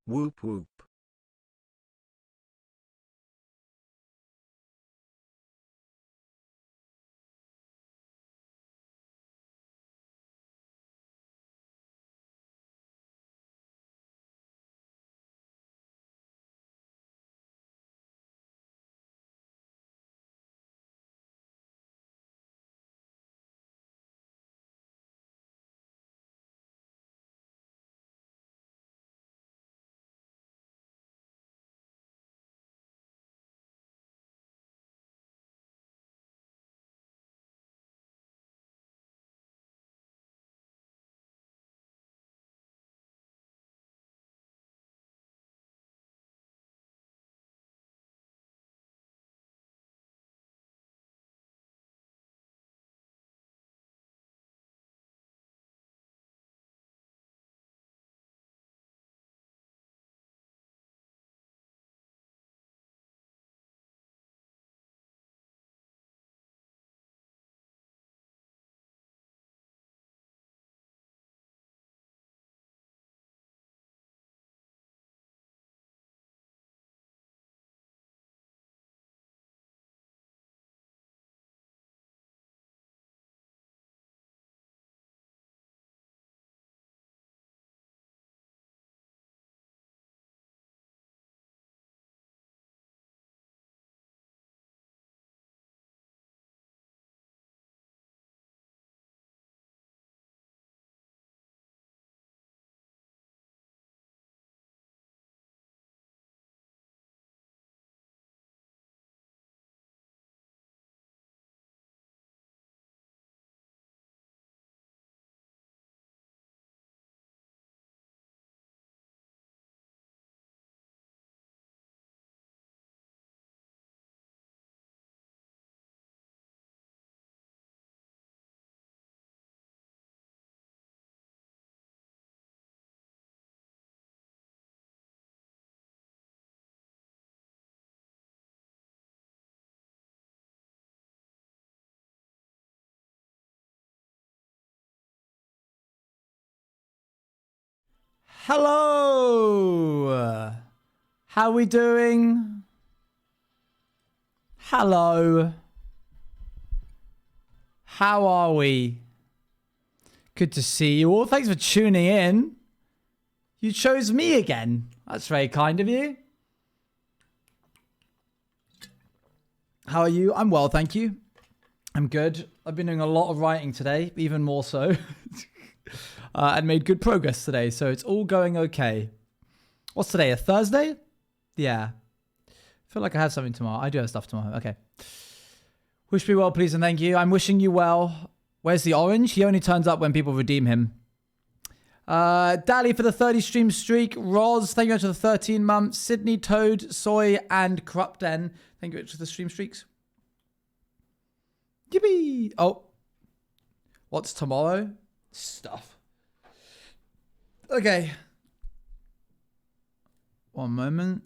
Whoop whoop. Hello. How we doing? Hello. How are we? Good to see you all. Thanks for tuning in. You chose me again. That's very kind of you. How are you? I'm well, thank you. I'm good. I've been doing a lot of writing today, even more so. And made good progress today, so it's all going okay. What's today, a Thursday? Yeah. I feel like I have something tomorrow. I do have stuff tomorrow. Okay. Wish me well, please, and thank you. I'm wishing you well. Where's the orange? He only turns up when people redeem him. Dally for the 30 stream streak. Roz, thank you much for the 13 months. Sydney, Toad, Soy, and Corrupten. Thank you much for the stream streaks. Yippee! Oh. What's tomorrow? Stuff. Okay. One moment.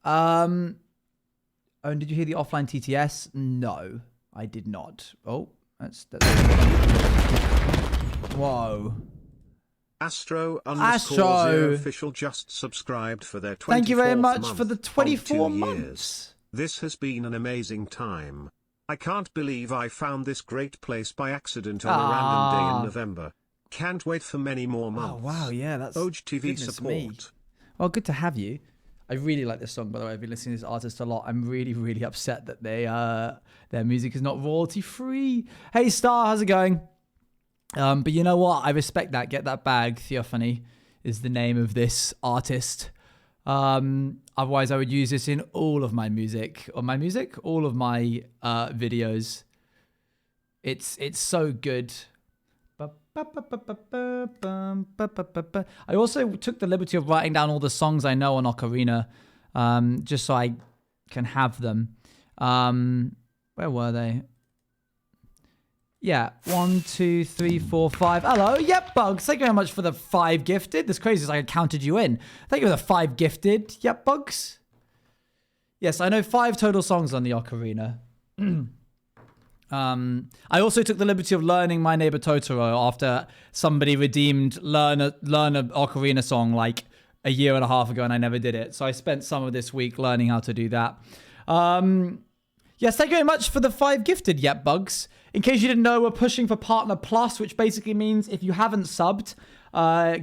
Oh, and did you hear the offline TTS? No, I did not. Oh, that's whoa. Astro Astro official just subscribed for their 24th Thank you very much month for the 24 months. This has been an amazing time. I can't believe I found this great place by accident on a random day in November. Can't wait for many more months. Oh, wow, yeah, that's OGTV support. Me. Well, good to have you. I really like this song, by the way. I've been listening to this artist a lot. I'm really, really upset that their music is not royalty free. Hey, Star, how's it going? But you know what? I respect that. Get that bag. Theophany is the name of this artist. Otherwise, I would use this in all of my music. All of my videos. It's so good. I also took the liberty of writing down all the songs I know on Ocarina, just so I can have them. Where were they? Yeah, 1, 2, 3, 4, 5. Hello, yep, Bugs. Thank you very much for the 5 gifted. That's crazy, it's like I counted you in. Thank you for the 5 gifted. Yep, Bugs. Yes, I know 5 total songs on the Ocarina. I also took the liberty of learning My Neighbor Totoro after somebody redeemed learn a Ocarina song like a year and a half ago, and I never did it. So I spent some of this week learning how to do that. Yes, thank you very much for the 5 gifted yet, Bugs. In case you didn't know, we're pushing for Partner Plus, which basically means if you haven't subbed,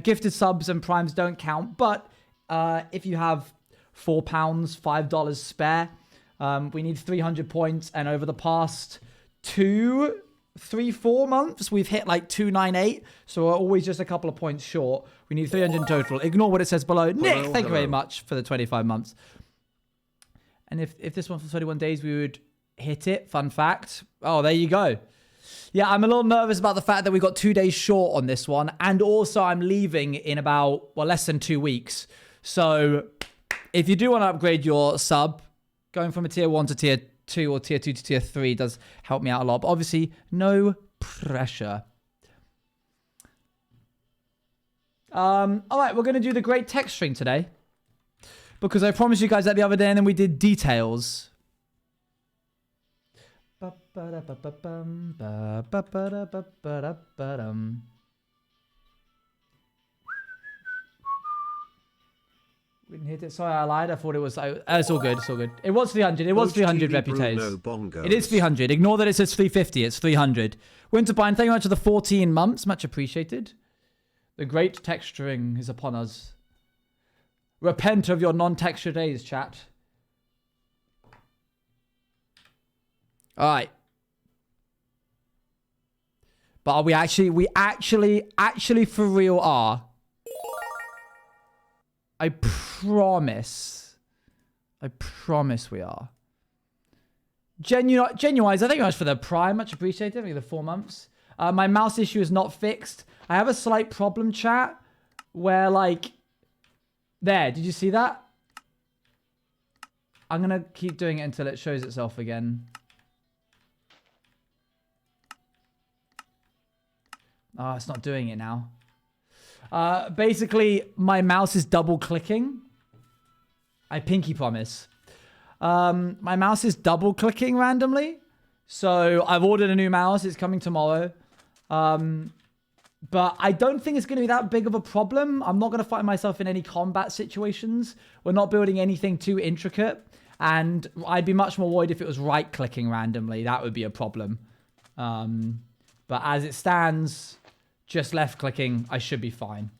gifted subs and primes don't count. But if you have £4, $5 spare, we need 300 points. And over the past 2, 3, 4 months, we've hit like 298. So we're always just a couple of points short. We need 300 in total. Ignore what it says below. Nick, thank you very much for the 25 months. And if this one for 31 days, we would hit it. Fun fact. Oh, there you go. Yeah, I'm a little nervous about the fact that we got 2 days short on this one. And also I'm leaving in about, well, less than 2 weeks. So if you do want to upgrade your sub, going from a tier 1 to tier 2 or tier 2 to tier 3 does help me out a lot. But obviously, no pressure. All right, we're going to do the great text string today. Because I promised you guys that the other day and then we did details. We didn't hit it. Sorry, I lied. I thought it was... it's all good. It's all good. It was 300. It was 300 reputations. It is 300. Ignore that it says 350. It's 300. Winterbind, thank you much for the 14 months. Much appreciated. The great texturing is upon us. Repent of your non-texture days, chat. All right. But are we actually for real are? I promise we are. Genuine, thank you much for the prime. Much appreciated. Thank you for the 4 months. My mouse issue is not fixed. I have a slight problem, chat, where like... There, did you see that? I'm going to keep doing it until it shows itself again. Oh, it's not doing it now. Basically, my mouse is double clicking. I pinky promise. My mouse is double clicking randomly. So I've ordered a new mouse. It's coming tomorrow. But I don't think it's going to be that big of a problem. I'm not going to find myself in any combat situations. We're not building anything too intricate. And I'd be much more worried if it was right-clicking randomly. That would be a problem. But as it stands, just left-clicking, I should be fine.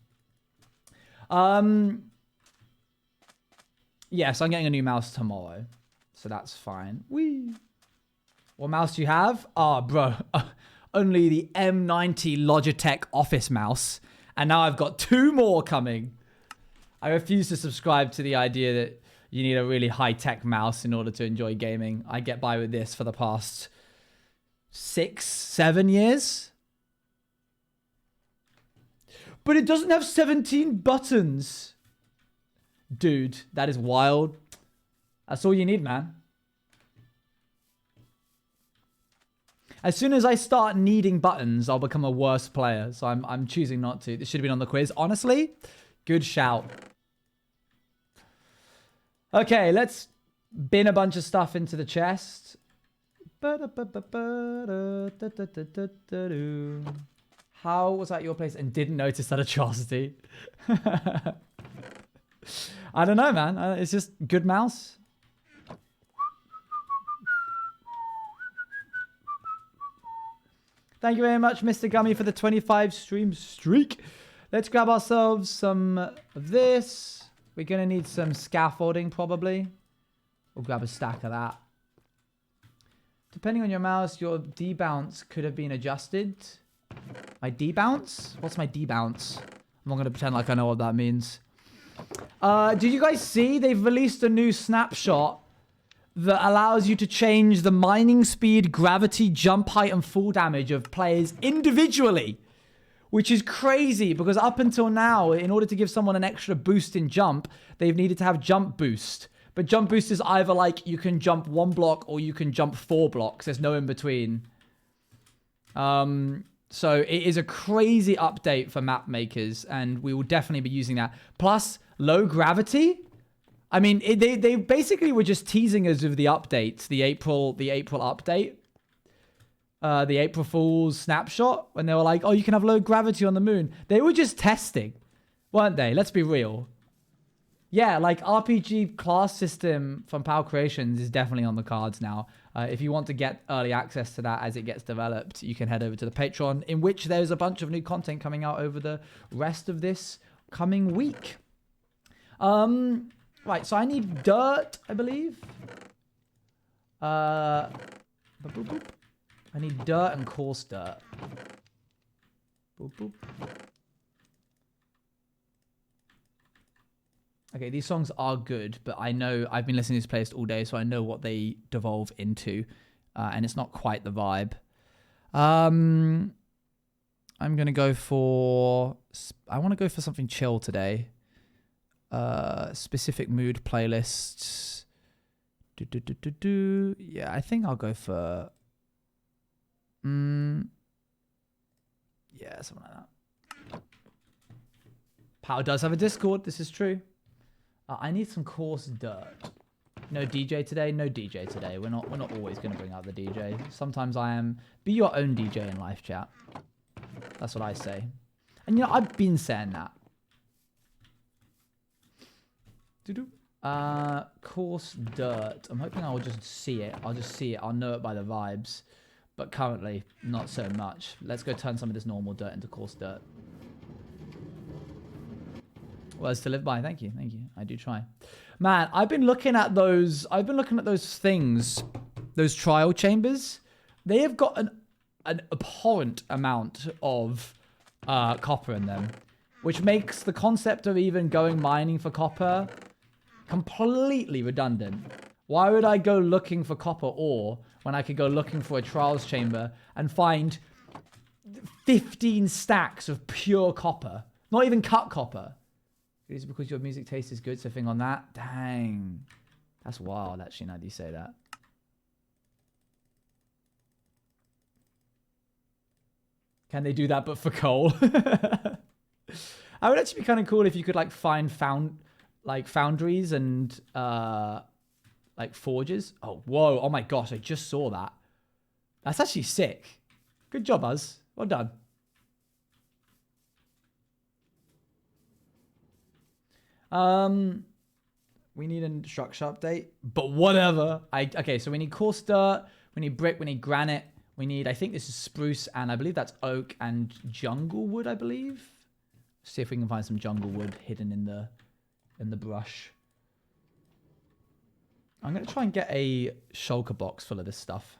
Yes, I'm getting a new mouse tomorrow. So that's fine. Whee! What mouse do you have? Oh, bro. Only the M90 Logitech Office mouse. And now I've got 2 more coming. I refuse to subscribe to the idea that you need a really high-tech mouse in order to enjoy gaming. I get by with this for the past 6, 7 years. But it doesn't have 17 buttons. Dude, that is wild. That's all you need, man. As soon as I start needing buttons, I'll become a worse player. So I'm choosing not to. This should have been on the quiz. Honestly, good shout. Okay, let's bin a bunch of stuff into the chest. How was that your place and didn't notice that atrocity? I don't know, man. It's just good mouse. Thank you very much, Mr. Gummy, for the 25 stream streak. Let's grab ourselves some of this. We're going to need some scaffolding, probably. We'll grab a stack of that. Depending on your mouse, your debounce could have been adjusted. My debounce? What's my debounce? I'm not going to pretend like I know what that means. Did you guys see? They've released a new snapshot that allows you to change the mining speed, gravity, jump height, and fall damage of players individually. Which is crazy, because up until now, in order to give someone an extra boost in jump, they've needed to have jump boost. But jump boost is either like you can jump 1 block or you can jump 4 blocks. There's no in between. So it is a crazy update for map makers, and we will definitely be using that. Plus, low gravity. I mean, they basically were just teasing us with the updates, the April update. the April Fool's snapshot when they were like, oh, you can have low gravity on the moon. They were just testing, weren't they? Let's be real. Yeah, like RPG class system from Power Creations is definitely on the cards now. If you want to get early access to that as it gets developed, you can head over to the Patreon, in which there's a bunch of new content coming out over the rest of this coming week. Right, so I need dirt, I believe. I need dirt and coarse dirt. Boop, boop. Okay, these songs are good, but I know I've been listening to this playlist all day, so I know what they devolve into, and it's not quite the vibe. I'm gonna go for. I want to go for something chill today. Specific mood playlists. Yeah, I think I'll go for. Yeah, something like that. Power does have a Discord. This is true. I need some coarse dirt. No DJ today. No DJ today. We're not always going to bring out the DJ. Sometimes I am. Be your own DJ in live chat. That's what I say. And you know, I've been saying that. Coarse dirt. I'm hoping I will just see it. I'll just see it. I'll know it by the vibes. But currently, not so much. Let's go turn some of this normal dirt into coarse dirt. Words to live by. Thank you. Thank you. I do try. Man, I've been looking at those. I've been looking at those things. Those trial chambers. They have got an abhorrent amount of copper in them. Which makes the concept of even going mining for copper completely redundant. Why would I go looking for copper ore when I could go looking for a trials chamber and find 15 stacks of pure copper? Not even cut copper. Is it because your music taste is good? So thing on that? Dang. That's wild, actually, now that you say that. Can they do that but for coal? I would actually be kind of cool if you could like find foundries and like forges. Oh, whoa. Oh my gosh, I just saw that. That's actually sick. Good job, Uz. Well done. We need a structure update, but whatever. Okay, so we need coarse dirt, we need brick, we need granite, we need, I think this is spruce, and I believe that's oak and jungle wood, I believe. See if we can find some jungle wood hidden in the brush. I'm gonna try and get a shulker box full of this stuff.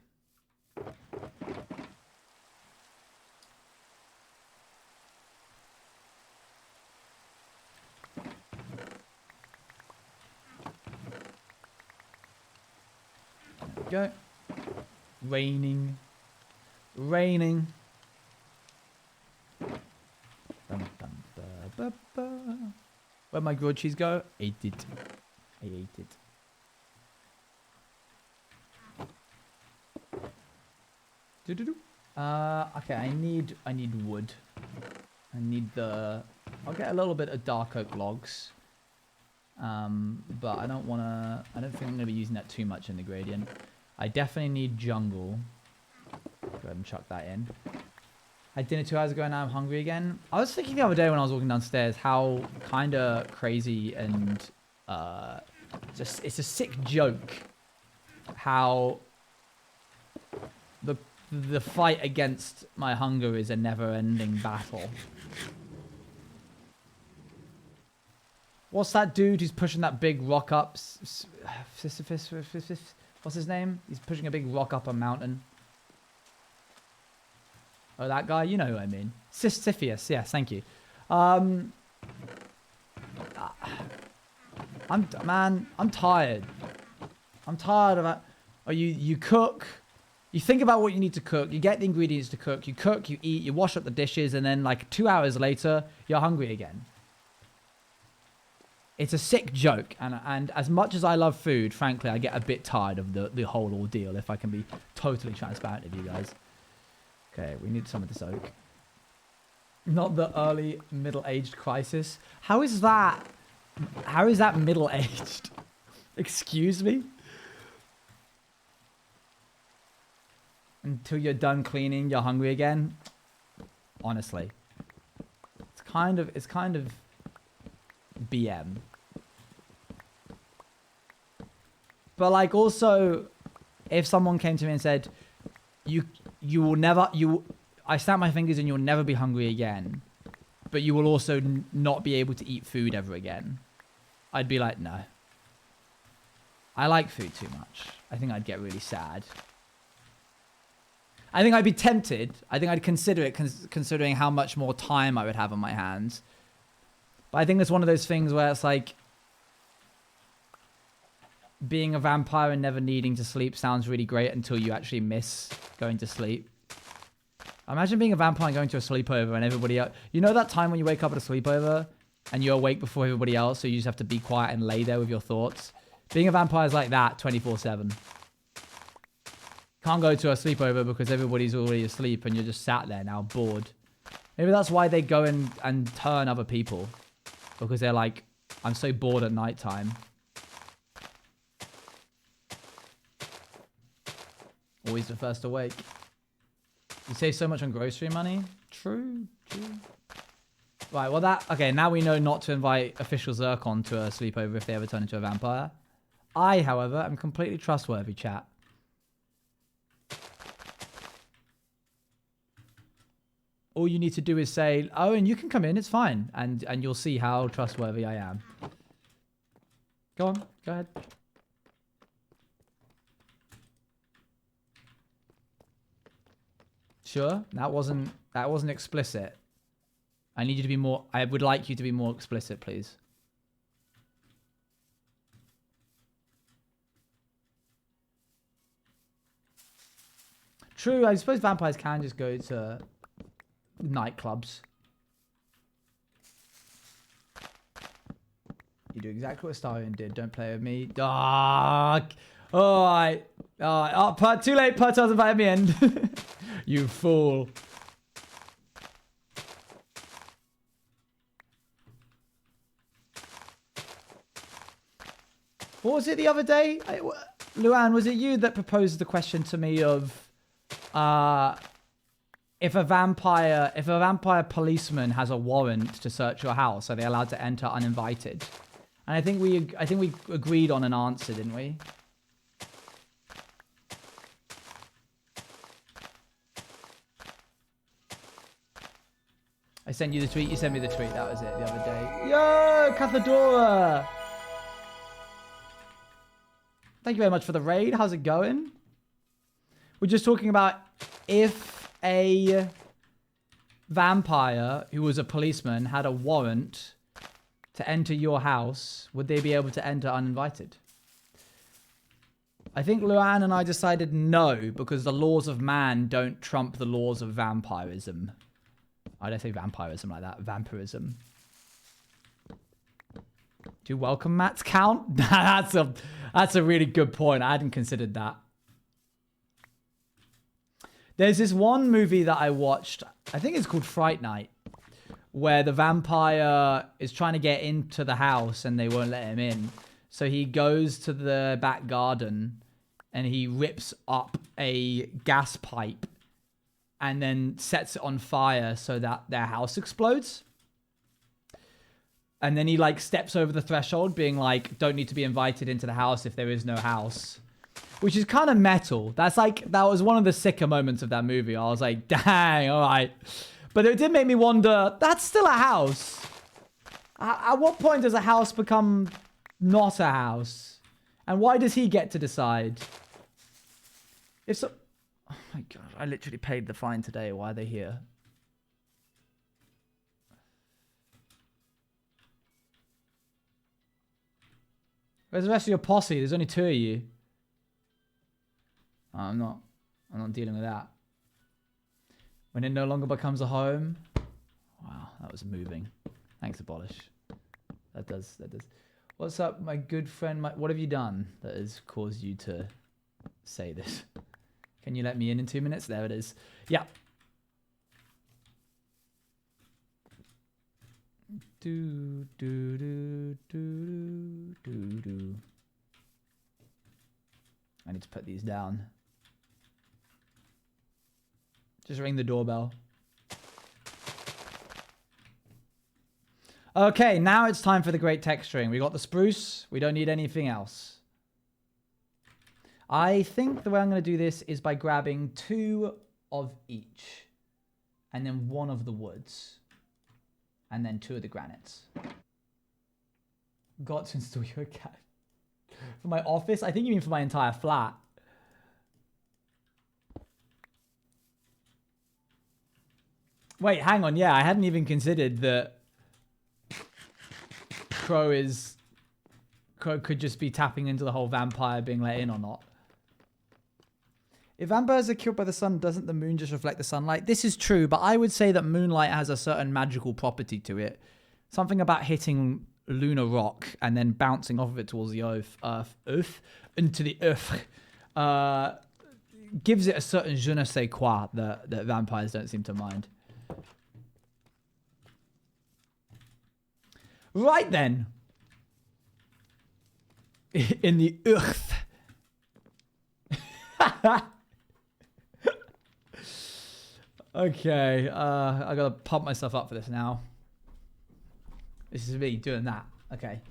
Go. Raining. Raining. Where'd my grilled cheese go? Ate it. I ate it. Okay, I need wood. I need I'll get a little bit of dark oak logs. But I don't think I'm gonna be using that too much in the gradient. I definitely need jungle. Go ahead and chuck that in. I had dinner 2 hours ago, now I'm hungry again. I was thinking the other day when I was walking downstairs how kind of crazy and it's a sick joke how the fight against my hunger is a never-ending battle. What's that dude who's pushing that big rock up? What's his name? He's pushing a big rock up a mountain. Oh, that guy? You know who I mean. Sisyphus. Yes, thank you. I'm tired. I'm tired of that. Oh, you cook. You think about what you need to cook. You get the ingredients to cook. You cook, you eat, you wash up the dishes, and then like 2 hours later, you're hungry again. It's a sick joke, and as much as I love food, frankly, I get a bit tired of the whole ordeal, if I can be totally transparent with you guys. Okay, we need some of this oak. Not the early middle-aged crisis. How is that middle-aged? Excuse me? until you're done cleaning, you're hungry again. Honestly. It's kind of BM. But like also, if someone came to me and said, you will never, I snap my fingers and you'll never be hungry again, but you will also not be able to eat food ever again, I'd be like, no. I like food too much. I think I'd get really sad. I think I'd be tempted. I think I'd consider it, considering how much more time I would have on my hands. But I think it's one of those things where it's like, being a vampire and never needing to sleep sounds really great until you actually miss going to sleep. Imagine being a vampire and going to a sleepover and everybody else... You know that time when you wake up at a sleepover and you're awake before everybody else, so you just have to be quiet and lay there with your thoughts? Being a vampire is like that 24/7. Can't go to a sleepover because everybody's already asleep and you're just sat there now, bored. Maybe that's why they go and turn other people. Because they're like, I'm so bored at nighttime. Always the first awake. You save so much on grocery money. True. Right, well that... Okay, now we know not to invite official Zircon to a sleepover if they ever turn into a vampire. I, however, am completely trustworthy, chat. All you need to do is say, oh, and you can come in, it's fine. And you'll see how trustworthy I am. Go on, go ahead. Sure, that wasn't explicit. I need you to be more... I would like you to be more explicit, please. True, I suppose vampires can just go to nightclubs. You do exactly what Starion did. Don't play with me. Alright. Oh, too late. Pert's invited me in. You fool. What was it the other day? Luan, was it you that proposed the question to me of if a vampire policeman has a warrant to search your house, are they allowed to enter uninvited? And I think we agreed on an answer, didn't we? I sent you the tweet. You sent me the tweet. That was it the other day. Yo, Cathadora! Thank you very much for the raid. How's it going? We're just talking about if a vampire who was a policeman had a warrant to enter your house, would they be able to enter uninvited? I think Luan and I decided no, because the laws of man don't trump the laws of vampirism. I don't say vampirism like that. Vampirism. Do welcome mats count? That's a really good point. I hadn't considered that. There's this one movie that I watched. I think it's called Fright Night, where the vampire is trying to get into the house and they won't let him in. So he goes to the back garden and he rips up a gas pipe and then sets it on fire so that their house explodes. And then he like steps over the threshold being like, don't need to be invited into the house if there is no house. Which is kind of metal. That was one of the sicker moments of that movie. I was like, dang, all right. But it did make me wonder, that's still a house. At what point does a house become not a house? And why does he get to decide? If so... Oh my god, I literally paid the fine today. Why are they here? Where's the rest of your posse? There's only 2 of you. Oh, I'm not dealing with that. When it no longer becomes a home. Wow, that was moving. Thanks, Abolish. That does. What's up, my good friend? What have you done that has caused you to say this? Can you let me in 2 minutes? There it is. Yeah. Do. I need to put these down. Just ring the doorbell. Okay, now it's time for the great texturing. We got the spruce. We don't need anything else. I think the way I'm going to do this is by grabbing 2 of each. And then 1 of the woods. And then 2 of the granites. Got to install your cat. For my office? I think you mean for my entire flat. Wait, hang on. Yeah, I hadn't even considered that Crow could just be tapping into the whole vampire being let in or not. If vampires are killed by the sun, doesn't the moon just reflect the sunlight? This is true, but I would say that moonlight has a certain magical property to it. Something about hitting lunar rock and then bouncing off of it towards the earth, into the earth, gives it a certain je ne sais quoi that vampires don't seem to mind. Right then. In the earth. Okay, I gotta pump myself up for this now. This is me doing that. Okay.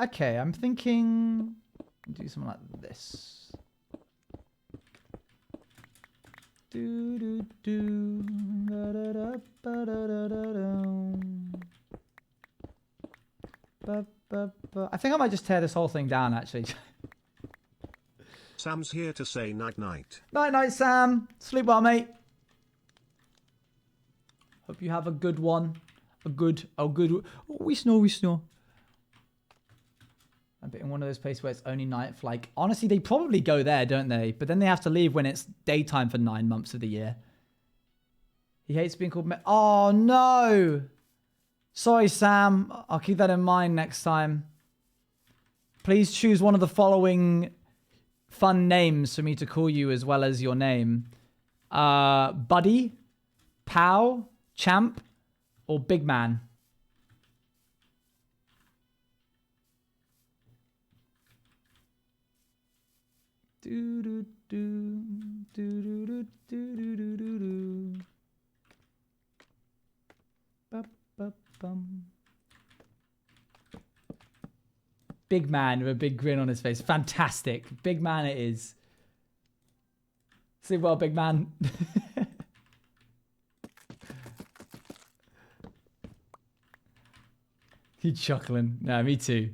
Okay, I'm thinking do something like this. I think I might just tear this whole thing down, actually. Sam's here to say night-night. Night-night, Sam. Sleep well, mate. Hope you have a good one. Oh, we snore. I'm in one of those places where it's only night for like... Honestly, they probably go there, don't they? But then they have to leave when it's daytime for 9 months of the year. He hates being called... Oh, no! Sorry, Sam. I'll keep that in mind next time. Please choose one of the following fun names for me to call you as well as your name. Buddy, Pow, Champ, or Big Man. Big Man with a big grin on his face. Fantastic. Big Man it is. Sleep well, Big Man. You chuckling. No, me too.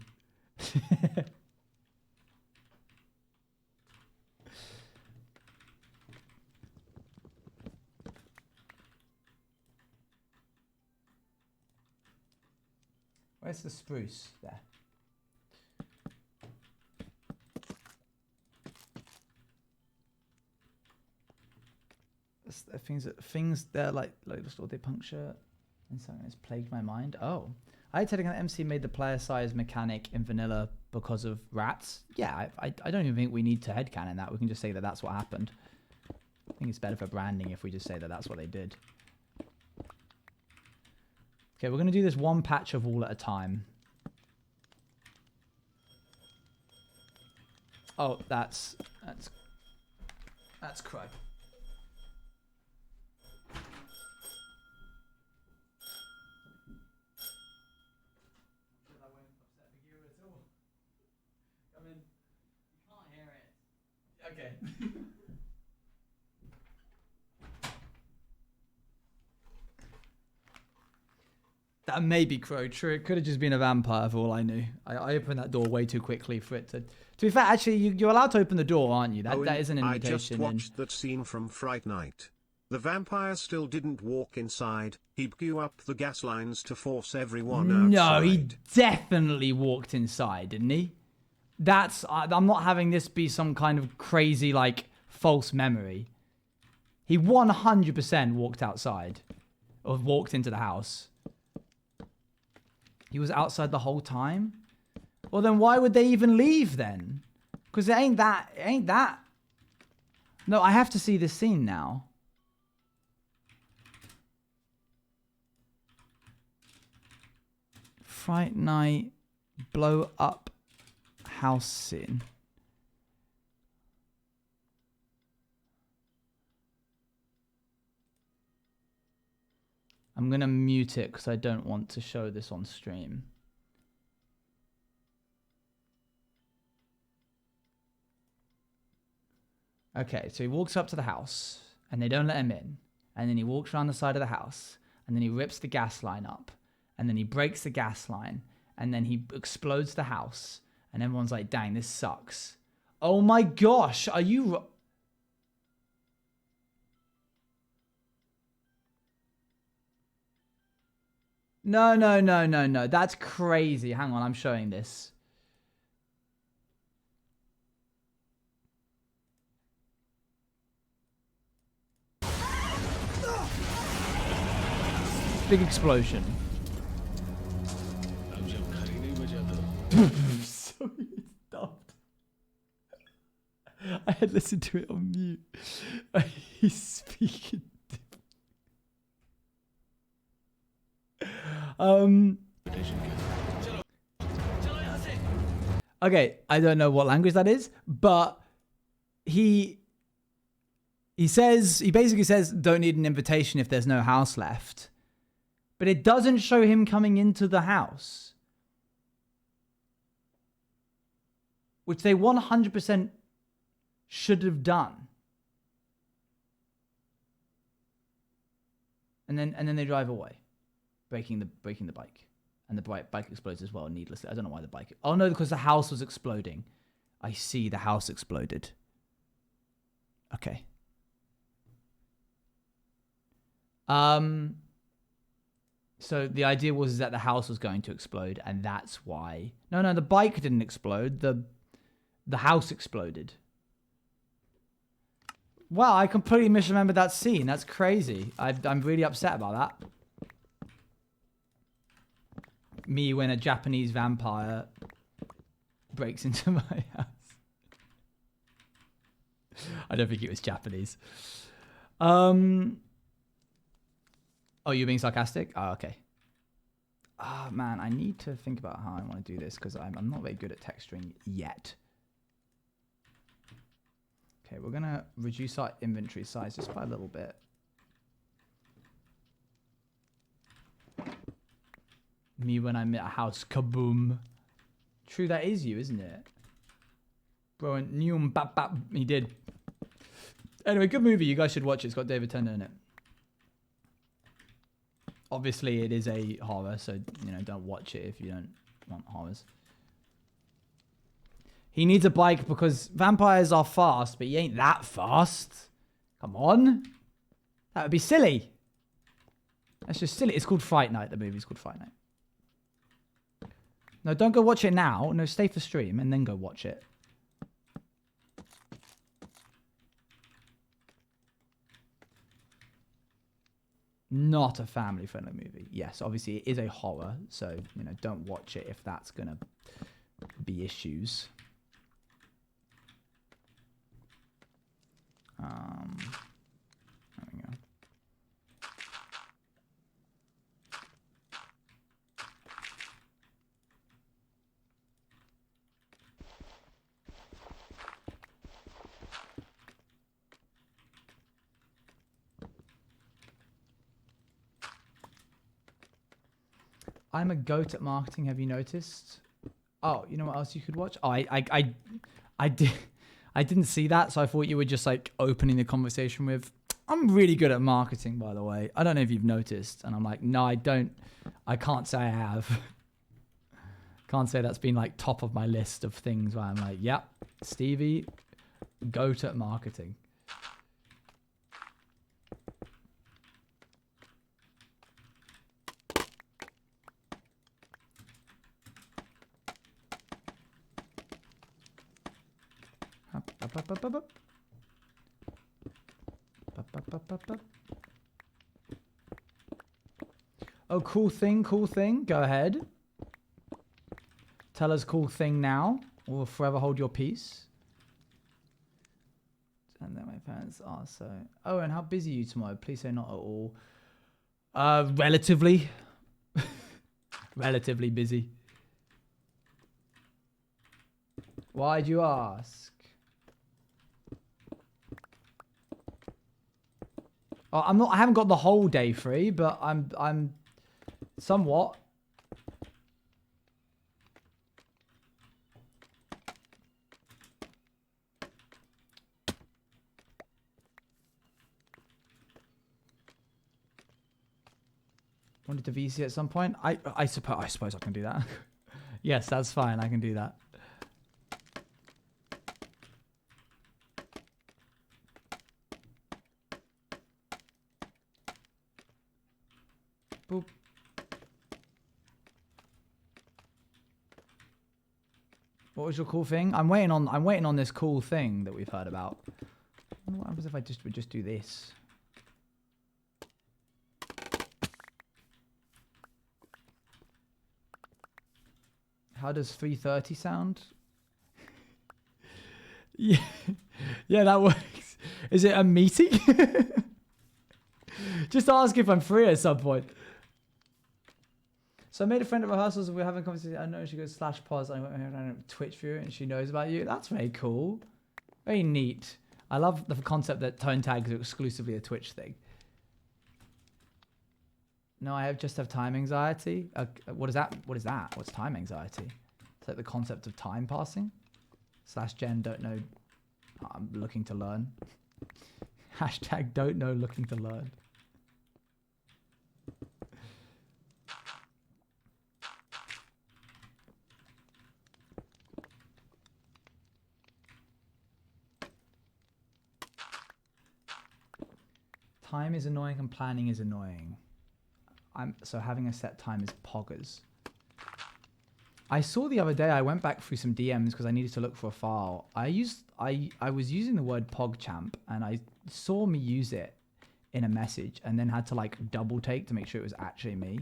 Where's the spruce? There. Things there like just all they puncture and something that's plagued my mind. Oh, I take it MC made the player size mechanic in vanilla because of rats. Yeah, I don't even think we need to headcanon that. We can just say that that's what happened. I think it's better for branding if we just say that that's what they did. Okay, we're gonna do this one patch of wall at a time. Oh, that's Crow. Okay. That may be Crow. True, it could have just been a vampire for all I knew. I opened that door way too quickly for it to... To be fair, actually, you're allowed to open the door, aren't you? That is an invitation. I just watched that scene from Fright Night. The vampire still didn't walk inside. He blew up the gas lines to force everyone outside. No, he definitely walked inside, didn't he? I'm not having this be some kind of crazy, like, false memory. He 100% walked outside. Or walked into the house. He was outside the whole time? Well, then why would they even leave then? Because it ain't that. No, I have to see this scene now. Fright Night, blow up house scene. I'm going to mute it because I don't want to show this on stream. Okay, so he walks up to the house and they don't let him in. And then he walks around the side of the house and then he rips the gas line up. And then he breaks the gas line, and then he explodes the house, and everyone's like, dang, this sucks. Oh my gosh, are you... No. That's crazy. Hang on, I'm showing this. Big explosion. So stuffed. I had listened to it on mute. He's speaking. Okay, I don't know what language that is, but he basically says don't need an invitation if there's no house left. But it doesn't show him coming into the house. Which they 100% should have done. And then they drive away, breaking the bike. And the bike explodes as well, needlessly. I don't know why the bike... Oh no, because the house was exploding. I see, the house exploded. Okay. So the idea was that the house was going to explode, and that's why... No, the bike didn't explode. The house exploded. Wow, I completely misremembered that scene. That's crazy. I'm really upset about that. Me when a Japanese vampire breaks into my house. I don't think it was Japanese. Oh, you're being sarcastic? Oh, okay. Ah, man, I need to think about how I want to do this because I'm not very good at texturing yet. Okay, we're going to reduce our inventory size just by a little bit. Me when I'm at a house, kaboom. True, that is you, isn't it? Bro, and Neum bap bap, he did. Anyway, good movie. You guys should watch it. It's got David Tennant in it. Obviously, it is a horror, so, you know, don't watch it if you don't want horrors. He needs a bike because vampires are fast, but he ain't that fast. Come on. That would be silly. That's just silly. It's called Fright Night, the movie's called Fright Night. No, don't go watch it now. No, stay for stream and then go watch it. Not a family-friendly movie. Yes, obviously it is a horror, so, you know, don't watch it if that's going to be issues. There we go. I'm a goat at marketing. Have you noticed? Oh, you know what else you could watch? Oh, I didn't see that, so I thought you were just like opening the conversation with, I'm really good at marketing, by the way. I don't know if you've noticed. And I'm like, no, I don't. I can't say I have. Can't say that's been like top of my list of things where I'm like, yep, Stevie, goat at marketing. Oh, cool thing, cool thing. Go ahead. Tell us cool thing now, or we'll forever hold your peace. And then my parents are so... Oh, and how busy are you tomorrow? Please say not at all. Relatively. Relatively busy. Why'd you ask? Oh, I haven't got the whole day free, but I'm somewhat. Wanted to VC at some point. I suppose I can do that. Yes, that's fine. I can do that. Boop. What was your cool thing? I'm waiting on this cool thing that we've heard about. What happens if I would just do this? How does 3:30 sound? Yeah, yeah, that works. Is it a meeting? Just ask if I'm free at some point. So I made a friend at rehearsals and we were having a conversation. I know she goes /pause. I went on Twitch view and she knows about you. That's very cool. Very neat. I love the concept that tone tags are exclusively a Twitch thing. No, I just have time anxiety. What is that? What is that? What's time anxiety? It's like the concept of time passing. /Jen don't know. I'm looking to learn. Hashtag don't know looking to learn. Time is annoying and planning is annoying. So having a set time is poggers. I saw the other day, I went back through some DMs because I needed to look for a file. I was using the word PogChamp and I saw me use it in a message and then had to like double take to make sure it was actually me.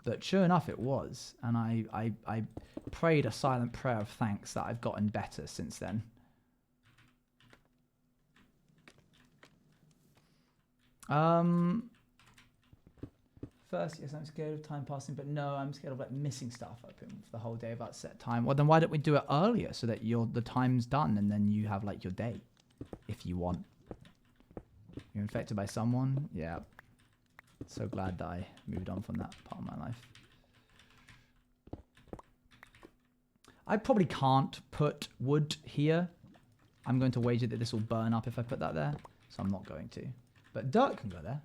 But sure enough, it was. And I prayed a silent prayer of thanks that I've gotten better since then. First, yes, I'm scared of time passing, but no, I'm scared of like missing stuff. I've been for the whole day about set time. Well, then why don't we do it earlier so that the time's done and then you have like your day, if you want. You're infected by someone? Yeah. So glad that I moved on from that part of my life. I probably can't put wood here. I'm going to wager that this will burn up if I put that there, so I'm not going to. But dirt can go there.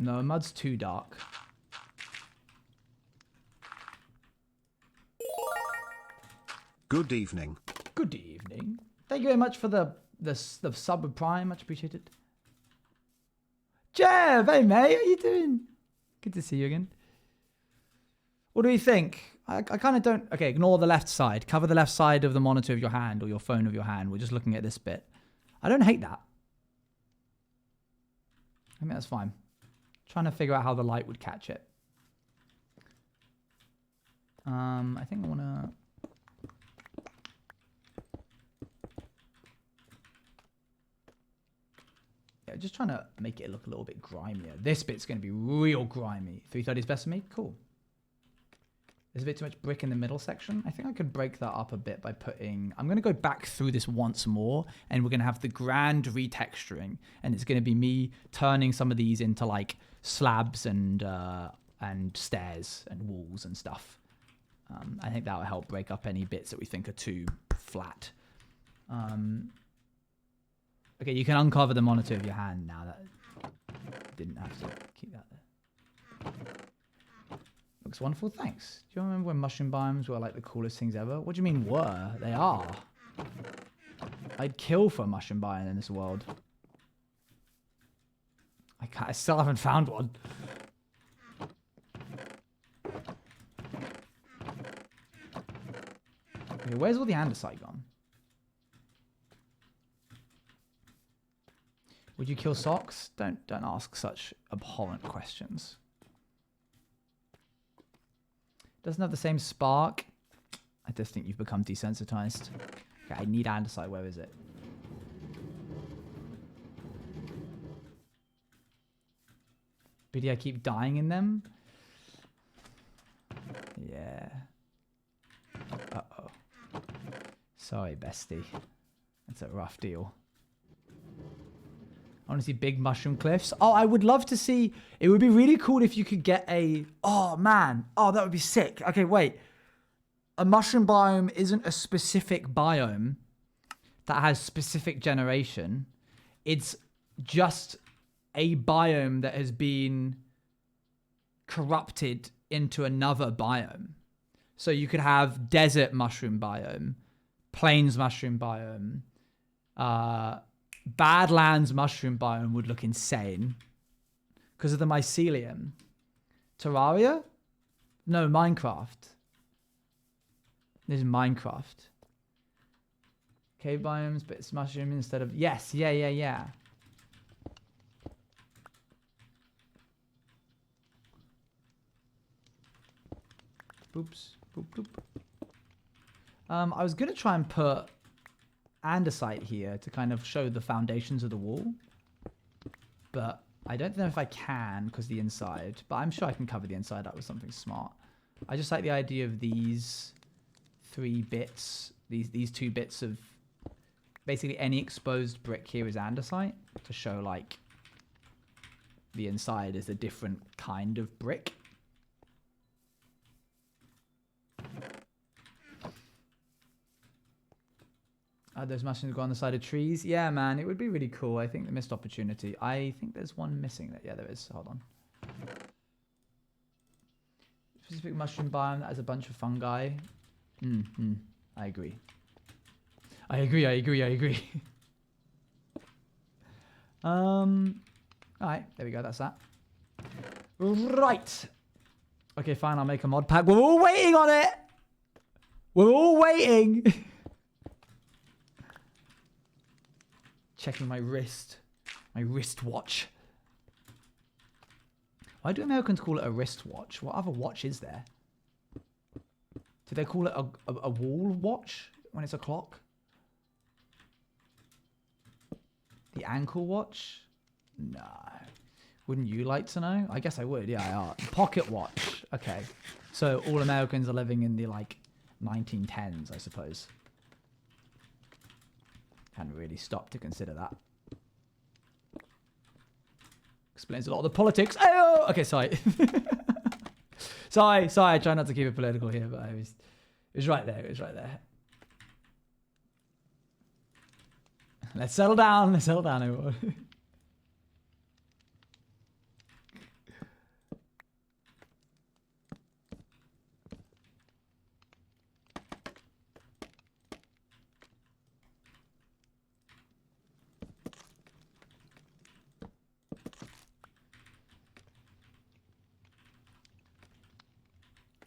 No, mud's too dark. Good evening. Good evening. Thank you very much for the sub with Prime. Much appreciated. Jeff, hey mate, how you doing? Good to see you again. What do you think? I kind of don't... Okay, ignore the left side. Cover the left side of the monitor of your hand or your phone of your hand. We're just looking at this bit. I don't hate that. I think that's fine. Trying to figure out how the light would catch it. I think I want to... Yeah, just trying to make it look a little bit grimier. This bit's going to be real grimy. 330 is best for me? Cool. There's a bit too much brick in the middle section. I think I could break that up a bit by putting... I'm going to go back through this once more, and we're going to have the grand retexturing, and it's going to be me turning some of these into like slabs and stairs and walls and stuff. I think that will help break up any bits that we think are too flat. Okay, you can uncover the monitor of your hand now. That didn't have to keep that there. Looks wonderful, thanks. Do you remember when mushroom biomes were like the coolest things ever? What do you mean were? They are. I'd kill for a mushroom biome in this world. I still haven't found one. Okay, where's all the andesite gone? Would you kill socks? Don't ask such abhorrent questions. Doesn't have the same spark. I just think you've become desensitized. Okay, I need andesite. Where is it? But I keep dying in them. Yeah. Uh-oh. Sorry, bestie. That's a rough deal. I want to see big mushroom cliffs. Oh, I would love to see... It would be really cool if you could get a... Oh, man. Oh, that would be sick. Okay, wait. A mushroom biome isn't a specific biome that has specific generation. It's just a biome that has been corrupted into another biome. So you could have desert mushroom biome, plains mushroom biome, Badlands mushroom biome would look insane because of the mycelium. Terraria? No, Minecraft. This is Minecraft. Cave biomes, but it's mushroom instead of... Yes, yeah. Oops. Boop, boop. I was going to try and put andesite here to kind of show the foundations of the wall. But I don't know if I can because the inside. But I'm sure I can cover the inside up with something smart. I just like the idea of these 3 bits. These 2 bits of... Basically any exposed brick here is andesite. To show like the inside is a different kind of brick. Those mushrooms go on the side of trees. Yeah, man, it would be really cool. I think the missed opportunity. I think there's one missing. Yeah, there is. Hold on. Specific mushroom biome that has a bunch of fungi. I agree. I agree. Alright, there we go. That's that. Right. Okay, fine. I'll make a mod pack. We're all waiting on it. We're all waiting. Checking my wrist. My wristwatch. Why do Americans call it a wristwatch? What other watch is there? Do they call it a wall watch when it's a clock? The ankle watch? No. Wouldn't you like to know? I guess I would. Yeah, I are. Pocket watch. Okay. So all Americans are living in the like 1910s, I suppose. Hadn't really stopped to consider that. Explains a lot of the politics. Oh, okay, sorry. sorry. I try not to keep it political here, but it was right there. It was right there. Let's settle down. Let's settle down, everyone.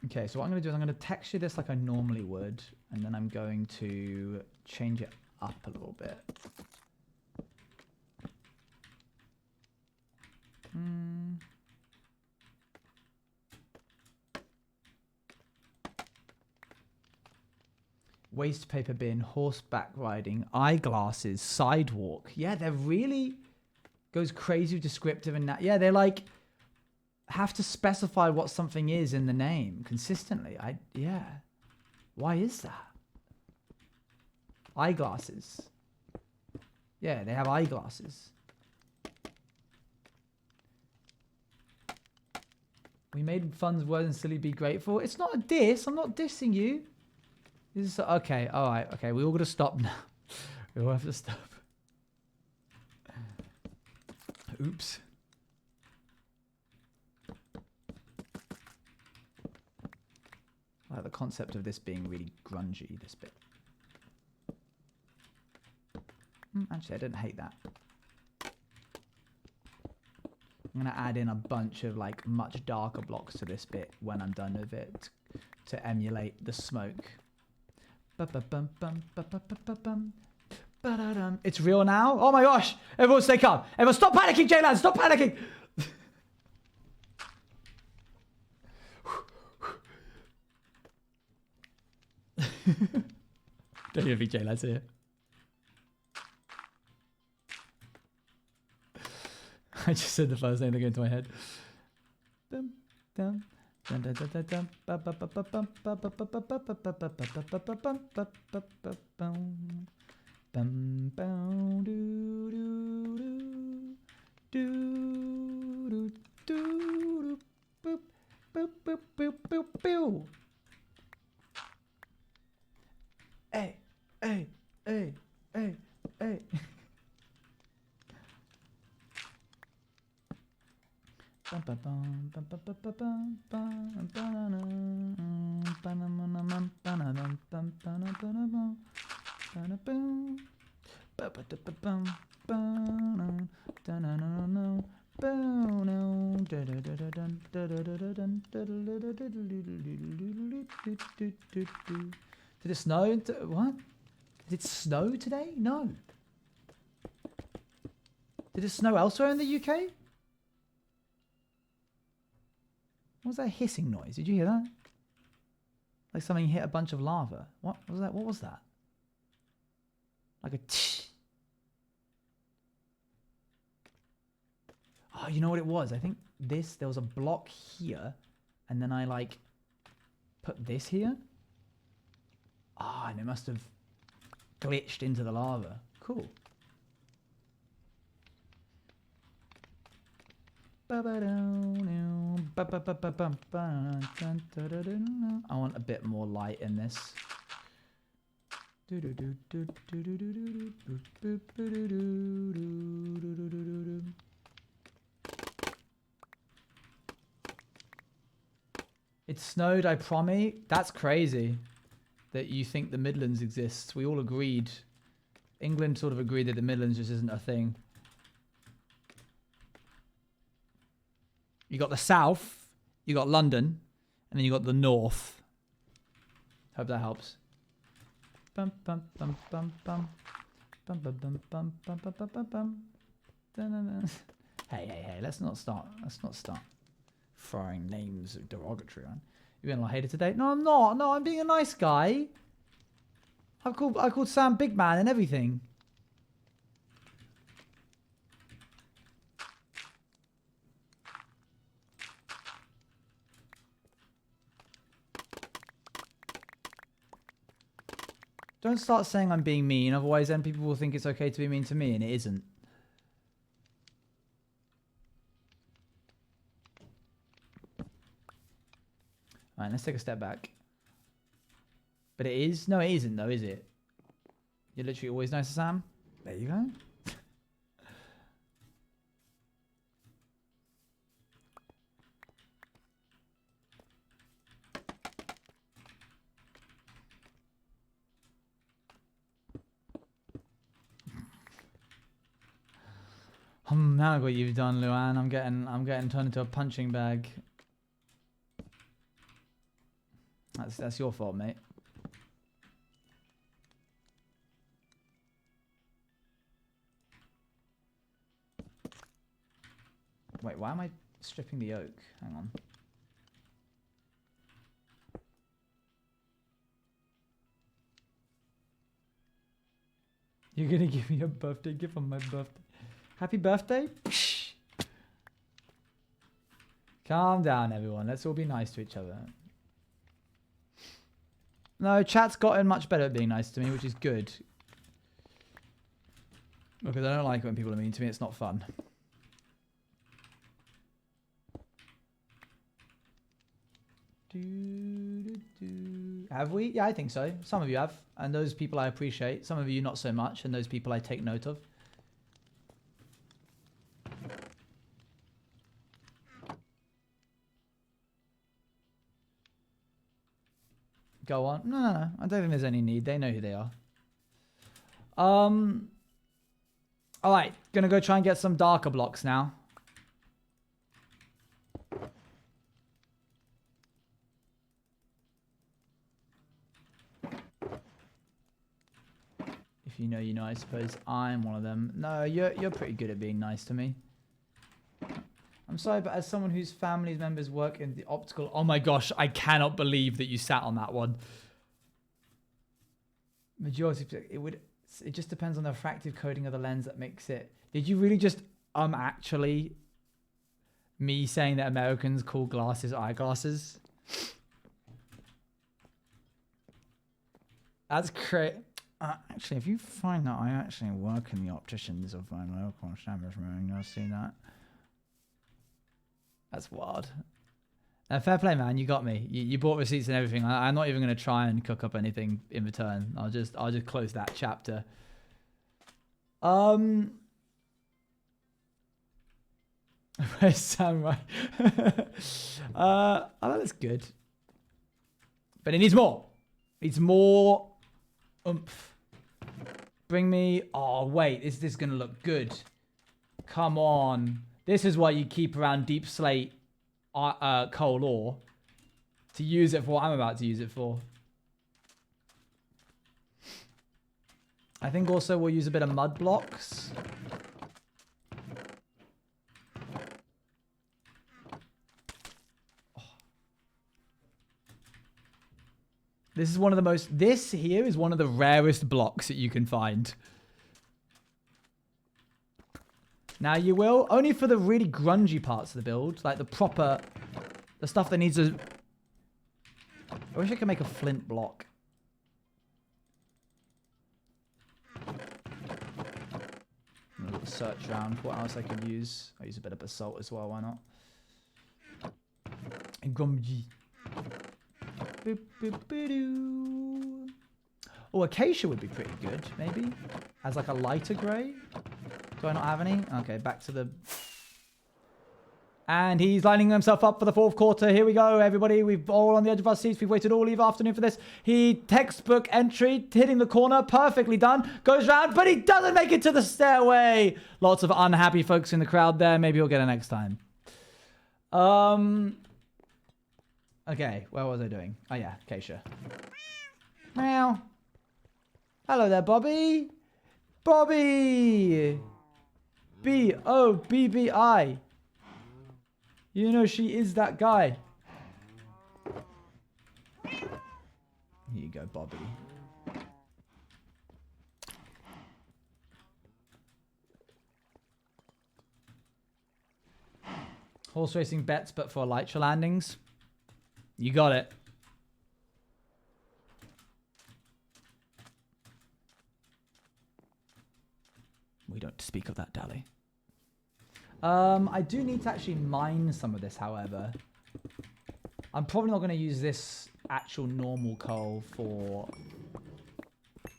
Okay, so what I'm going to do is I'm going to texture this like I normally would, and then I'm going to change it up a little bit. Waste paper bin, horseback riding, eyeglasses, sidewalk. Yeah, they're really goes crazy descriptive and that. Yeah, they're like have to specify what something is in the name consistently. Yeah. Why is that? Eyeglasses. Yeah, they have eyeglasses. We made fun words and silly be grateful. It's not a diss. I'm not dissing you. This is okay. All right. Okay, we all got to stop now. We all have to stop. Oops. I like the concept of this being really grungy, this bit. Actually, I didn't hate that. I'm going to add in a bunch of like much darker blocks to this bit when I'm done with it to emulate the smoke. It's real now? Oh my gosh! Everyone stay calm. Everyone stop panicking, Jaylan! Stop panicking! Don't even think Jaylan's here. I just said the first name that came into my head. Hey, hey, hey, hey, hey. Did it snow? What? Did it snow today? No. Did it snow elsewhere in the UK? What was that hissing noise? Did you hear that? Like something hit a bunch of lava. What was that? What was that? Like a tsh. Oh, you know what it was? I think there was a block here, and then I like put this here. Ah, and it must have glitched into the lava. Cool. I want a bit more light in this. It snowed, I promise. That's crazy that you think the Midlands exists. We all agreed. England sort of agreed that the Midlands just isn't a thing. You got the south, you got London, and then you got the north. Hope that helps. Bum bum bum bum bum. Bum bum bum bum bum bum bum bum bum. Hey, let's not start throwing names derogatory on. You being like hater today? No, I'm not. No, I'm being a nice guy. I called Sam Big Man and everything. Don't start saying I'm being mean, otherwise then people will think it's okay to be mean to me, and it isn't. Alright, let's take a step back. But it is? No, it isn't though, is it? You're literally always nice to Sam? There you go. Now look what you've done, Luan. I'm getting turned into a punching bag. That's your fault, mate. Wait, why am I stripping the oak? Hang on. You're gonna give me a birthday gift on my birthday. Happy birthday? Calm down, everyone. Let's all be nice to each other. No, chat's gotten much better at being nice to me, which is good. Because I don't like it when people are mean to me. It's not fun. Have we? Yeah, I think so. Some of you have. And those people I appreciate. Some of you not so much. And those people I take note of. Go on. No. I don't think there's any need. They know who they are. Alright. Gonna go try and get some darker blocks now. If you know, you know. I suppose I'm one of them. No, you're pretty good at being nice to me. I'm sorry, but as someone whose family members work in the optical... Oh my gosh, I cannot believe that you sat on that one. Majority... It just depends on the refractive coating of the lens that makes it... Did you really just... actually... Me saying that Americans call glasses eyeglasses? That's great. Actually, if you find that I actually work in the opticians of my local establishment, you'll see that. That's wild. Fair play, man. You got me. You bought receipts and everything. I'm not even going to try and cook up anything in return. I'll just close that chapter. Where's Samurai? Oh, that's good. But it needs more. It needs more oomph. Bring me... Oh, wait. Is this going to look good? Come on. This is what you keep around deep slate coal ore. To use it for what I'm about to use it for. I think also we'll use a bit of mud blocks. This is one of the most... This here is one of the rarest blocks that you can find. Now you will. Only for the really grungy parts of the build. Like the proper... The stuff that needs a... I wish I could make a flint block. I'm gonna search around for what else I could use. I'll use a bit of basalt as well, why not? And grungy. Boop, boop, boop, oh, acacia would be pretty good, maybe. As like a lighter grey. Do I not have any? Okay, back to the... And he's lining himself up for the fourth quarter. Here we go, everybody. We've all on the edge of our seats. We've waited all afternoon for this. He textbook entry, hitting the corner. Perfectly done. Goes round, but he doesn't make it to the stairway. Lots of unhappy folks in the crowd there. Maybe he'll get it next time. Okay, what was I doing? Oh yeah, acacia. Meow. Hello there, Bobby. Bobby. B-O-B-B-I. You know she is that guy. Here you go, Bobby. Horse racing bets, but for elytra landings. You got it. We don't speak of that, Dally. I do need to actually mine some of this, however. I'm probably not going to use this actual normal coal for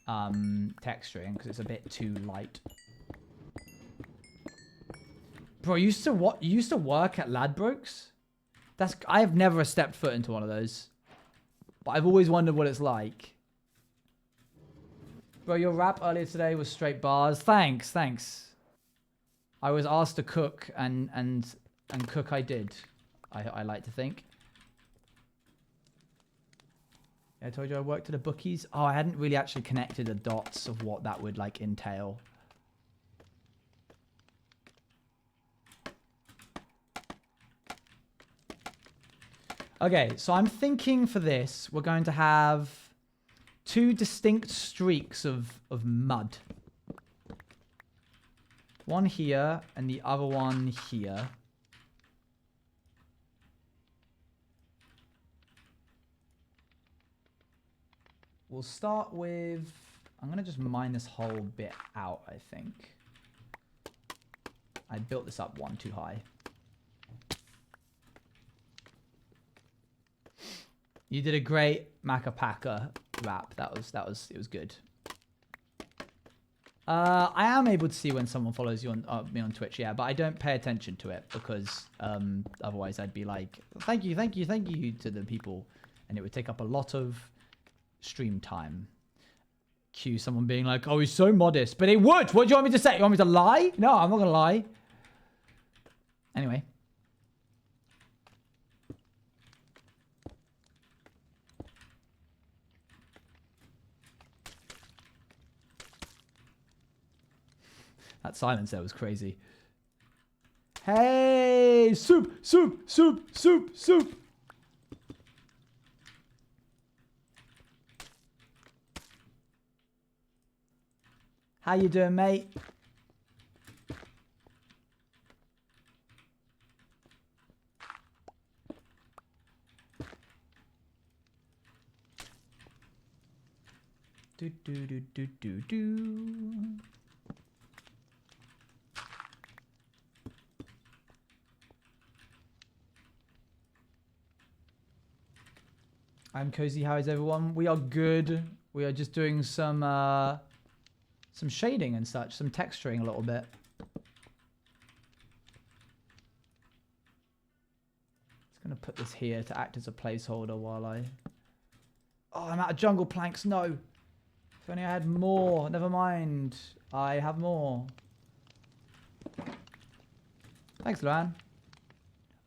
texturing because it's a bit too light. Bro, you used to work at Ladbrokes? I have never stepped foot into one of those. But I've always wondered what it's like. Bro, your rap earlier today was straight bars. Thanks. I was asked to cook and cook I did. I like to think. I told you I worked at the bookies. Oh, I hadn't really actually connected the dots of what that would like entail. Okay, so I'm thinking for this, we're going to have 2 distinct streaks of mud. One here, and the other one here. We'll start with... I'm going to just mine this whole bit out, I think. I built this up one too high. You did a great Macapaka rap. It was good. I am able to see when someone follows you on me on Twitch, yeah, but I don't pay attention to it because otherwise I'd be like, thank you to the people, and it would take up a lot of stream time. Cue someone being like, oh, he's so modest, but it would. What do you want me to say? You want me to lie? No, I'm not gonna lie. Anyway. That silence there was crazy. Hey, soup, soup, soup, soup, soup. How you doing, mate? Do do do do do do. I'm Cozy. How is everyone? We are good. We are just doing some shading and such, some texturing a little bit. Just gonna put this here to act as a placeholder while I. Oh, I'm out of jungle planks. No. If only I had more. Never mind. I have more. Thanks, Luan.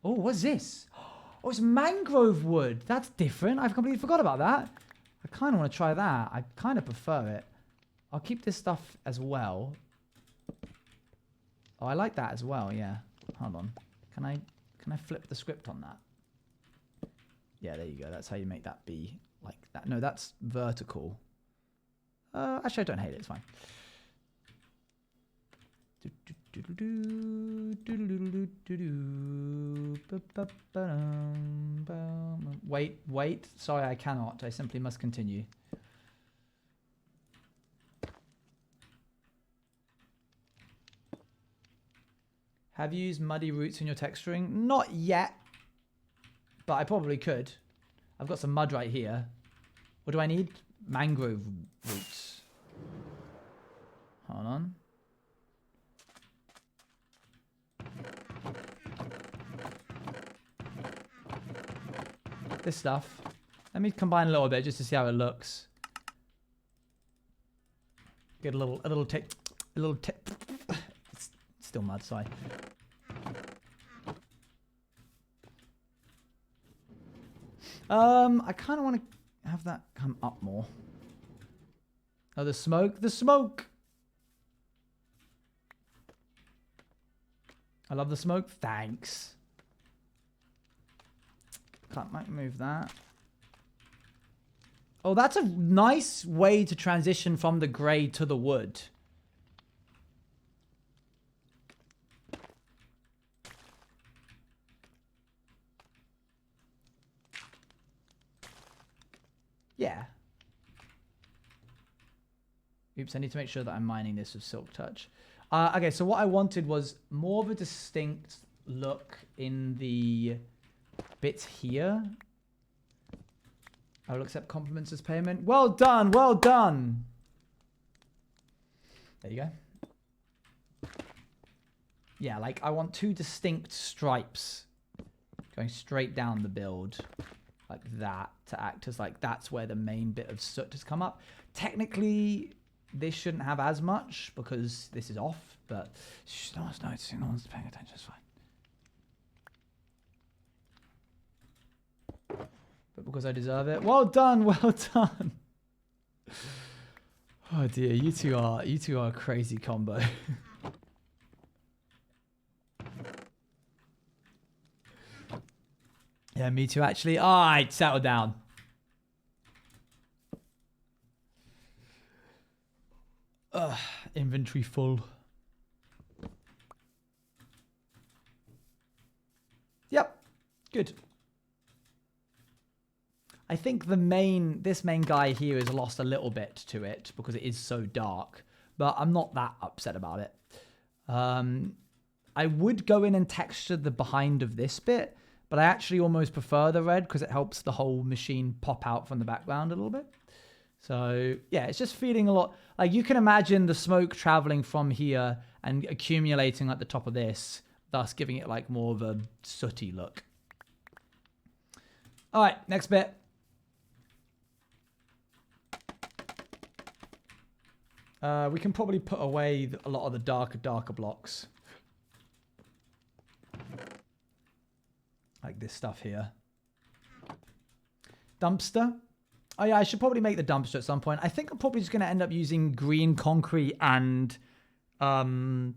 Oh, what's this? Oh, it's mangrove wood. That's different. I've completely forgot about that. I kind of want to try that. I kind of prefer it. I'll keep this stuff as well. Oh, I like that as well. Yeah. Hold on. Can I flip the script on that? Yeah, there you go. That's how you make that be like that. No, that's vertical. Actually, I don't hate it. It's fine. Wait. Sorry, I cannot. I simply must continue. Have you used muddy roots in your texturing? Not yet, but I probably could. I've got some mud right here. What do I need? Mangrove roots. Hold on. This stuff. Let me combine a little bit just to see how it looks. Get a little tip. It's still mud, sorry. I kind of want to have that come up more. Oh, the smoke. The smoke! I love the smoke. Thanks. Can't move that. Oh, that's a nice way to transition from the grey to the wood. Yeah. Oops, I need to make sure that I'm mining this with Silk Touch. Okay, so what I wanted was more of a distinct look in the bits here. I will accept compliments as payment. Well done, well done. There you go. Yeah, like I want two distinct stripes going straight down the build like that to act as like that's where the main bit of soot has come up. Technically, this shouldn't have as much because this is off, but no one's noticing, no one's paying attention, it's fine. But because I deserve it. Well done, well done. Oh dear, you two are a crazy combo. Yeah, me too actually. Alright, settle down. Inventory full. Yep, good. I think this main guy here has lost a little bit to it because it is so dark, but I'm not that upset about it. I would go in and texture the behind of this bit, but I actually almost prefer the red because it helps the whole machine pop out from the background a little bit. So yeah, it's just feeling a lot like you can imagine the smoke traveling from here and accumulating at the top of this, thus giving it like more of a sooty look. All right, next bit. We can probably put away a lot of the darker blocks. Like this stuff here. Dumpster. Oh yeah, I should probably make the dumpster at some point. I think I'm probably just going to end up using green concrete and some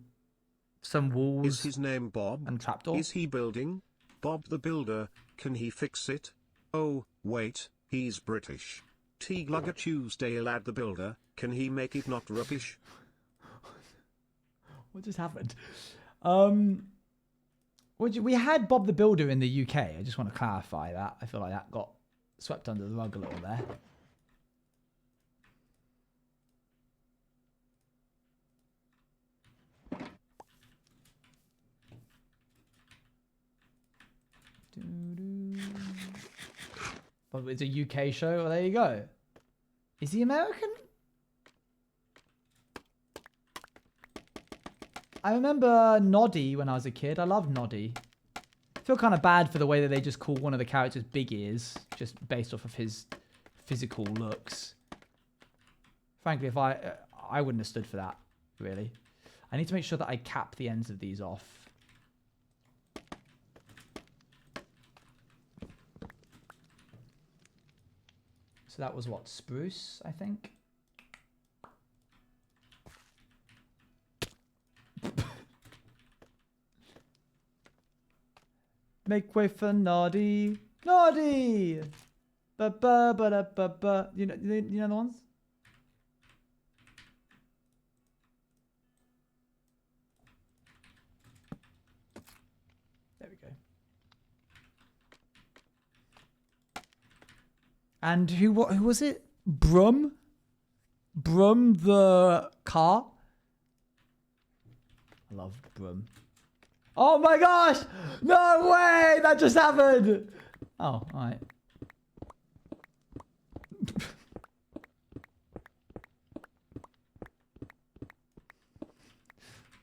walls. Is his name Bob? And trapdoor. Is he building? Bob the Builder, can he fix it? Oh, wait, he's British. T. Glugger Tuesday Lad the Builder, can he make it not rubbish? What just happened? We had Bob the Builder in the UK. I just want to clarify that. I feel like that got swept under the rug a little there. But it's a UK show. Well, there you go. Is he American? I remember Noddy when I was a kid. I loved Noddy. I feel kind of bad for the way that they just call one of the characters Big Ears, just based off of his physical looks. Frankly, if I wouldn't have stood for that, really. I need to make sure that I cap the ends of these off. So that was what, spruce, I think? Make way for Noddy. Noddy! Ba-ba-ba-da-ba-ba. You know the ones? There we go. And who was it? Brum? Brum the car? I love Brum. Oh my gosh! No way! That just happened! Oh, alright.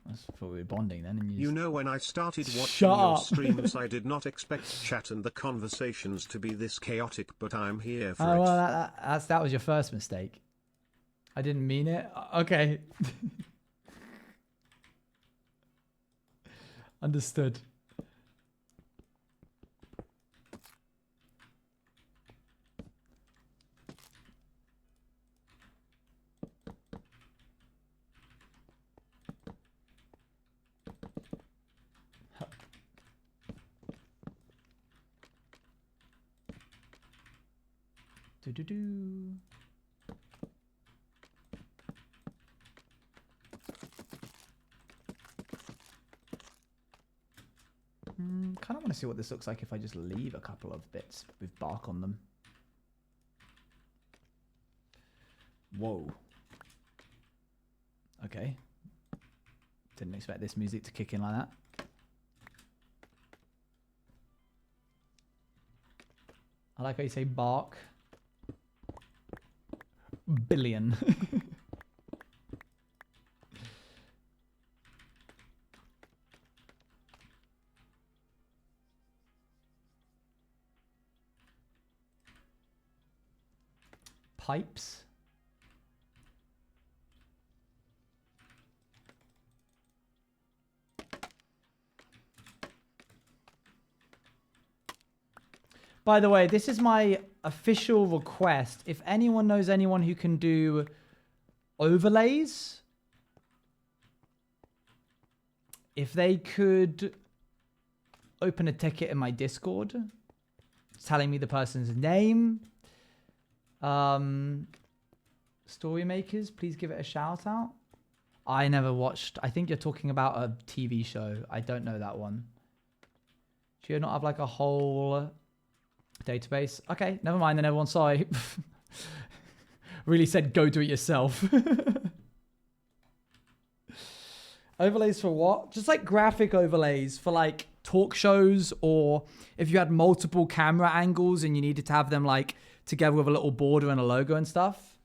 That's probably bonding then. And you know, when I started watching your streams, I did not expect chat and the conversations to be this chaotic, but I'm here for it. Well, that was your first mistake. I didn't mean it. Okay. Understood. Do-do-do. Kind of want to see what this looks like if I just leave a couple of bits with bark on them. Whoa. Okay. Didn't expect this music to kick in like that. I like how you say bark. Billion. Pipes. By the way, this is my official request. If anyone knows anyone who can do overlays, if they could open a ticket in my Discord telling me the person's name, story makers, please give it a shout out. I never watched. I think you're talking about a TV show. I don't know that one. Do you not have like a whole database? Okay, never mind then, everyone. Sorry. Really said go do it yourself. Overlays for what? Just like graphic overlays for like talk shows, or if you had multiple camera angles and you needed to have them like together with a little border and a logo and stuff.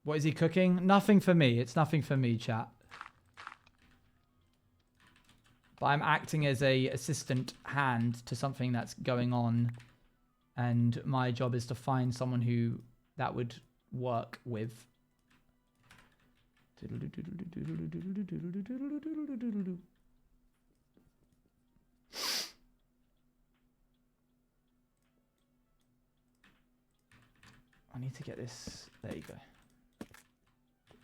What is he cooking? Nothing for me. It's nothing for me, chat. But I'm acting as a assistant hand to something that's going on. And my job is to find someone who that would work with. I need to get this. There you go.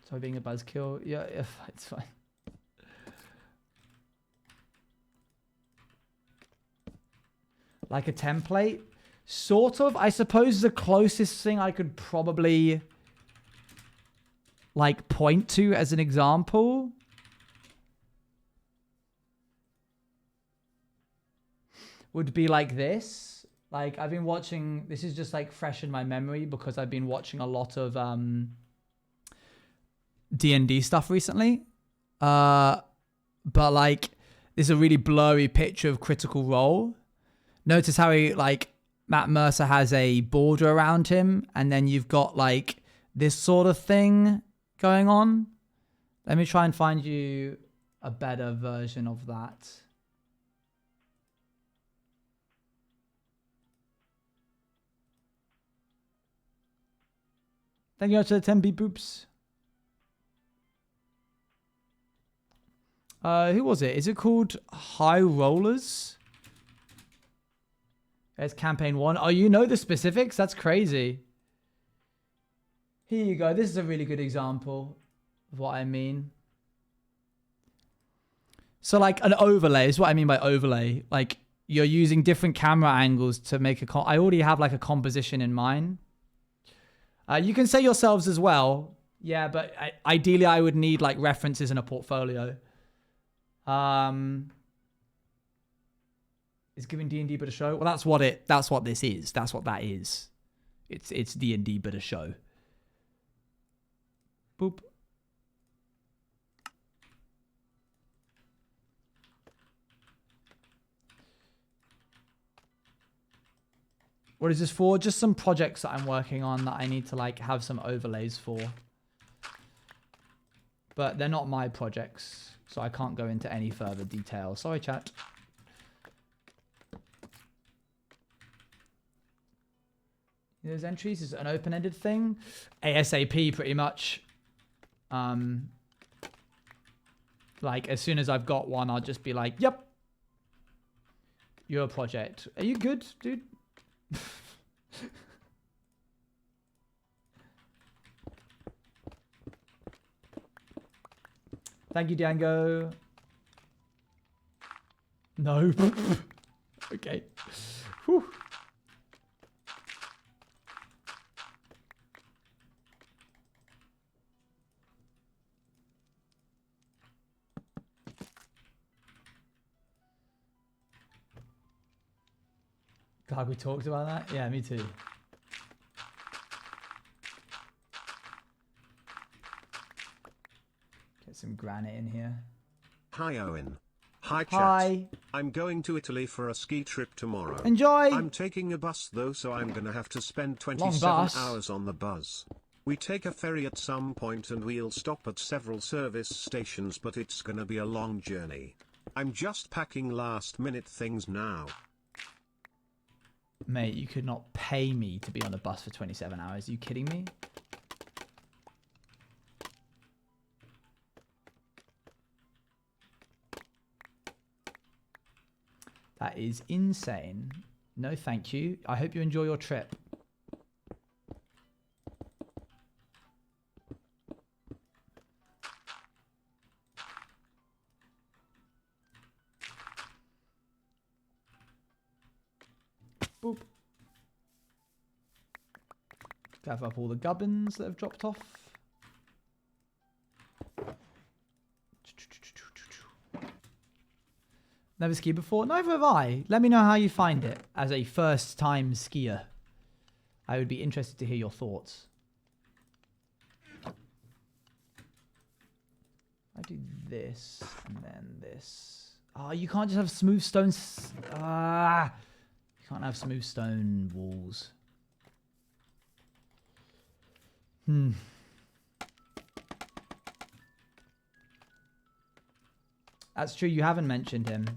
So being a buzzkill. Yeah, it's fine. Like a template? Sort of. I suppose the closest thing I could probably like point to as an example would be like this. Like I've been watching, this is just like fresh in my memory because I've been watching a lot of D&D stuff recently. But like this is a really blurry picture of Critical Role. Notice how he like Matt Mercer has a border around him and then you've got like this sort of thing going on. Let me try and find you a better version of that. Thank you to the 10 beep boops. Who was it? Is it called High Rollers? There's campaign 1. Oh, you know the specifics? That's crazy. Here you go. This is a really good example of what I mean. So like an overlay is what I mean by overlay. Like you're using different camera angles to make a... I already have like a composition in mind. You can say yourselves as well. Yeah, but ideally I would need like references in a portfolio. Is giving D&D but a show? Well, that's what this is. That's what that is. It's D&D but a show. Boop. What is this for? Just some projects that I'm working on that I need to like have some overlays for. But they're not my projects, so I can't go into any further detail. Sorry, chat. Those entries is an open-ended thing. ASAP, pretty much. Like, as soon as I've got one, I'll just be like, yep. Your project. Are you good, dude? Thank you, Django. No. Okay. Whew. God, we talked about that? Yeah, me too. Get some granite in here. Hi Owen. Hi chat. Hi. I'm going to Italy for a ski trip tomorrow. Enjoy. I'm taking a bus though, so I'm gonna have to spend Long 27 bus. hours on the bus. We take a ferry at some point and we'll stop at several service stations, but it's gonna be a long journey. I'm just packing last minute things now. Mate, you could not pay me to be on a bus for 27 hours. Are you kidding me? That is insane. No, thank you. I hope you enjoy your trip. Boop. Gather up all the gubbins that have dropped off. Never skied before? Neither have I. Let me know how you find it as a first-time skier. I would be interested to hear your thoughts. I do this and then this. Oh, you can't just have smooth stones. Ah. You can't have smooth stone walls. That's true, you haven't mentioned him.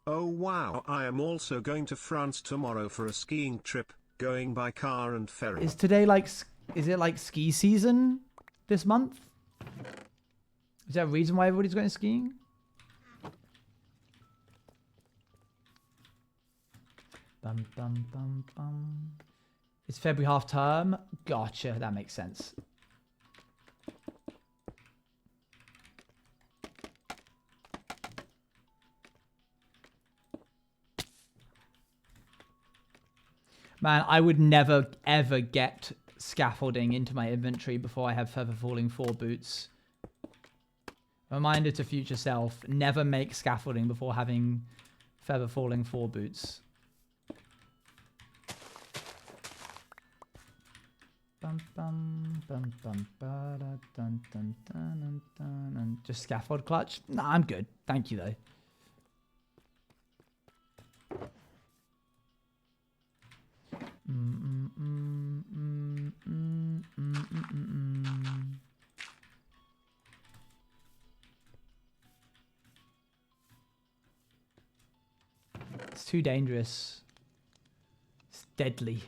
Oh wow, I am also going to France tomorrow for a skiing trip, going by car and ferry. Is today like, is it like ski season this month? Is there a reason why everybody's going skiing? Bum, bum, bum, bum. It's February half term. Gotcha. That makes sense. Man, I would never, ever get scaffolding into my inventory before I have Feather Falling 4 boots. Reminder to future self, never make scaffolding before having Feather Falling 4 boots. Bum, bum, bum, bum, ba, da, dun, dun, dun, dun, dun, dun. Just scaffold clutch? Nah, I'm good. Thank you, though. It's too dangerous. It's deadly.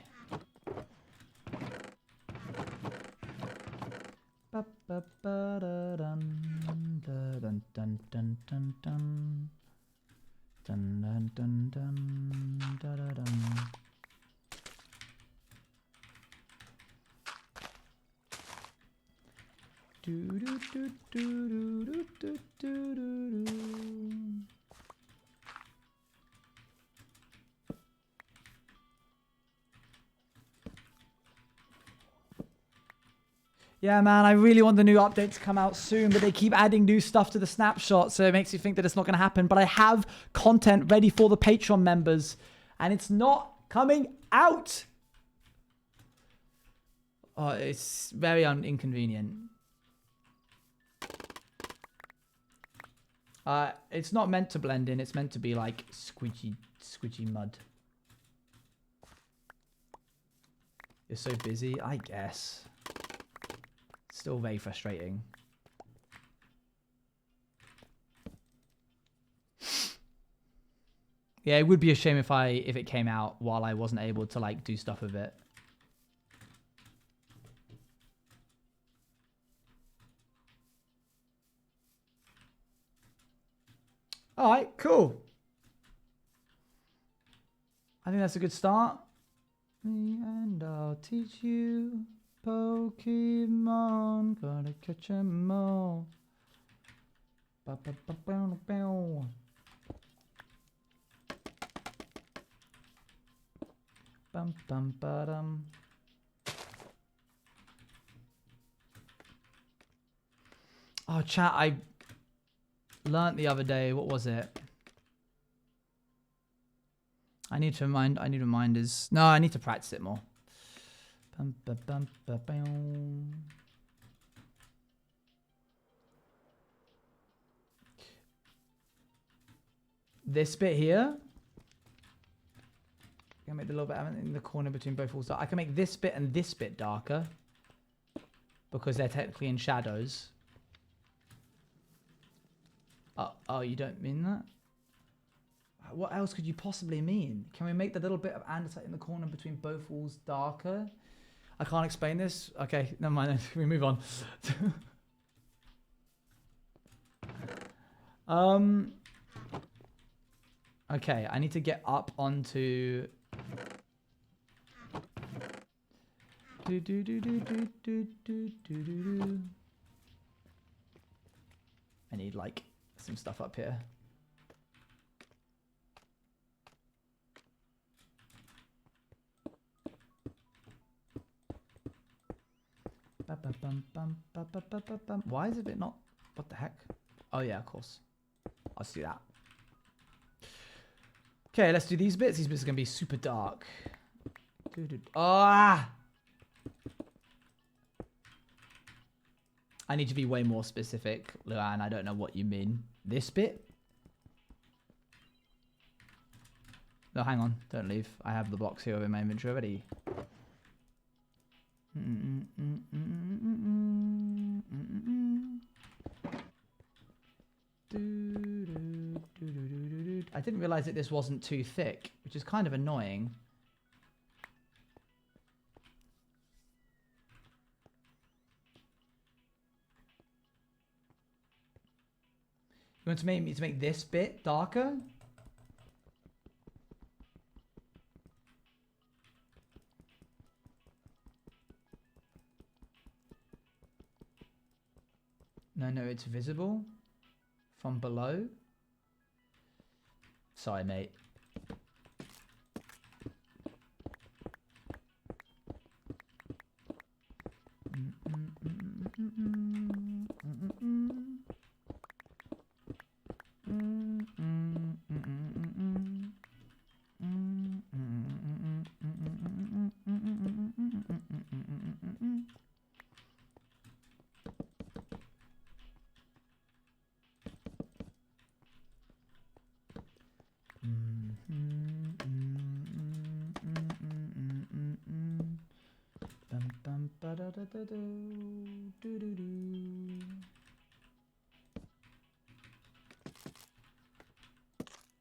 Yeah, man, I really want the new update to come out soon, but they keep adding new stuff to the snapshot, so it makes you think that it's not going to happen. But I have content ready for the Patreon members, and it's not coming out. Oh, it's very inconvenient. It's not meant to blend in. It's meant to be like squidgy mud. You're so busy, I guess. Still very frustrating. Yeah, it would be a shame if it came out while I wasn't able to like do stuff with it. All right, cool. I think that's a good start. Me and I'll teach you Pokemon, gotta catch 'em all. Ba -ba -ba -bow -bow. Bum bum ba dum. Oh, chat! I learnt the other day. What was it? I need reminders. No, I need to practice it more. Bum, ba, bum, ba, bow. This bit here. I can make the little bit in the corner between both walls. I can make this bit and this bit darker because they're technically in shadows. Oh, you don't mean that? What else could you possibly mean? Can we make the little bit of andesite in the corner between both walls darker? I can't explain this. Okay, never mind. We move on. Okay, I need to get up onto. I need like some stuff up here. Why is it not? What the heck? Oh yeah, of course. I'll just do that. Okay, let's do these bits. These bits are gonna be super dark. Ah! I need to be way more specific, Luan. I don't know what you mean. This bit? No, hang on. Don't leave. I have the blocks here in my inventory already. I didn't realize that this wasn't too thick, which is kind of annoying. You want to make me to make this bit darker? No, it's visible from below. Sorry, mate.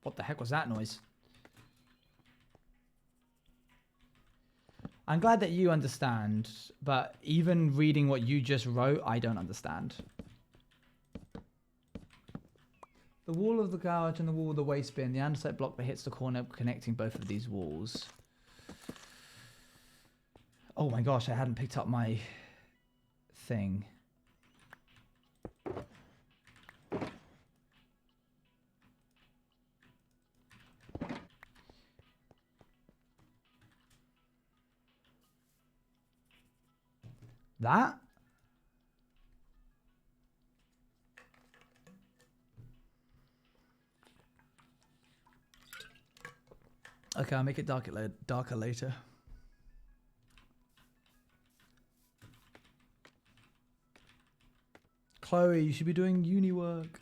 What the heck was that noise? I'm glad that you understand, but even reading what you just wrote, I don't understand. The wall of the garage and the wall of the waste bin, the andesite block that hits the corner connecting both of these walls. Oh my gosh, I hadn't picked up my thing. That? Okay, I'll make it darker later. Chloe, you should be doing uni work.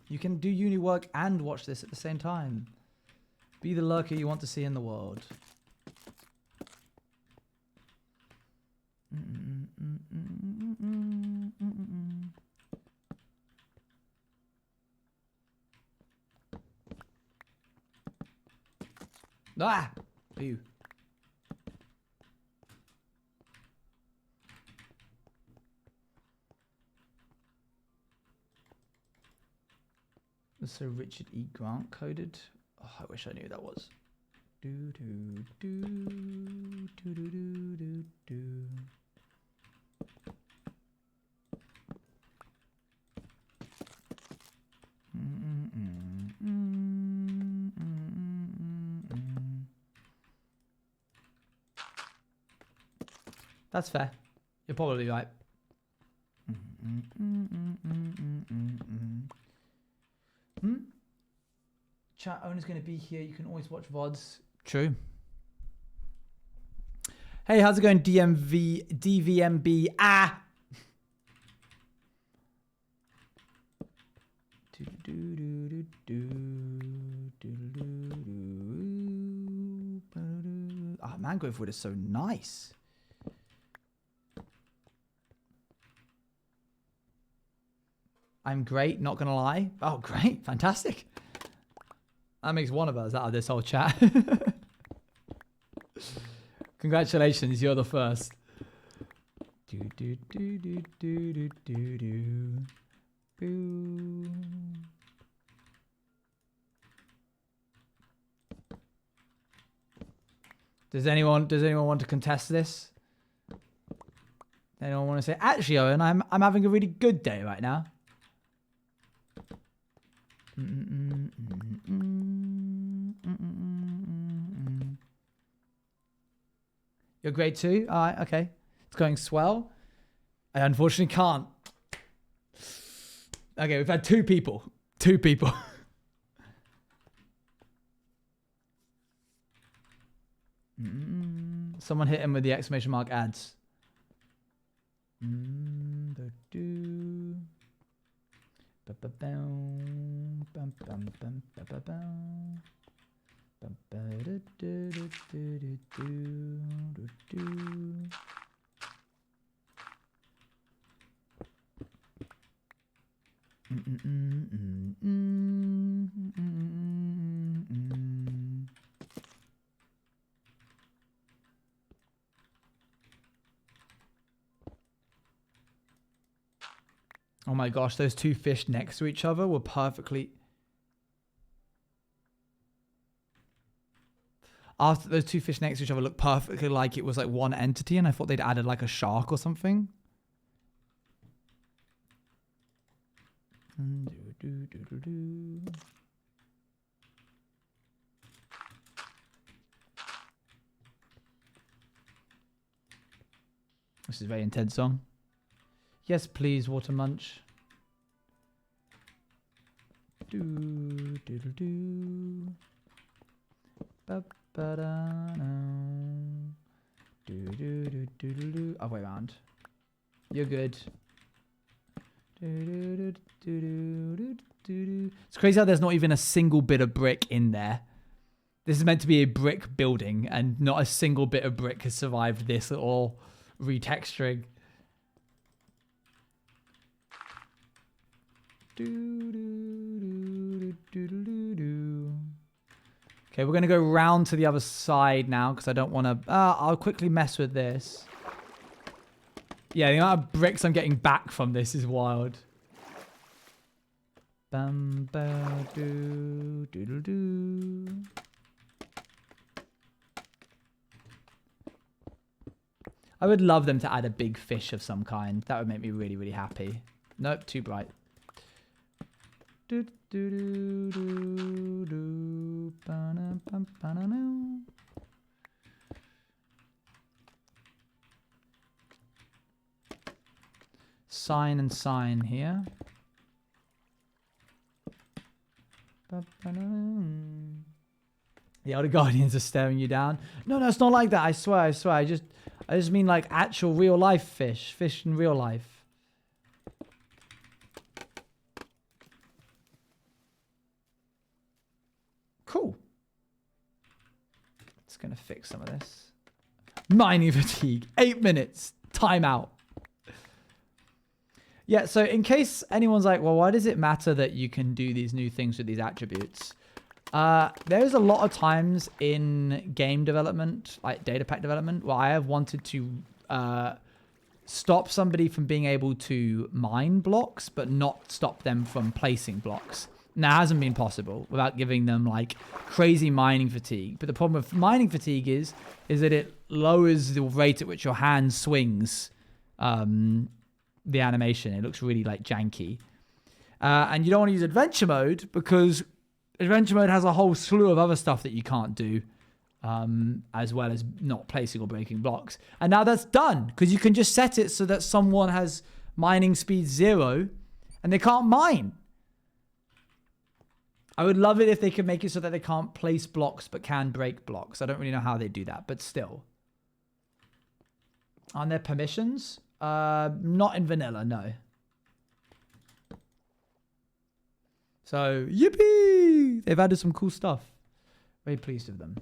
You can do uni work and watch this at the same time. Be the lurker you want to see in the world. Ah! Ew. So Richard E. Grant coded. Oh, I wish I knew who that was. Do do do do do do do do. That's fair. You're probably right. Chat owner's going to be here. You can always watch VODs. True. Hey, how's it going, DVMB? Ah! Ah, mangrove wood is so nice. I'm great, not gonna lie. Oh, great, fantastic. That makes one of us out of this whole chat. Congratulations, you're the first. Do do do do do do do do. Boo. Does anyone want to contest this? Anyone want to say, actually, Owen, I'm having a really good day right now. You're grade 2? Alright, okay. It's going swell. I unfortunately can't. Okay, we've had 2 people. 2 people. Someone hit him with the exclamation mark ads. Oh my gosh, those 2 fish next to each other were perfectly... After those 2 fish next to each other looked perfectly like it was like one entity, and I thought they'd added like a shark or something. This is a very intense song. Yes, please, Water Munch. Do do do do. Ba ba da no. Do do do do do do. Other way around. You're good. Do do do do do do do. It's crazy how there's not even a single bit of brick in there. This is meant to be a brick building, and not a single bit of brick has survived this at all. Retexturing. Okay, we're going to go round to the other side now because I don't want to... I'll quickly mess with this. Yeah, the amount of bricks I'm getting back from this is wild. Bam, ba, doo, doodle, doo. I would love them to add a big fish of some kind. That would make me really, really happy. Nope, too bright. Do, do, do, do, do, ba-na, ba, ba-na-na. Sign and sign here. The other guardians are staring you down. No, it's not like that. I swear. I just mean like actual real life fish. Fish in real life. Cool. It's gonna fix some of this. Mining fatigue. 8 minutes. Time out. Yeah, so in case anyone's like, well, why does it matter that you can do these new things with these attributes? There's a lot of times in game development, like data pack development, where I have wanted to stop somebody from being able to mine blocks, but not stop them from placing blocks. Now, it hasn't been possible without giving them like crazy mining fatigue. But the problem with mining fatigue is that it lowers the rate at which your hand swings the animation. It looks really like janky. And you don't want to use adventure mode because adventure mode has a whole slew of other stuff that you can't do, as well as not placing or breaking blocks. And now that's done because you can just set it so that someone has mining speed 0 and they can't mine. I would love it if they could make it so that they can't place blocks but can break blocks. I don't really know how they do that, but still. Aren't there permissions? Not in vanilla, no. So, yippee! They've added some cool stuff. Very pleased with them.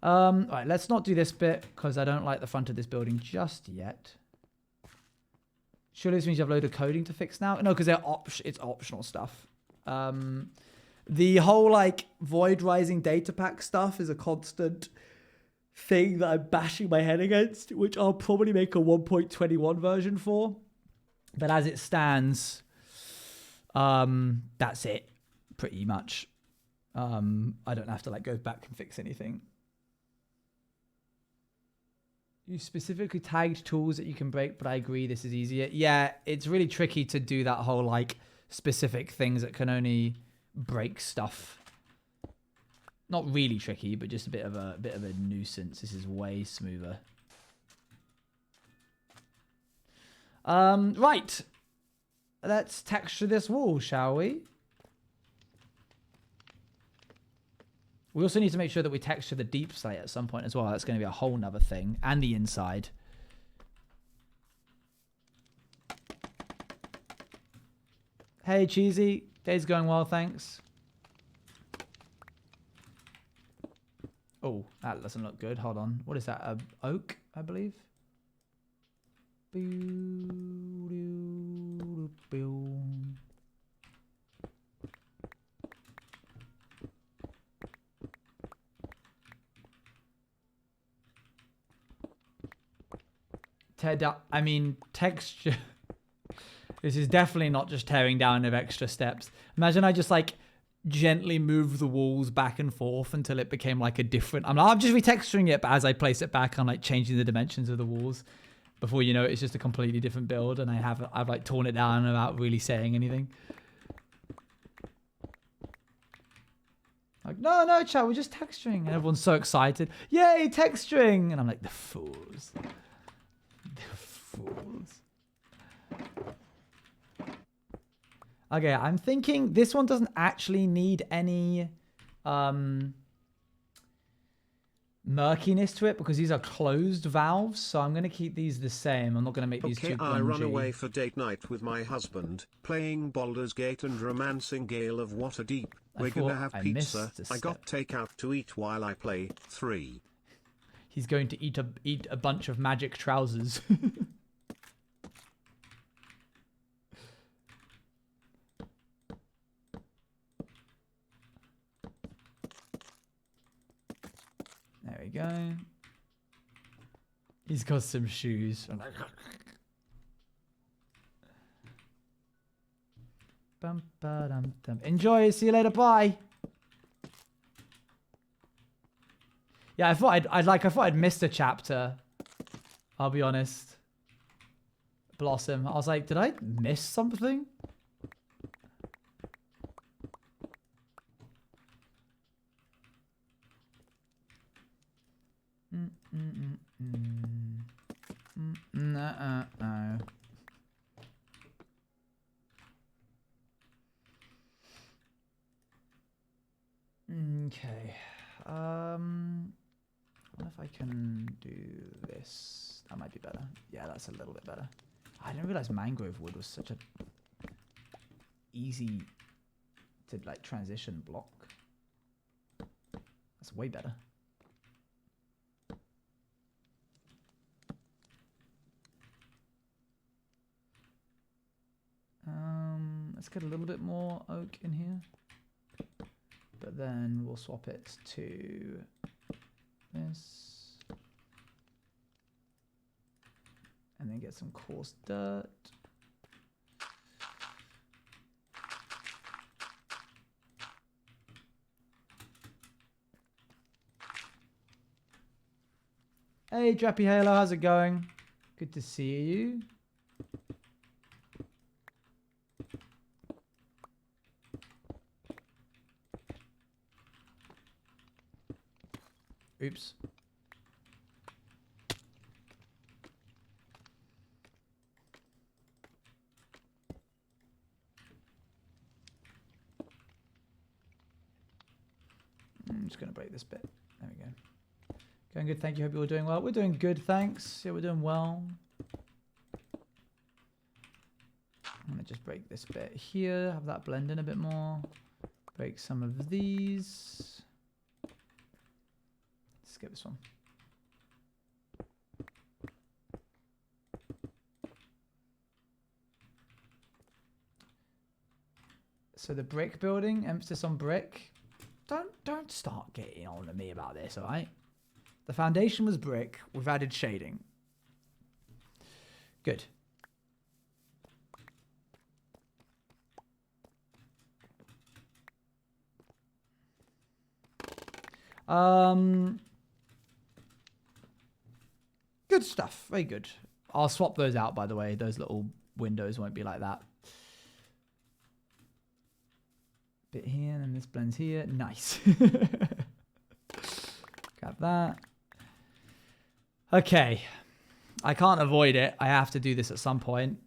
Alright, let's not do this bit because I don't like the front of this building just yet. Surely this means you have a load of coding to fix now? No, because it's optional stuff. The whole like void rising data pack stuff is a constant thing that I'm bashing my head against, which I'll probably make a 1.21 version for. But as it stands, that's it, pretty much. I don't have to like go back and fix anything. You specifically tagged tools that you can break, but I agree this is easier. Yeah, it's really tricky to do that whole like specific things that can only break stuff. Not really tricky, but just a bit of a nuisance. This is way smoother. Right. Let's texture this wall, shall we? We also need to make sure that we texture the deep slate at some point as well. That's going to be a whole nother thing. And the inside. Hey, Cheesy. Day's going well, thanks. Oh, that doesn't look good. Hold on. What is that? Oak, I believe? Texture. This is definitely not just tearing down of extra steps. Imagine I just like gently move the walls back and forth until it became like a different... I'm just retexturing it, but as I place it back, I'm like changing the dimensions of the walls. Before you know it, it's just a completely different build, and I've like torn it down without really saying anything. Like, no, chat, we're just texturing. And everyone's so excited. Yay, texturing! And I'm like, the fools. The fools. Okay, I'm thinking this one doesn't actually need any murkiness to it because these are closed valves, so I'm going to keep these the same. I'm not going to make these too grungy. I run away for date night with my husband, playing Baldur's Gate and romancing Gale of Waterdeep. We're gonna have pizza. I got takeout to eat while I play. 3. He's going to eat a bunch of magic trousers. There we go. He's got some shoes. Bum, ba, dum, dum. Enjoy. See you later. Bye. Yeah, I thought I'd missed a chapter. I'll be honest. Blossom. I was like, did I miss something? No. Okay. What if I can do this? That might be better. Yeah, that's a little bit better. I didn't realize mangrove wood was such a easy to like transition block. That's way better. Let's get a little bit more oak in here. But then we'll swap it to this. And then get some coarse dirt. Hey, Drappy Halo, how's it going? Good to see you. Oops. I'm just going to break this bit. There we go. Going good, thank you. Hope you're all doing well. We're doing good, thanks. Yeah, we're doing well. I'm going to just break this bit here. Have that blend in a bit more. Break some of these. Skip this one. So the brick building, emphasis on brick. Don't start getting on to me about this, alright? The foundation was brick, we've added shading. Good. Good stuff. Very good. I'll swap those out, by the way. Those little windows won't be like that. Bit here, and then this blends here. Nice. Grab that. Okay. I can't avoid it. I have to do this at some point.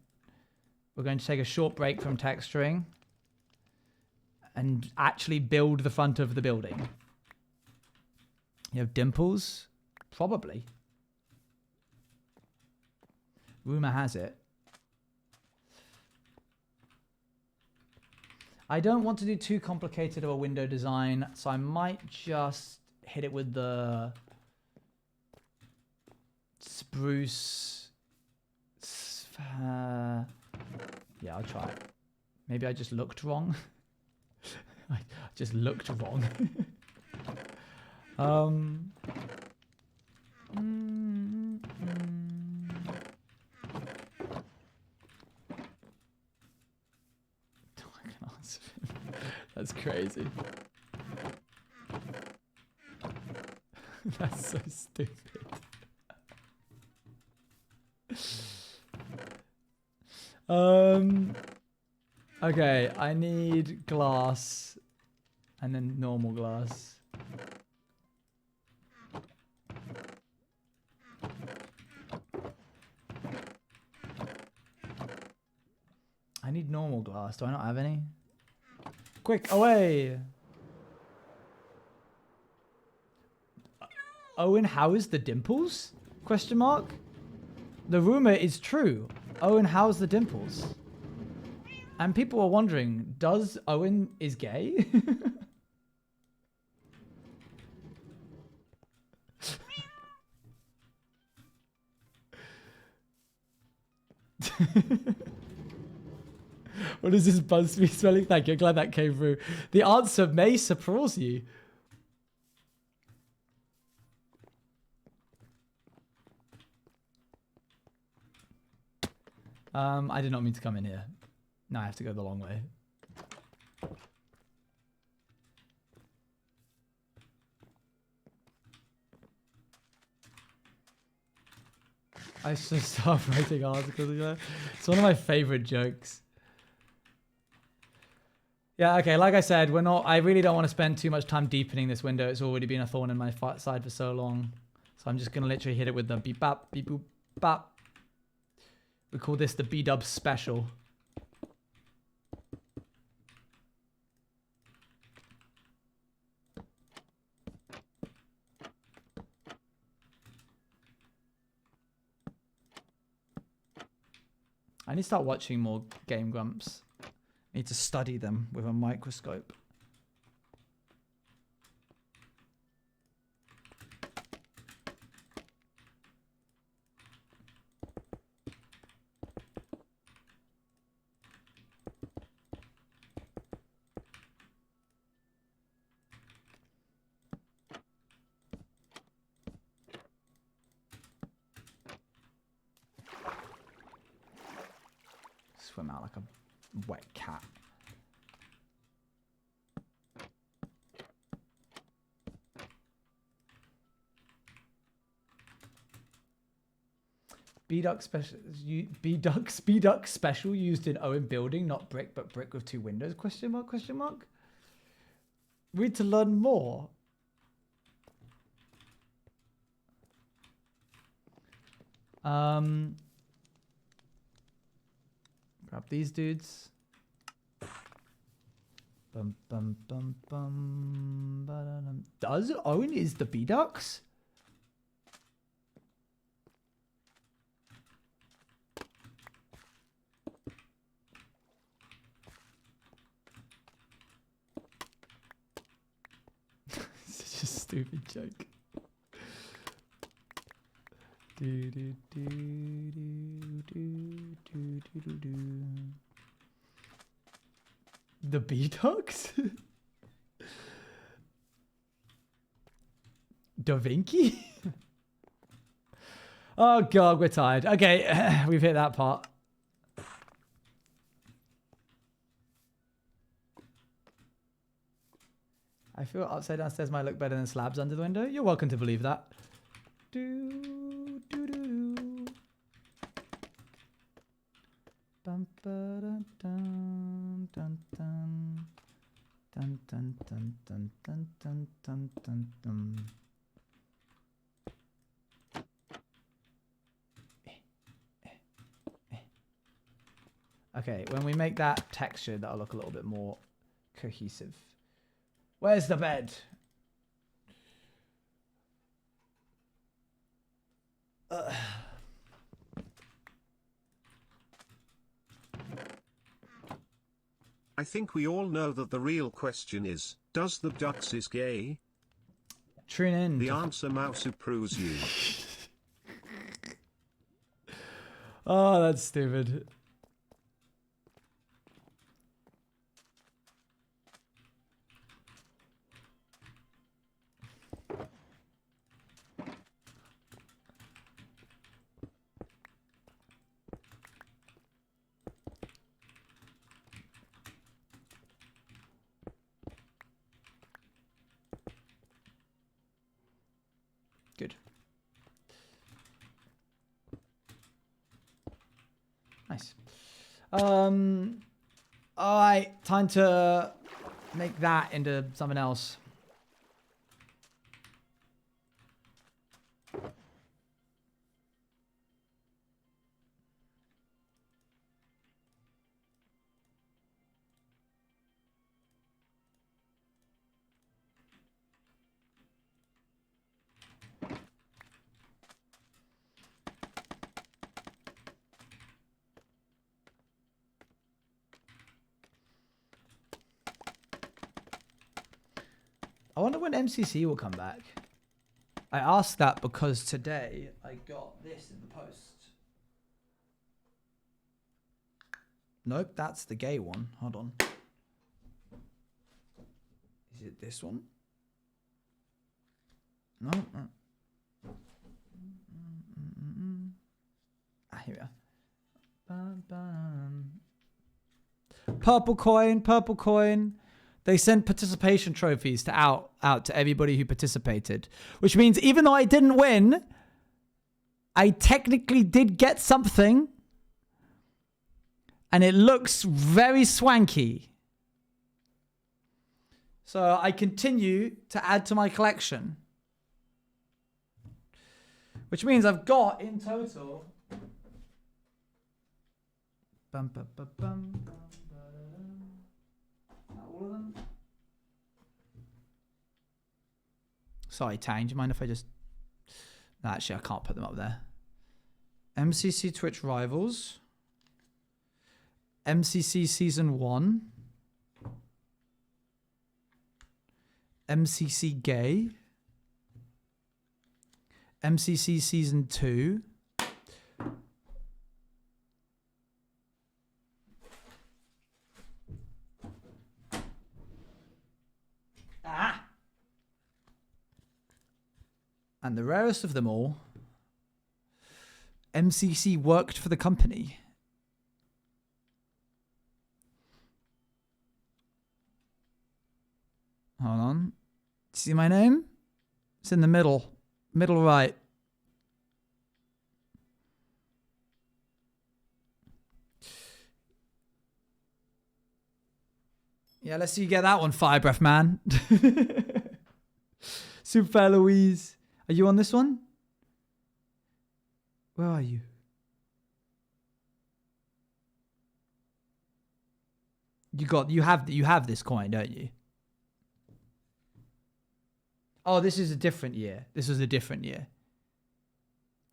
We're going to take a short break from texturing and actually build the front of the building. You have dimples? Probably. Rumor has it. I don't want to do too complicated of a window design, so I might just hit it with the spruce. Yeah, I'll try it. Maybe I just looked wrong. I just looked wrong. That's crazy. That's so stupid. Okay, I need glass and then normal glass. I need normal glass. Do I not have any? Quick, away! Owen, how is the dimples? Question mark. The rumor is true. Owen, how's the dimples? And people are wondering, does Owen is gay? What is this BuzzFeed spelling? Thank you. Glad that came through. The answer may surprise you. I did not mean to come in here. Now I have to go the long way. I should stop writing articles again. It's one of my favorite jokes. Yeah, okay, like I said, I really don't want to spend too much time deepening this window. It's already been a thorn in my side for so long. So I'm just going to literally hit it with the beep bap, beep boop, bap. We call this the B-dub special. I need to start watching more Game Grumps. I need to study them with a microscope. Swim out like a wet cat. B-Duck special used in Owen building, not brick, but brick with 2 windows? Question mark, question mark. Read to learn more. Grab these dudes. Bum bum bum bum. Ba-da-dum. Does Owen is the B-Ducks? Such a stupid joke. Do, do, do, do, do, do, do, do. The B-Ducks? Da Vinci? Oh god, we're tired. Okay, we've hit that part. I feel upside down stairs might look better than slabs under the window. You're welcome to believe that. Do, do, do, do. Bum, ba, dun, dun, dun, dun. Dun, dun, dun, dun, dun, dun, dun, dun, dun. Okay, when we make that texture, that'll look a little bit more cohesive. Where's the bed? I think we all know that the real question is, does the Ducks is gay? Tune in. The answer mouse approves you. Oh, that's stupid. Good. Nice. Alright, time to make that into something else. I wonder when MCC will come back. I asked that because today I got this in the post. Nope, that's the gay one. Hold on. Is it this one? No. Ah, here we are. Bum, bum. Purple coin, purple coin. They sent participation trophies to out to everybody who participated, which means even though I didn't win, I technically did get something, and it looks very swanky. So I continue to add to my collection, which means I've got in total. Bum, bum, bum, bum, bum. All of them. Sorry, Tang, do you mind if I just... No, actually, I can't put them up there. MCC Twitch Rivals. MCC Season 1. MCC Gay. MCC Season 2. And the rarest of them all, MCC worked for the company. Hold on. See my name? It's in the middle. Middle right. Yeah, let's see you get that one, Fire Breath Man. Super Louise. Are you on this one? Where are you? You have this coin, don't you? Oh, this is a different year. This was a different year.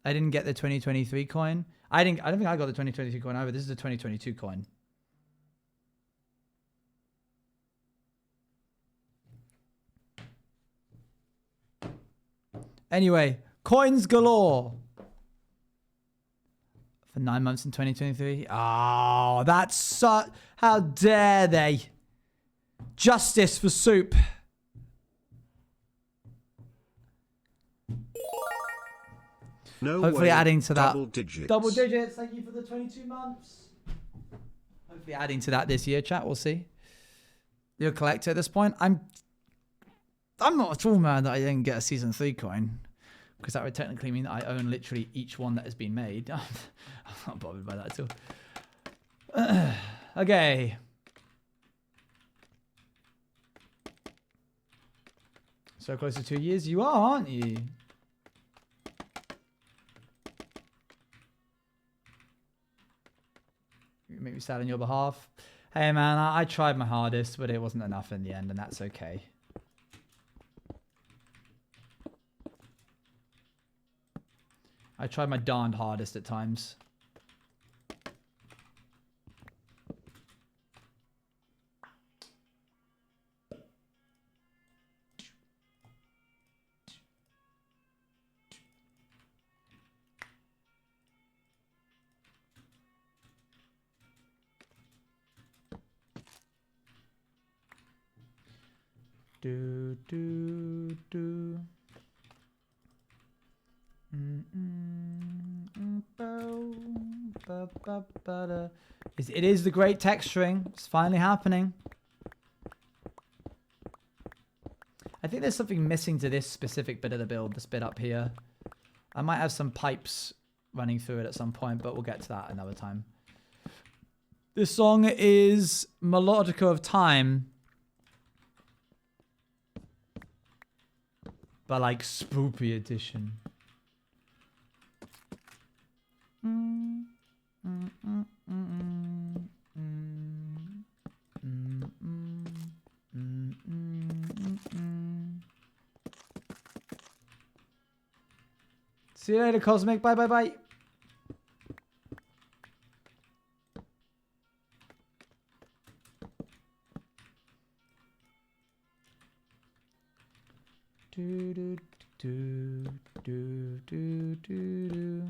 I didn't get the 2023 coin. I don't think I got the 2023 coin either. This is the 2022 coin. Anyway, coins galore. For 9 months in 2023. Oh, that's so... How dare they? Justice for Soup. No Hopefully way. adding to that. Double digits. Double digits. Thank you for the 22 months. Hopefully adding to that this year, chat. We'll see. You're a collector at this point. I'm not at all mad that I didn't get a season 3 coin, because that would technically mean that I own literally each one that has been made. I'm not bothered by that at all. Okay. So close to 2 years you are, aren't you? You make me sad on your behalf. Hey man, I tried my hardest, but it wasn't enough in the end, and that's okay. I tried my darned hardest at times. Do, do, do. It is the great texturing. It's finally happening. I think there's something missing to this specific bit of the build, this bit up here. I might have some pipes running through it at some point, but we'll get to that another time. This song is Melodica of Time. But like spoopy edition. See you later, Cosmic. Bye, bye, bye. Do do do do do do do.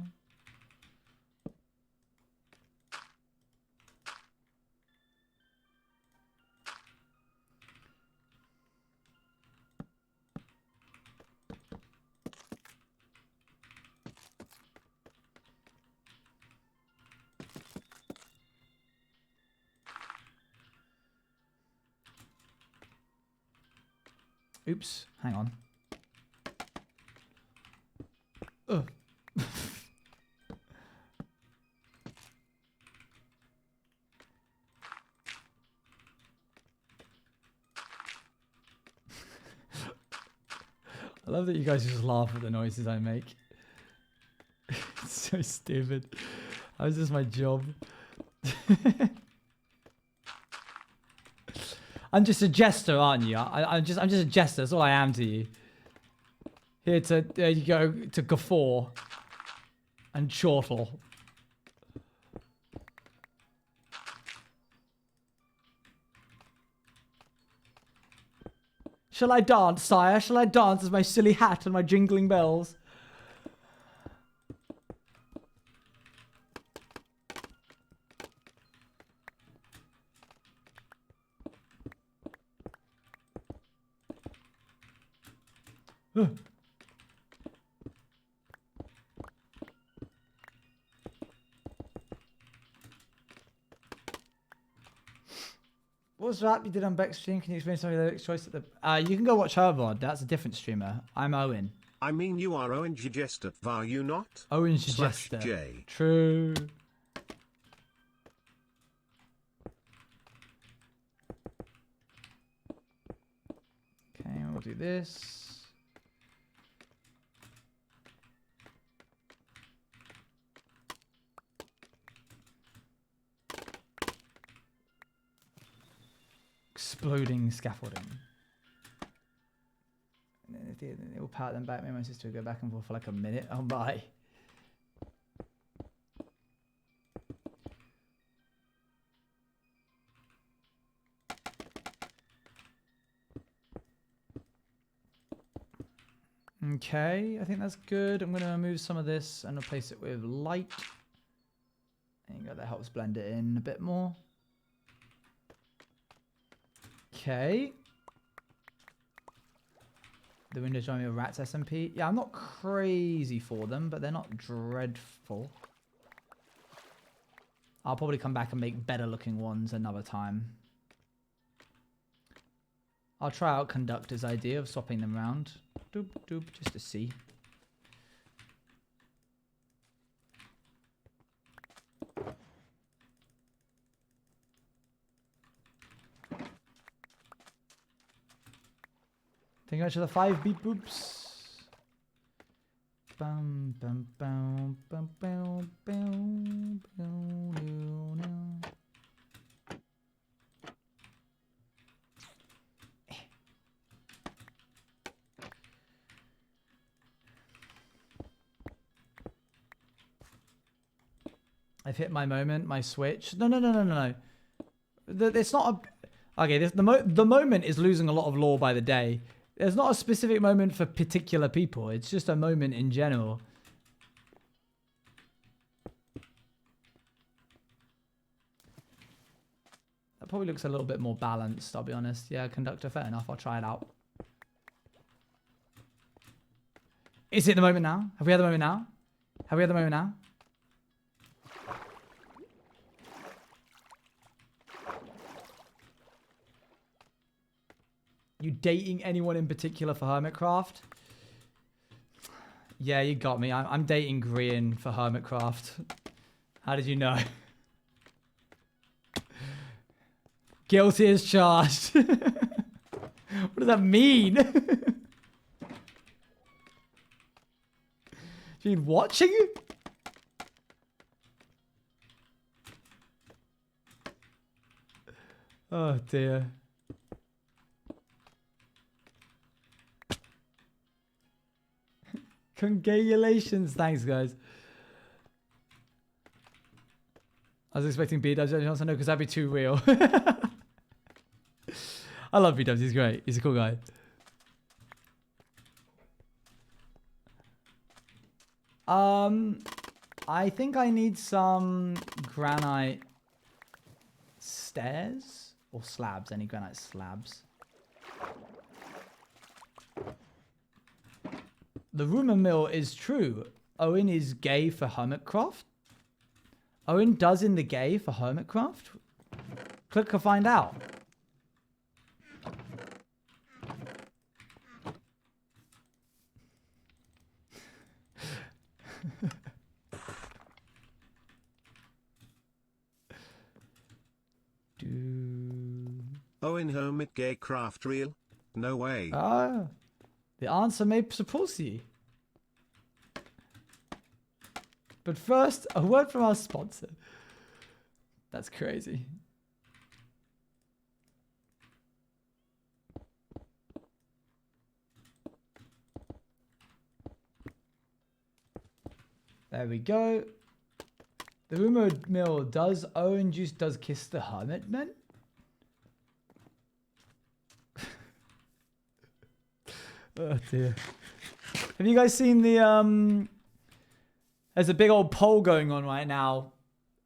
Oops, hang on. Ugh. I love that you guys just laugh at the noises I make. It's so stupid. How's this my job? I'm just a jester, aren't you? I'm just a jester. That's all I am to you. Here to there you go to guffaw and chortle. Shall I dance, sire? Shall I dance as my silly hat and my jingling bells? What's that you did on Beck's stream? Can you explain some of the choice at the... you can go watch her VOD. That's a different streamer. I'm Owen. I mean, you are Owen Jester, are you not? Owen Slash Jester. J. True. Okay, we'll do this. Exploding scaffolding. And then it will pat them back. Me and my sister will go back and forth for like a minute. Oh, bye. Okay, I think that's good. I'm going to remove some of this and replace it with light. There you go, that helps blend it in a bit more. Okay. The Windows showing me a Rats SMP. Yeah, I'm not crazy for them, but they're not dreadful. I'll probably come back and make better looking ones another time. I'll try out Conductor's idea of swapping them around. Doop, doop, just to see. Thank you much for the 5 beep boops. Bum, bum, bum, bum, bum, bum, bum, no, no. I've hit my moment, my switch. No. It's not a... Okay, the moment is losing a lot of lore by the day. There's not a specific moment for particular people. It's just a moment in general. That probably looks a little bit more balanced, I'll be honest. Yeah, Conductor, fair enough. I'll try it out. Is it the moment now? Have we had the moment now? Have we had the moment now? You dating anyone in particular for Hermitcraft? Yeah, you got me. I'm dating Grian for Hermitcraft. How did you know? Guilty as charged. What does that mean? You mean watching? Oh dear. Congratulations. Thanks, guys. I was expecting B-Dubs. I also know because that'd be too real. I love B-Dubs. He's great. He's a cool guy. I think I need some granite stairs or slabs. Any granite slabs? The rumor mill is true. Owen is gay for Hermitcraft. Owen does in the gay for Hermitcraft. Click to find out. Owen Hermit gay craft real? No way. Ah, the answer may surprise you. But first, a word from our sponsor. That's crazy. There we go. The rumor mill does Owen Juice does kiss the hermit men? Oh dear. Have you guys seen the there's a big old poll going on right now,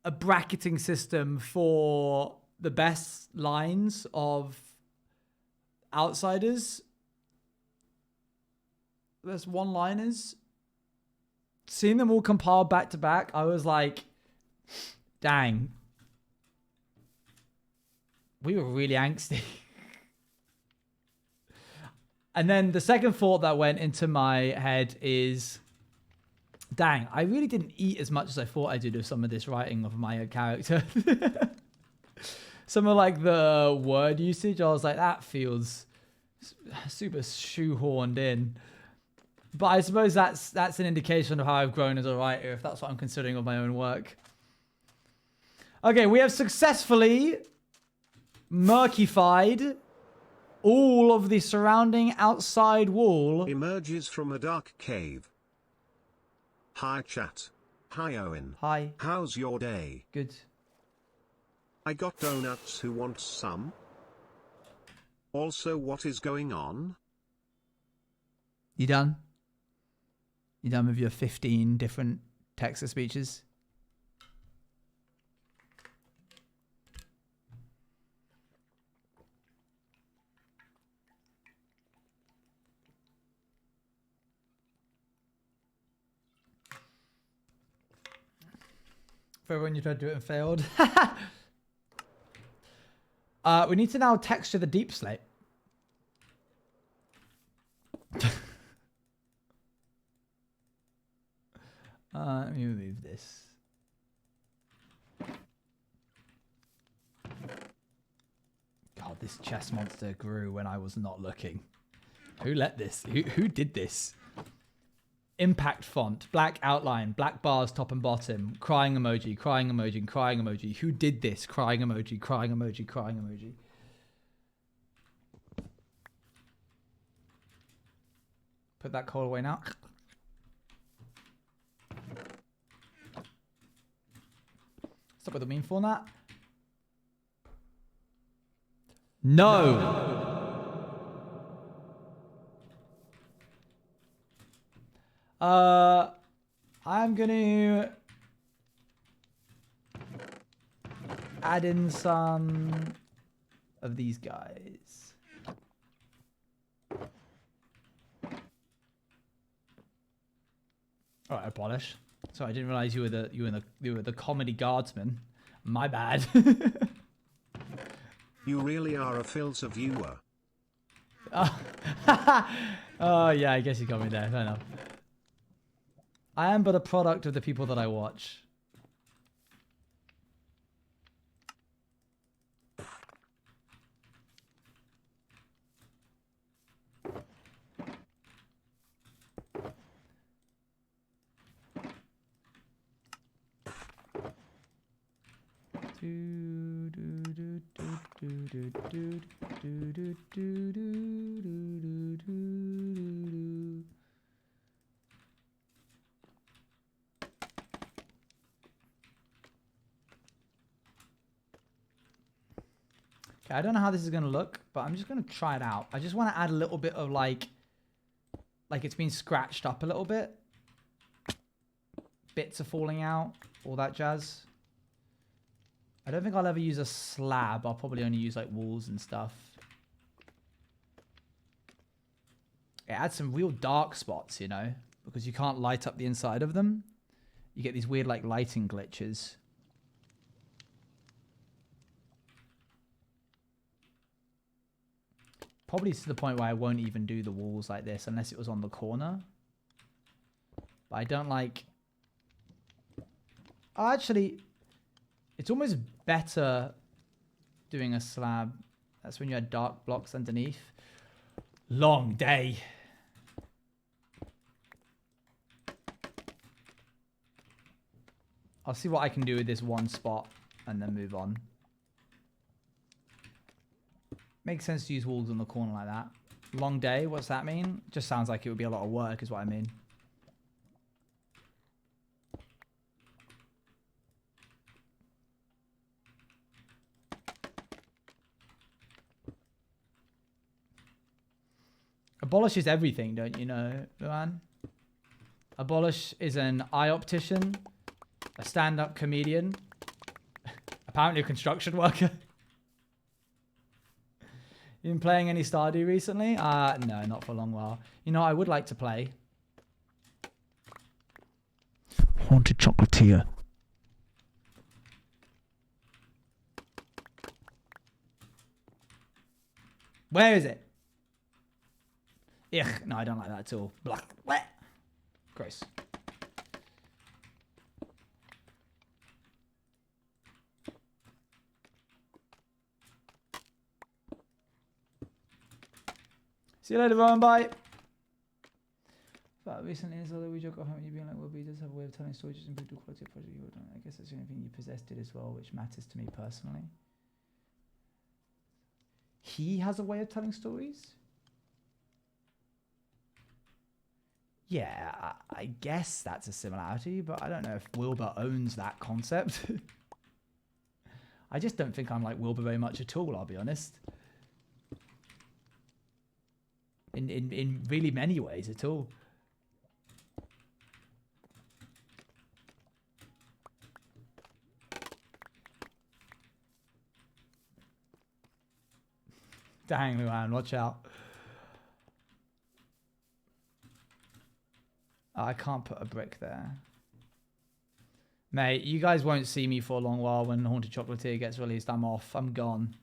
a bracketing system for the best lines of Outsiders. There's one-liners. Seeing them all compiled back to back, I was like, dang. We were really angsty. And then the second thought that went into my head is, dang, I really didn't eat as much as I thought I did with some of this writing of my character. Some of like the word usage, I was like, that feels super shoehorned in. But I suppose that's an indication of how I've grown as a writer, if that's what I'm considering of my own work. Okay, we have successfully murkified all of the surrounding outside wall. Emerges from a dark cave. Hi chat. Hi Owen. Hi. How's your day? Good. I got donuts. Who wants some? Also, what is going on? You done? You done with your 15 different text speeches? For when you tried to do it and failed. We need to now texture the deep slate. Let me remove this. God, this chess monster grew when I was not looking. Who let this? Who did this? Impact font, black outline, black bars top and bottom, crying emoji, crying emoji, crying emoji. Who did this? Crying emoji, crying emoji, crying emoji. Put that coal away now. Stop with the mean format. No. I'm gonna add in some of these guys. All right, Abolish. So I didn't realize you were the comedy guardsman. My bad. You really are a Phil's viewer. Oh yeah, I guess you got me there. Fair enough. I am but a product of the people that I watch. Okay, I don't know how this is going to look, but I'm just going to try it out. I just want to add a little bit of like it's been scratched up a little bit. Bits are falling out, all that jazz. I don't think I'll ever use a slab. I'll probably only use like walls and stuff. It adds some real dark spots, you know, because you can't light up the inside of them. You get these weird like lighting glitches. Probably to the point where I won't even do the walls like this unless it was on the corner. But I don't like... Oh, actually, it's almost better doing a slab. That's when you had dark blocks underneath. Long day. I'll see what I can do with this one spot and then move on. Makes sense to use walls on the corner like that. Long day, what's that mean? Just sounds like it would be a lot of work is what I mean. Abolish is everything, don't you know, Luan? Abolish is an eye optician, a stand-up comedian, apparently a construction worker. You been playing any Stardew recently? No, not for a long while. You know, I would like to play. Haunted Chocolatier. Where is it? Ugh, no, I don't like that at all. Blah, blah. Gross. See you later, Rowan. Bye. But recently, as although we joke off you being like, well, he does have a way of telling stories to improve the quality of project you worked on. I guess that's the only thing you possessed it as well, which matters to me personally. He has a way of telling stories? Yeah, I guess that's a similarity, but I don't know if Wilbur owns that concept. I just don't think I'm like Wilbur very much at all, I'll be honest. In really many ways at all. Dang, Luan, watch out. Oh, I can't put a brick there. Mate, you guys won't see me for a long while when Haunted Chocolatier gets released. I'm off. I'm gone.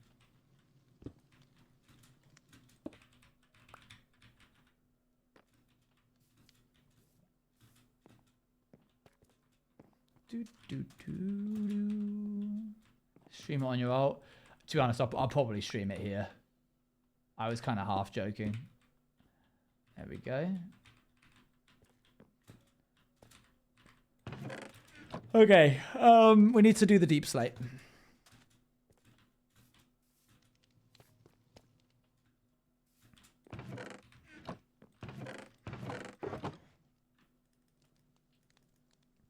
Stream it on your alt. To be honest, I'll probably stream it here. I was kind of half joking. There we go. Okay, we need to do the deep slate.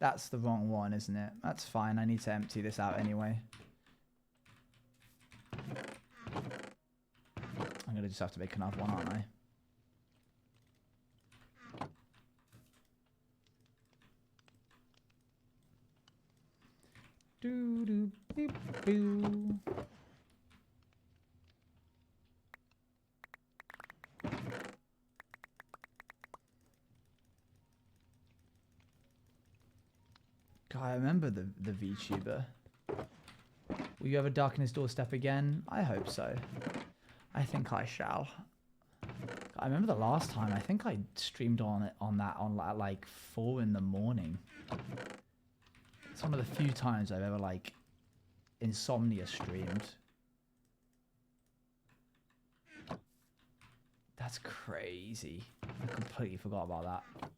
That's the wrong one, isn't it? That's fine. I need to empty this out anyway. I'm going to just have to make another one, aren't I? Do do beep boo. God, I remember the VTuber. Will you ever darken his doorstep again? I hope so. I think I shall. I remember the last time. I think I streamed on it at like 4 in the morning. It's one of the few times I've ever like insomnia streamed. That's crazy. I completely forgot about that.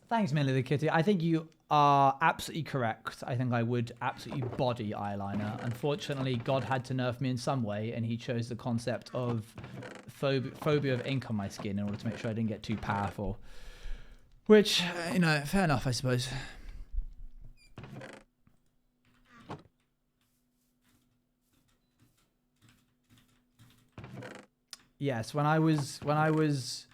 Thanks, Millie the Kitty. I think you are absolutely correct. I think I would absolutely body eyeliner. Unfortunately, God had to nerf me in some way, and he chose the concept of phobia of ink on my skin in order to make sure I didn't get too powerful. Which, you know, fair enough, I suppose. Yes, when I was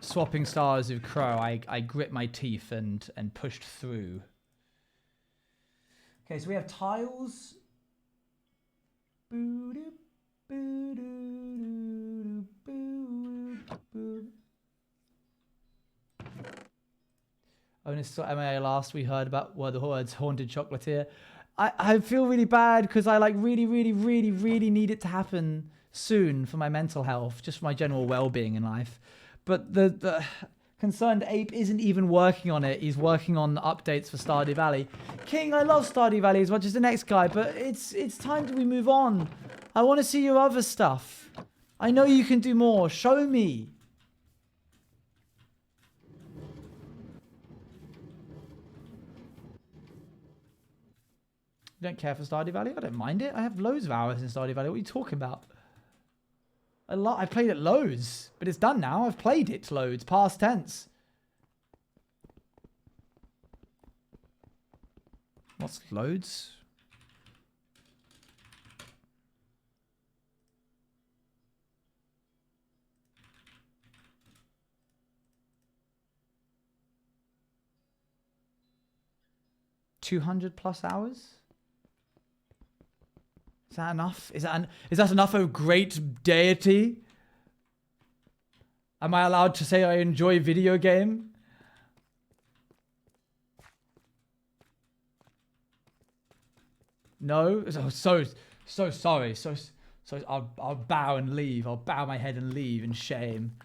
swapping stars with Crow, I grit my teeth and pushed through. Okay, so we have tiles. Only MA last we heard about were the words haunted chocolatier. I feel really bad because I like really need it to happen soon for my mental health, just for my general well-being in life. But the Concerned Ape isn't even working on it. He's working on updates for Stardew Valley. King, I love Stardew Valley as much as the next guy, but it's time that we move on. I want to see your other stuff. I know you can do more. Show me. You don't care for Stardew Valley? I don't mind it. I have loads of hours in Stardew Valley. What are you talking about? I played it loads, but it's done now. I've played it loads, past tense. What's loads? +200 hours? Is that enough? Is that enough, oh great deity? Am I allowed to say I enjoy video game? No? So sorry. So I'll bow and leave. I'll bow my head and leave in shame.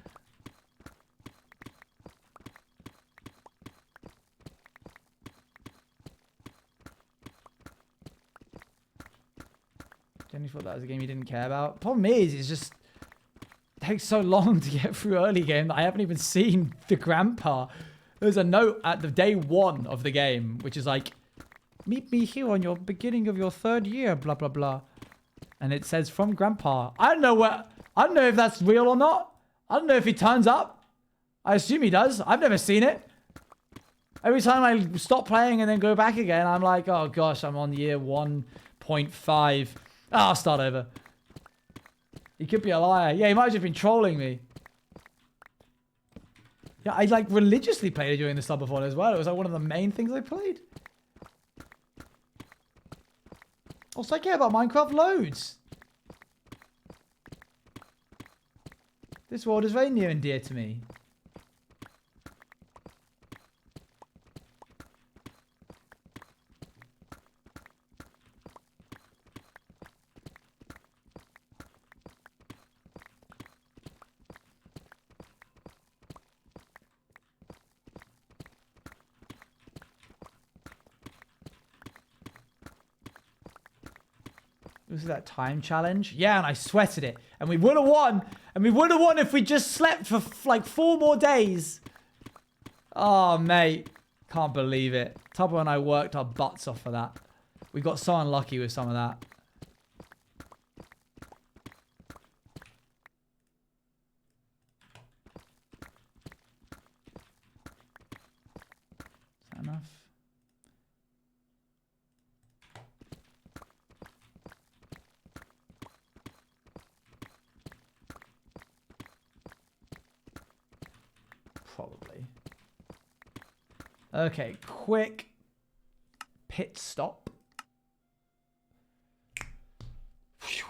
Jenny thought that was a game you didn't care about. Problem is, it just takes so long to get through early game that I haven't even seen the grandpa. There's a note at the day 1 of the game, which is like, meet me here on your beginning of your 3rd year, blah, blah, blah. And it says from grandpa. I don't know if that's real or not. I don't know if he turns up. I assume he does. I've never seen it. Every time I stop playing and then go back again, I'm like, oh gosh, I'm on year 1.5. I'll start over. He could be a liar. Yeah, he might have just been trolling me. Yeah, I like religiously played it during the subathon as well. It was like one of the main things I played. Also, I care about Minecraft loads. This world is very near and dear to me. This is that time challenge. Yeah, and I sweated it. And we would have won. And we would have won if we just slept for like 4 more days. Oh, mate. Can't believe it. Tubbo and I worked our butts off for that. We got so unlucky with some of that. Is that enough? Probably. Okay, quick pit stop. Phew.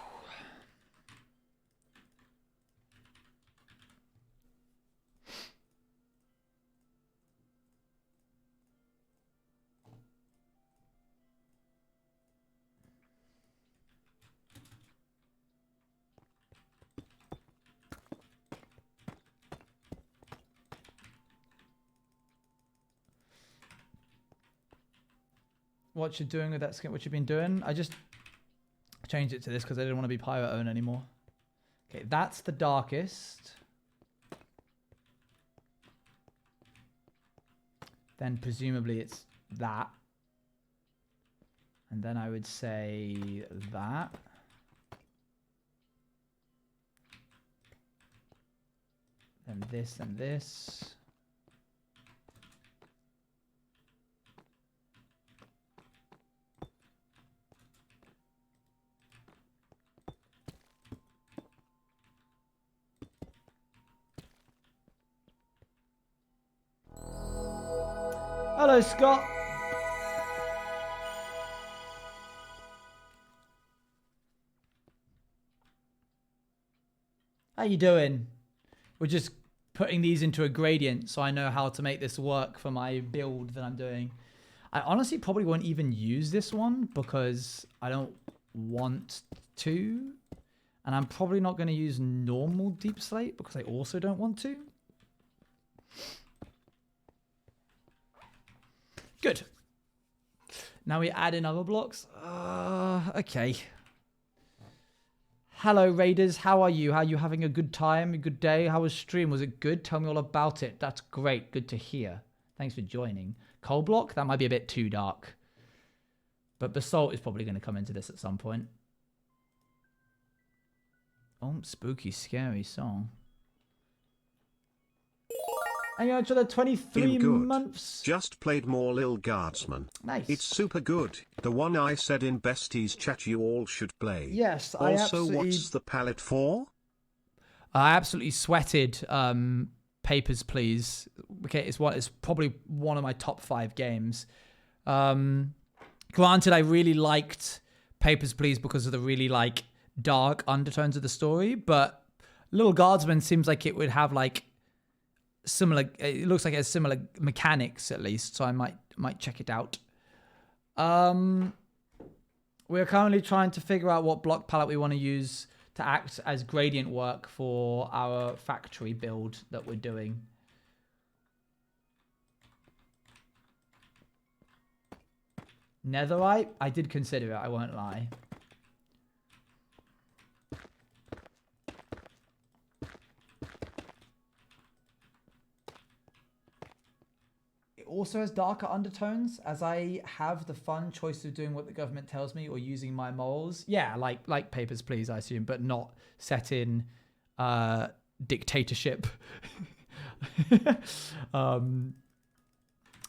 What you're doing with that skin, what you've been doing. I just changed it to this because I didn't want to be pirate owned anymore. Okay, that's the darkest. then presumably it's that. And then I would say that. Then this and this. Hello, Scott. How you doing? We're just putting these into a gradient so I know how to make this work for my build that I'm doing. I honestly probably won't even use this one because I don't want to. And I'm probably not going to use normal deep slate because I also don't want to. Good. Now we add in other blocks. Okay. Hello, Raiders. How are you? How are you having a good time? A good day? How was stream? Was it good? Tell me all about it. That's great. Good to hear. Thanks for joining. Coal block? That might be a bit too dark. But Basalt is probably going to come into this at some point. Oh, spooky, scary song. And you're actually 23 months. Just played more Lil Guardsman. Nice. It's super good. The one I said in Bestie's chat you all should play. Yes, also, I absolutely... what's the palette for? I absolutely sweated Papers, Please. Okay, it's probably one of my top 5 games. Granted, I really liked Papers, Please because of the really like dark undertones of the story, but Little Guardsman seems like it would have like similar. It looks like it has similar mechanics at least, so I might check it out. We're currently trying to figure out what block palette we want to use to act as gradient work for our factory build that we're doing. Netherite? I did consider it, I won't lie. It also has darker undertones, as I have the fun choice of doing what the government tells me or using my morals. Yeah, like Papers, Please, I assume, but not set in dictatorship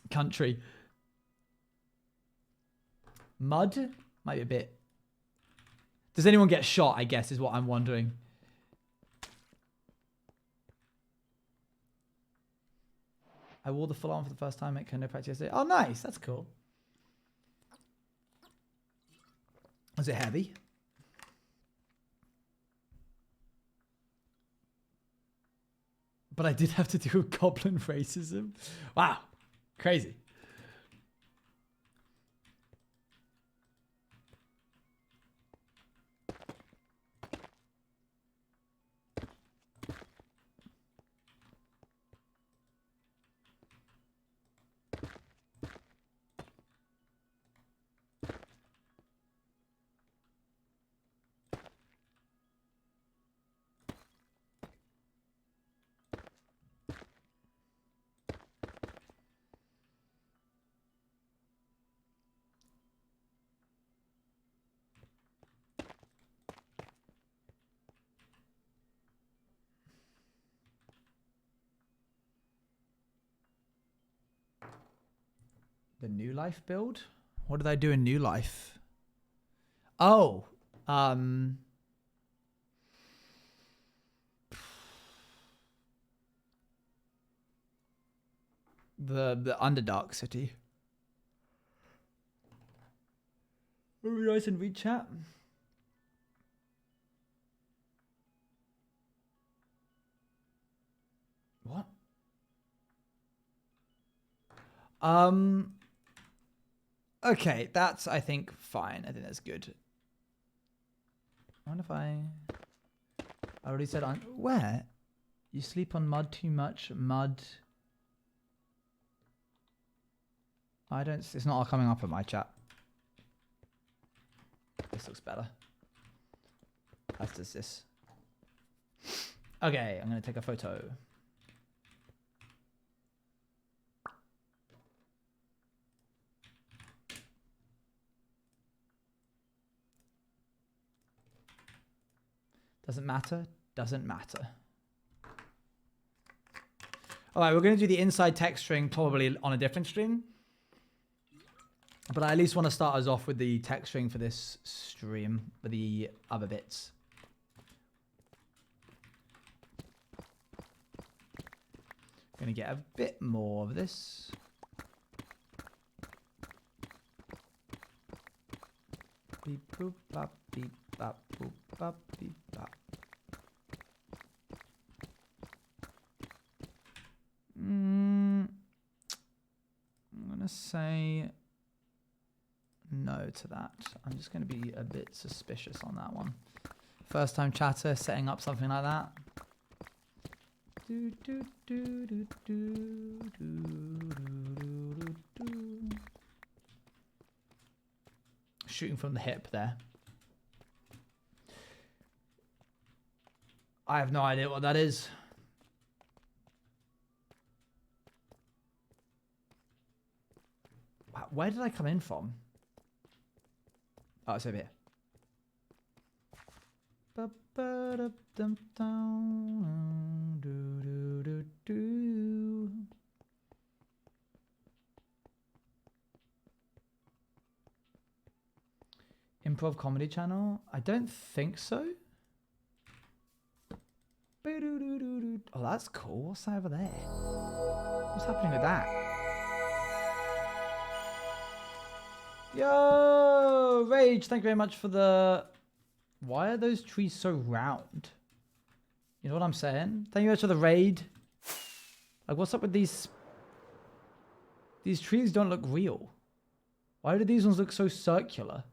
country. Mud might be a bit. Does anyone get shot? I guess is what I'm wondering. I wore the full on for the first time at Kendo practice yesterday. Oh, nice. That's cool. Was it heavy? But I did have to do goblin racism. Wow. Crazy. The New Life build? What did I do in New Life? Oh, the Underdark city. Are we guys in read chat? What? Okay, that's, I think, fine. I think that's good. I wonder if I already said on... Where? You sleep on mud too much? Mud... I don't... It's not all coming up in my chat. This looks better. As does this. Okay, I'm going to take a photo. Doesn't matter. Doesn't matter. All right, we're going to do the inside text string probably on a different stream. But I at least want to start us off with the text string for this stream, for the other bits. Going to get a bit more of this. Beep boop bop beep bop boop bop beep bop. I'm gonna say no to that. I'm just gonna be a bit suspicious on that one. First time chatter setting up something like that. Shooting from the hip there. I have no idea what that is. Wow, where did I come in from? Oh, it's over here. Improv comedy channel? I don't think so. Oh, that's cool. What's that over there? What's happening with that? Yo, Rage, thank you very much for the... Why are those trees so round? You know what I'm saying? Thank you very much for the raid. Like, what's up with these... These trees don't look real. Why do these ones look so circular?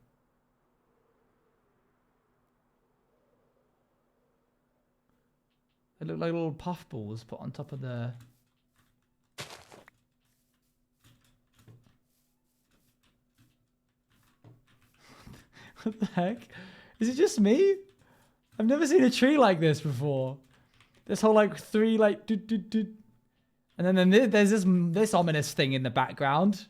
They look like little puffballs put on top of the... What the heck? Is it just me? I've never seen a tree like this before. This whole like three like do do do, and then there's this ominous thing in the background.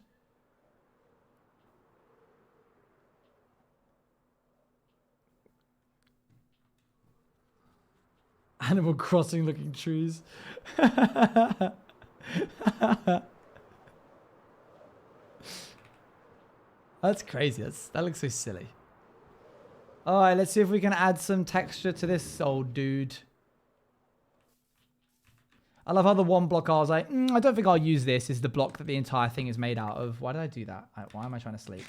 Animal Crossing looking trees. That's crazy. That looks so silly. All right, let's see if we can add some texture to this old dude. I love how the one block I was like, I don't think I'll use this, is the block that the entire thing is made out of. Why did I do that? Why am I trying to sleep?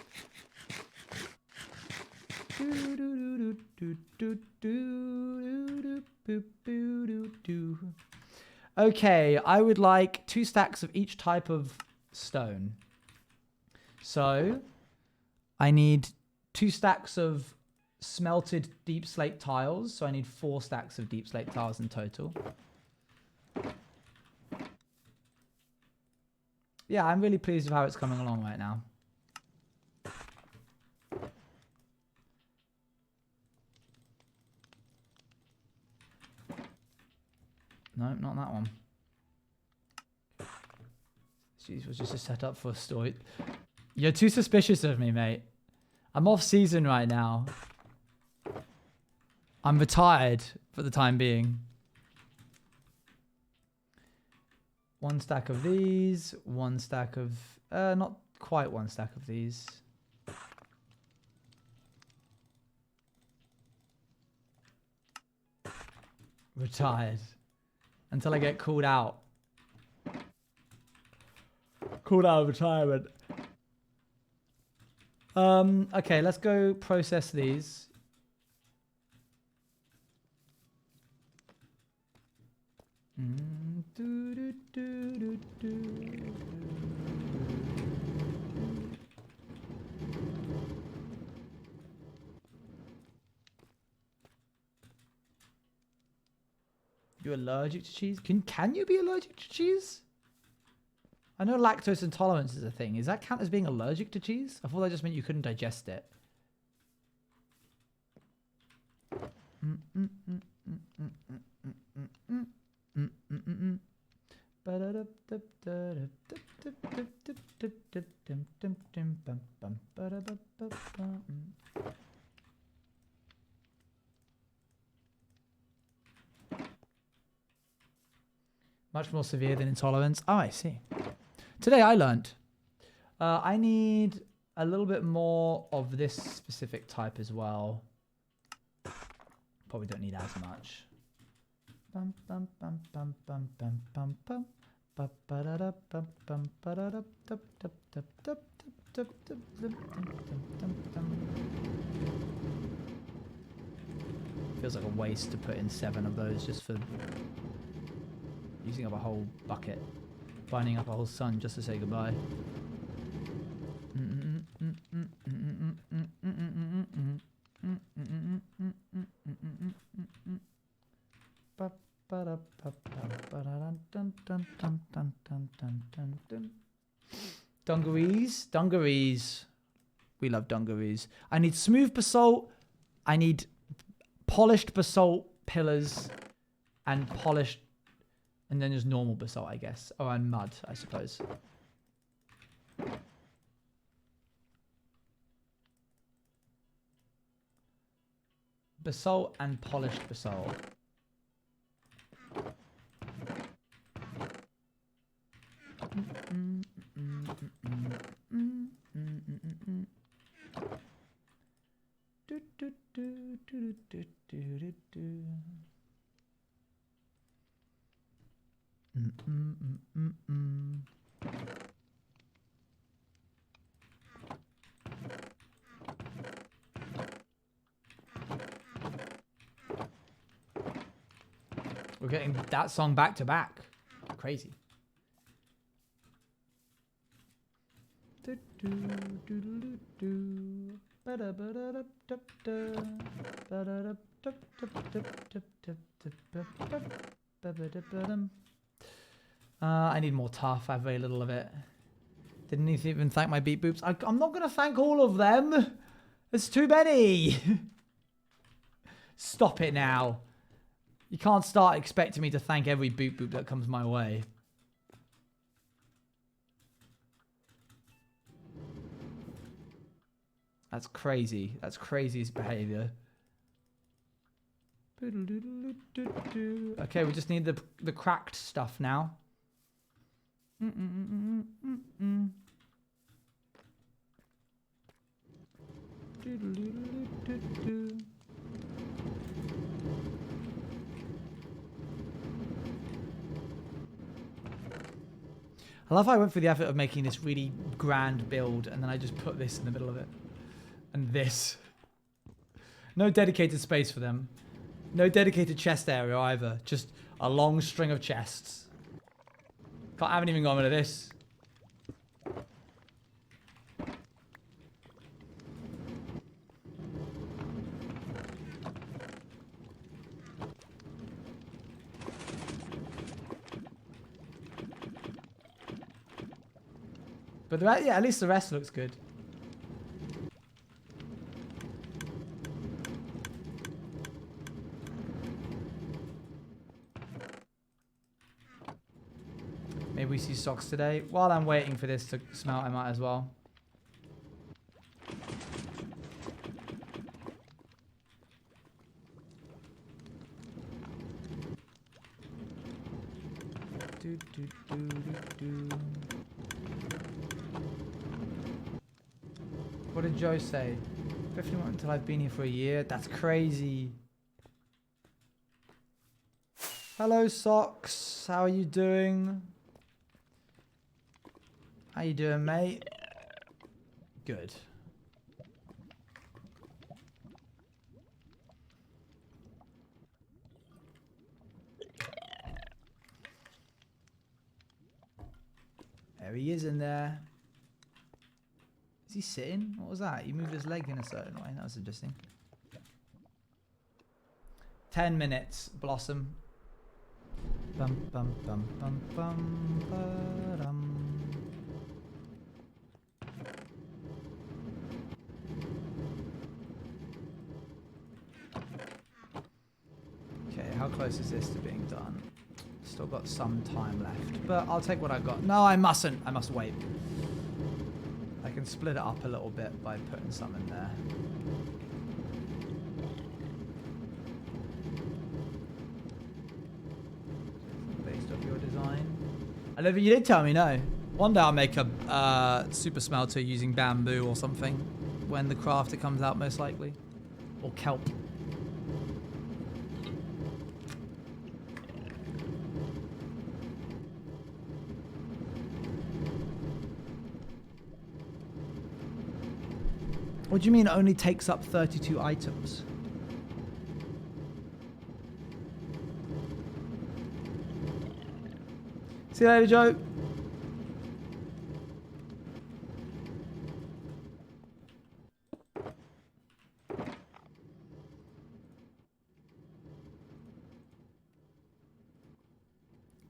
Okay, I would like 2 stacks of each type of stone. So, I need 2 stacks of smelted deep slate tiles. So I need 4 stacks of deep slate tiles in total. Yeah, I'm really pleased with how it's coming along right now. No, not that one. Jeez, was just a setup for a story. You're too suspicious of me, mate. I'm off season right now. I'm retired for the time being. 1 stack of these, 1 stack of... not quite 1 stack of these. Retired. Until I get called out. Called out of retirement. Okay, let's go process these. You're allergic to cheese? Can you be allergic to cheese? I know lactose intolerance is a thing. Does that count as being allergic to cheese? I thought that just meant you couldn't digest it. Much more severe than intolerance. Oh, I see. Today I learned. I need a little bit more of this specific type as well. Probably don't need as much. Bum, bum, bum, bum, bum, bum, bum, bum. Feels like a waste to put in 7 of those just for using up a whole bucket, binding up a whole sun just to say goodbye. Dungarees. We love dungarees. I need smooth basalt. I need polished basalt pillars and polished, and then there's normal basalt, I guess. Oh, and mud, I suppose. Basalt and polished basalt. We're getting that song back to back. Crazy. I need more tough. I have very little of it. Didn't even thank my beat boops. I'm not going to thank all of them. There's too many. Stop it now. You can't start expecting me to thank every boot boop that comes my way. That's crazy. That's crazy behavior. Okay, we just need the cracked stuff now. I love how I went through the effort of making this really grand build and then I just put this in the middle of it. And this. No dedicated space for them. No dedicated chest area either. Just a long string of chests. I haven't even gone rid of this. But yeah, at least the rest looks good. Maybe we see socks today. While I'm waiting for this to smelt, I might as well. What did Joe say? 51 until I've been here for a year. That's crazy. Hello, Socks. How are you doing? How you doing, mate? Good. There he is in there. Is he sitting? What was that? He moved his leg in a certain way. That was interesting. 10 minutes, Blossom. Bum bum bum bum bum ba-dum. Okay, how close is this to being done? Still got some time left, but I'll take what I got. No, I mustn't. I must wait. I can split it up a little bit by putting some in there. Based off your design. I don't think you did tell me, no. One day I'll make a super smelter using bamboo or something when the crafter comes out, most likely. Or kelp. What do you mean it only takes up 32 items? See you later, Joe.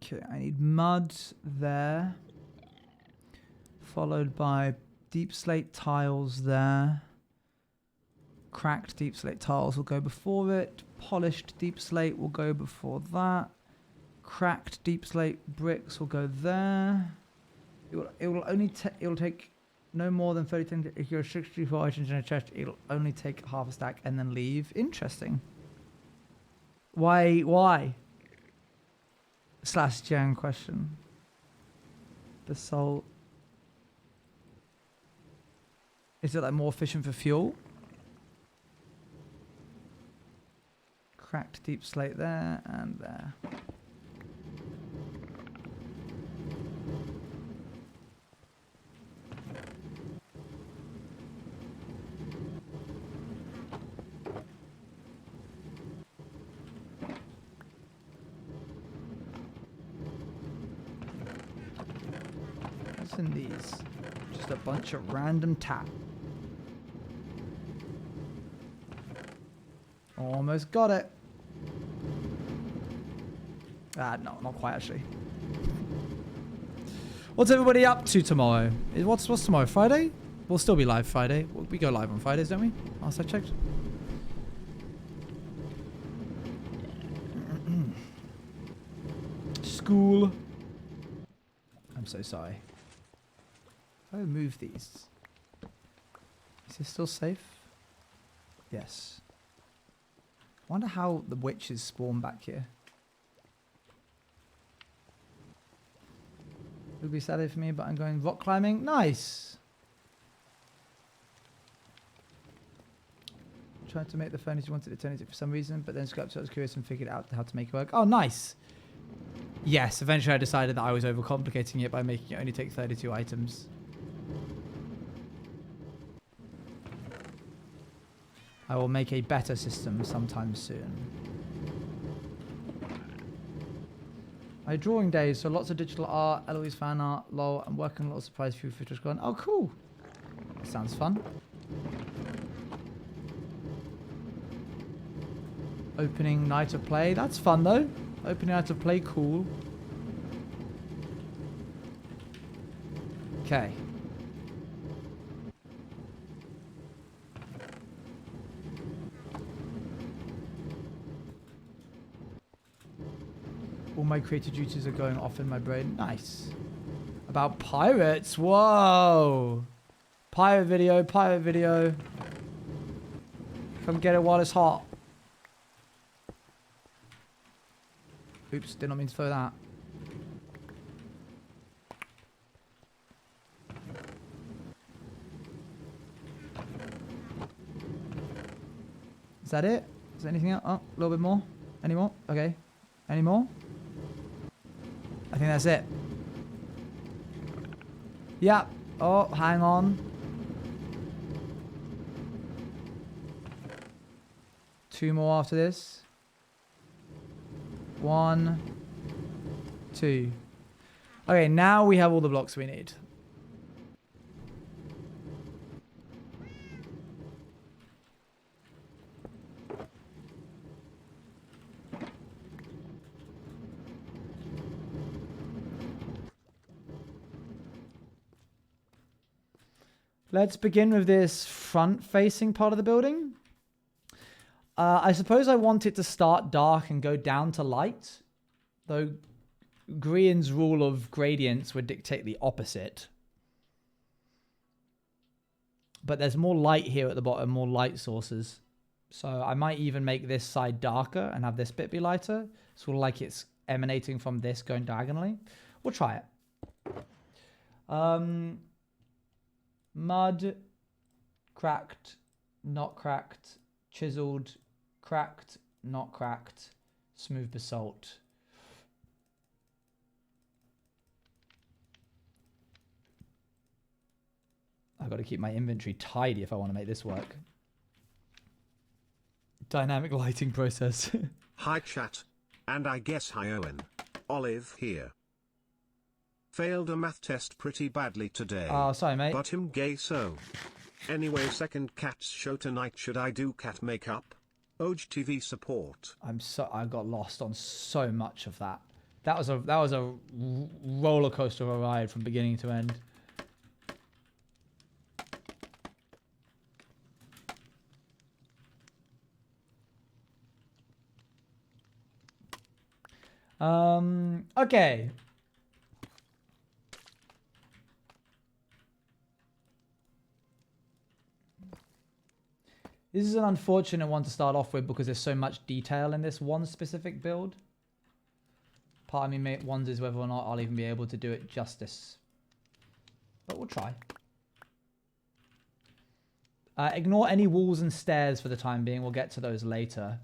Okay, I need mud there. Followed by deep slate tiles there. Cracked deep slate tiles will go before it. Polished deep slate will go before that. Cracked deep slate bricks will go there. It'll take no more than 30 things. If you're 64 items in a chest, it'll only take half a stack and then leave. Interesting. Why? Slash Jan question. The salt. Is it like more efficient for fuel? Cracked deep slate there and there. What's in these? Just a bunch of random tap. Almost got it. No, not quite actually. What's everybody up to tomorrow? What's tomorrow? Friday? We'll still be live Friday. We go live on Fridays, don't we? Last I checked. School. I'm so sorry. If I move these, is this still safe? Yes. I wonder how the witches spawn back here. It would be sad for me, but I'm going rock climbing. Nice. Tried to make the furniture you wanted to turn it for some reason, but then Sculptor was curious and figured out how to make it work. Oh, nice. Yes, eventually I decided that I was overcomplicating it by making it only take 32 items. I will make a better system sometime soon. My drawing days, so lots of digital art, Eloise fan art, lol. I'm working on a lot of surprise few footage going. Oh, cool. Sounds fun. Opening night of play. That's fun though. Opening night of play, cool. Okay. All my creative duties are going off in my brain. Nice. About pirates. Whoa. Pirate video. Pirate video. Come get it while it's hot. Oops. Did not mean to throw that. Is that it? Is there anything else? Oh, a little bit more. Any more? Okay. Any more? I think that's it. Yeah. Oh, hang on. 2 more after this. 1, 2. Okay, now we have all the blocks we need. Let's begin with this front-facing part of the building. I suppose I want it to start dark and go down to light, though Grian's rule of gradients would dictate the opposite. But there's more light here at the bottom, more light sources. So I might even make this side darker and have this bit be lighter, sort of like it's emanating from this going diagonally. We'll try it. Mud, cracked, not cracked, chiseled, cracked, not cracked, smooth basalt. I've got to keep my inventory tidy if I want to make this work. Dynamic lighting process. Hi chat. And I guess hi Owen. Olive here. Failed a math test pretty badly today. Oh, sorry, mate. But him gay so. Anyway, second cat's show tonight. Should I do cat makeup? OG TV support. I got lost on so much of that. That was a roller coaster of a ride from beginning to end. Okay. This is an unfortunate one to start off with because there's so much detail in this one specific build. Part of me wonders whether or not I'll even be able to do it justice. But we'll try. Ignore any walls and stairs for the time being. We'll get to those later.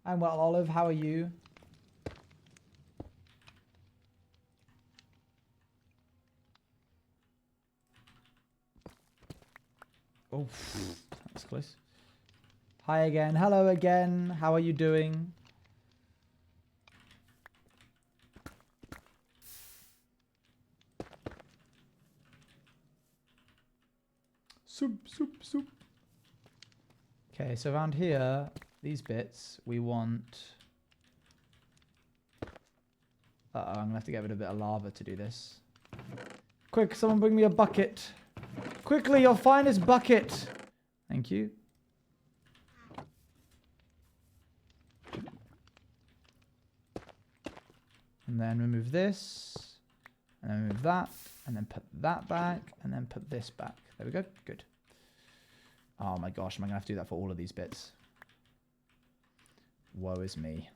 I'm well, Olive. How are you? Oh, that's close. Hi again. Hello again. How are you doing? Soup, soup, soup. Okay, so around here, these bits, we want... I'm going to have to get rid of a bit of lava to do this. Quick, someone bring me a bucket. Quickly, your finest bucket. Thank you. And then remove this. And then remove that. And then put that back. And then put this back. There we go. Good. Oh my gosh, am I going to have to do that for all of these bits? Woe is me.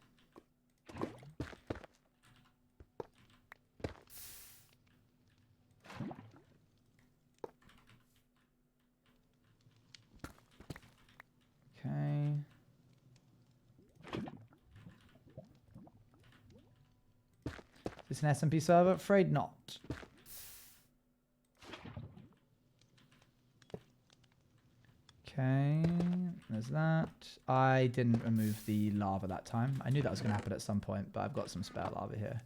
Okay. Is this an SMP server? Afraid not. Okay, there's that. I didn't remove the lava that time. I knew that was going to happen at some point, but I've got some spare lava here.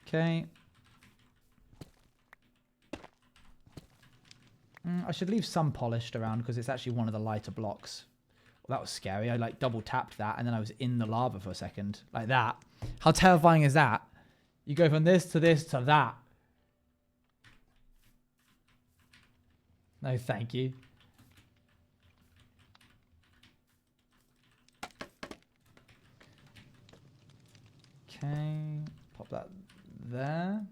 Okay. I should leave some polished around because it's actually one of the lighter blocks. Well, that was scary. I like double tapped that and then I was in the lava for a second. Like that. How terrifying is that? You go from this to that. No, thank you. Okay, pop that there.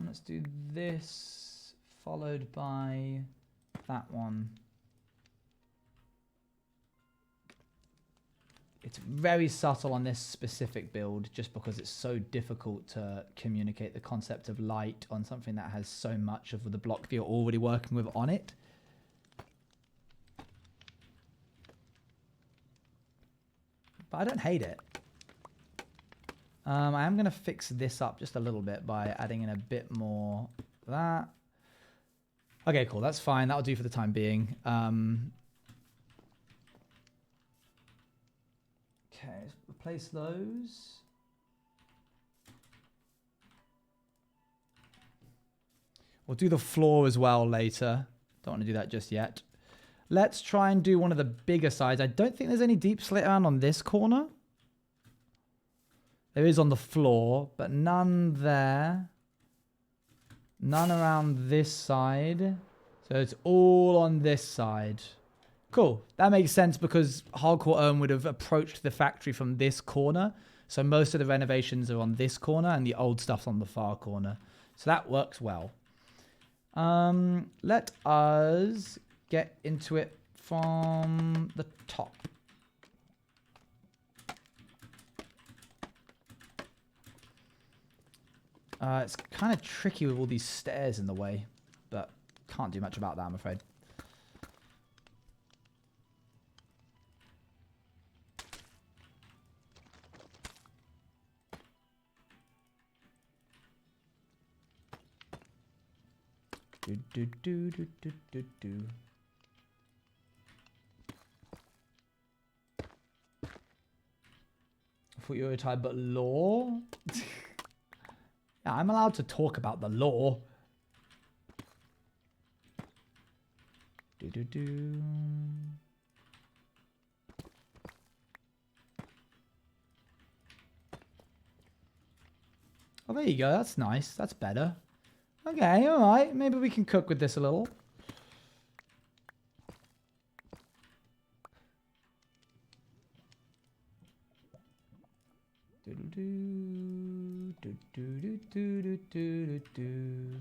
Let's do this, followed by that one. It's very subtle on this specific build just because it's so difficult to communicate the concept of light on something that has so much of the block that you're already working with on it. But I don't hate it. I am going to fix this up just a little bit by adding in a bit more of that. Okay, cool. That's fine. That'll do for the time being. Okay, let's replace those. We'll do the floor as well later. Don't want to do that just yet. Let's try and do one of the bigger sides. I don't think there's any deep slit around on this corner. There is on the floor, but none there. None around this side. So it's all on this side. Cool. That makes sense because Hardcore Ohm would have approached the factory from this corner. So most of the renovations are on this corner and the old stuff's on the far corner. So that works well. Let us get into it from the top. It's kind of tricky with all these stairs in the way, but can't do much about that, I'm afraid. Do, do, do, do, do, do, do. I thought you were retired, but law? Yeah, I'm allowed to talk about the law. Do, do, do. Oh, there you go. That's nice. That's better. Okay, alright. Maybe we can cook with this a little. Do do do do do do do do do.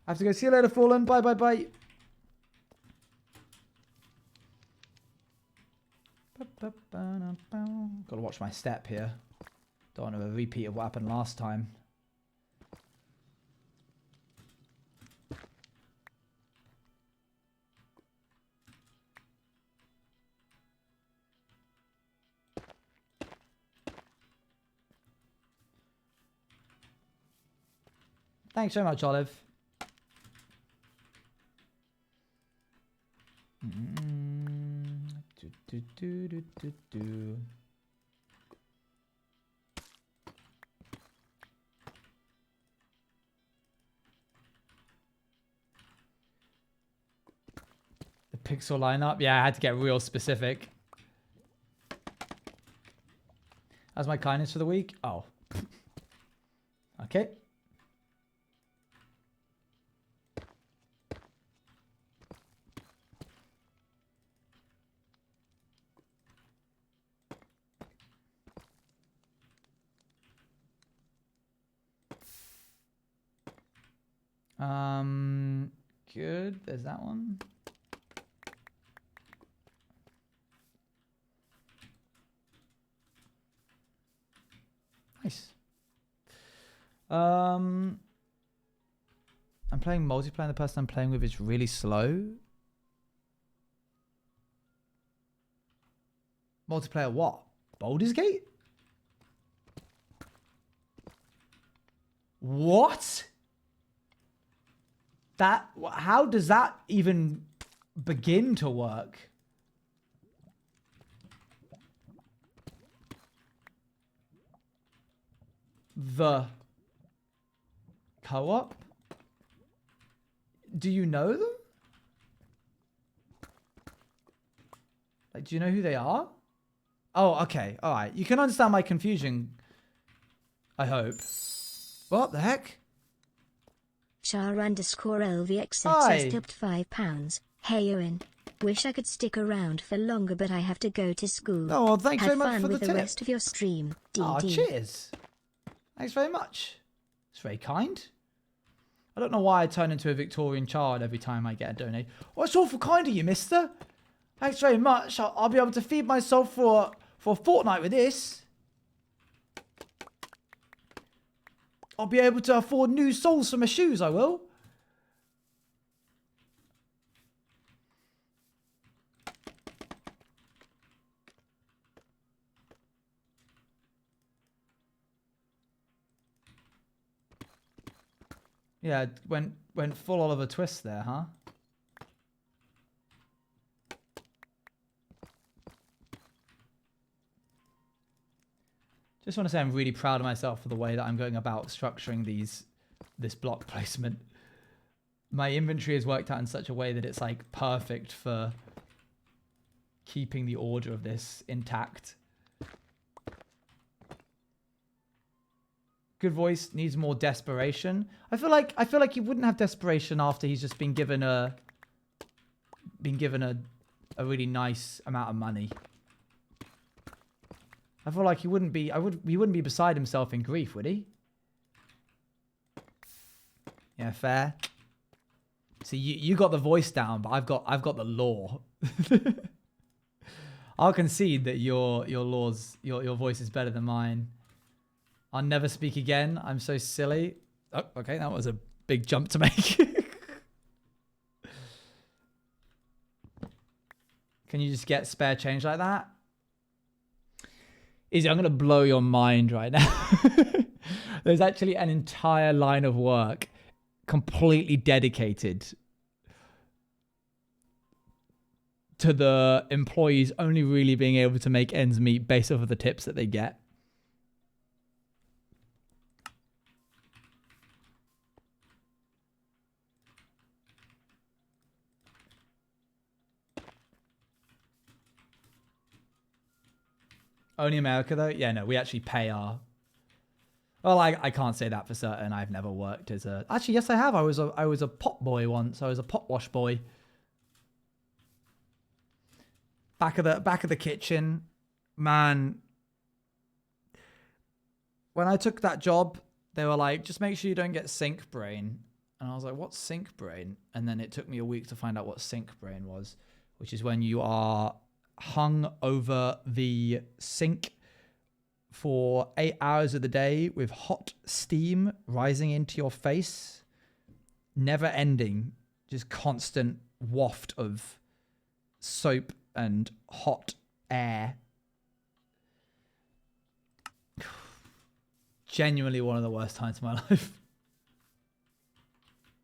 I have to go. See you later, Fallen. Bye bye bye. Gotta watch my step here. Don't want a repeat of what happened last time. Thanks so much, Olive. Do, do, do, do, do. The pixel lineup? Yeah, I had to get real specific. How's my kindness for the week? Oh. Okay. Good. There's that one. Nice. I'm playing multiplayer. The person I'm playing with is really slow. Multiplayer what? Baldur's Gate? What? That, how does that even begin to work? The co-op? Do you know them? Like, do you know who they are? Oh, okay. All right. You can understand my confusion, I hope. What the heck? Char_LVX says tipped £5. Hey Owen, wish I could stick around for longer, but I have to go to school. Oh, well, thanks very much for the tip. Have fun with the rest of your stream. Oh, cheers. Thanks very much. It's very kind. I don't know why I turn into a Victorian child every time I get a donate. Oh, it's awful kind of you, mister. Thanks very much. I'll be able to feed myself for a fortnight with this. I'll be able to afford new soles for my shoes, I will. Yeah, went full Oliver Twist there, huh? Just want to say I'm really proud of myself for the way that I'm going about structuring this block placement. My inventory is worked out in such a way that it's like perfect for keeping the order of this intact. Good voice needs more desperation. I feel like he wouldn't have desperation after he's just been given a really nice amount of money. I feel like he wouldn't be beside himself in grief, would he? Yeah, fair. See, you got the voice down, but I've got the law. I'll concede that your voice is better than mine. I'll never speak again. I'm so silly. Oh, okay, that was a big jump to make. Can you just get spare change like that? Izzy, I'm going to blow your mind right now. There's actually an entire line of work completely dedicated to the employees only really being able to make ends meet based off of the tips that they get. Only America though? Yeah, no, we actually pay our... Well, I can't say that for certain. I've never worked as a... Actually, yes, I have. I was a pot boy once. I was a pot wash boy. Back of the kitchen. Man. When I took that job, they were like, just make sure you don't get sink brain. And I was like, what's sink brain? And then it took me a week to find out what sink brain was, which is when you are hung over the sink for 8 hours of the day with hot steam rising into your face, never ending, just constant waft of soap and hot air. Genuinely one of the worst times of my life.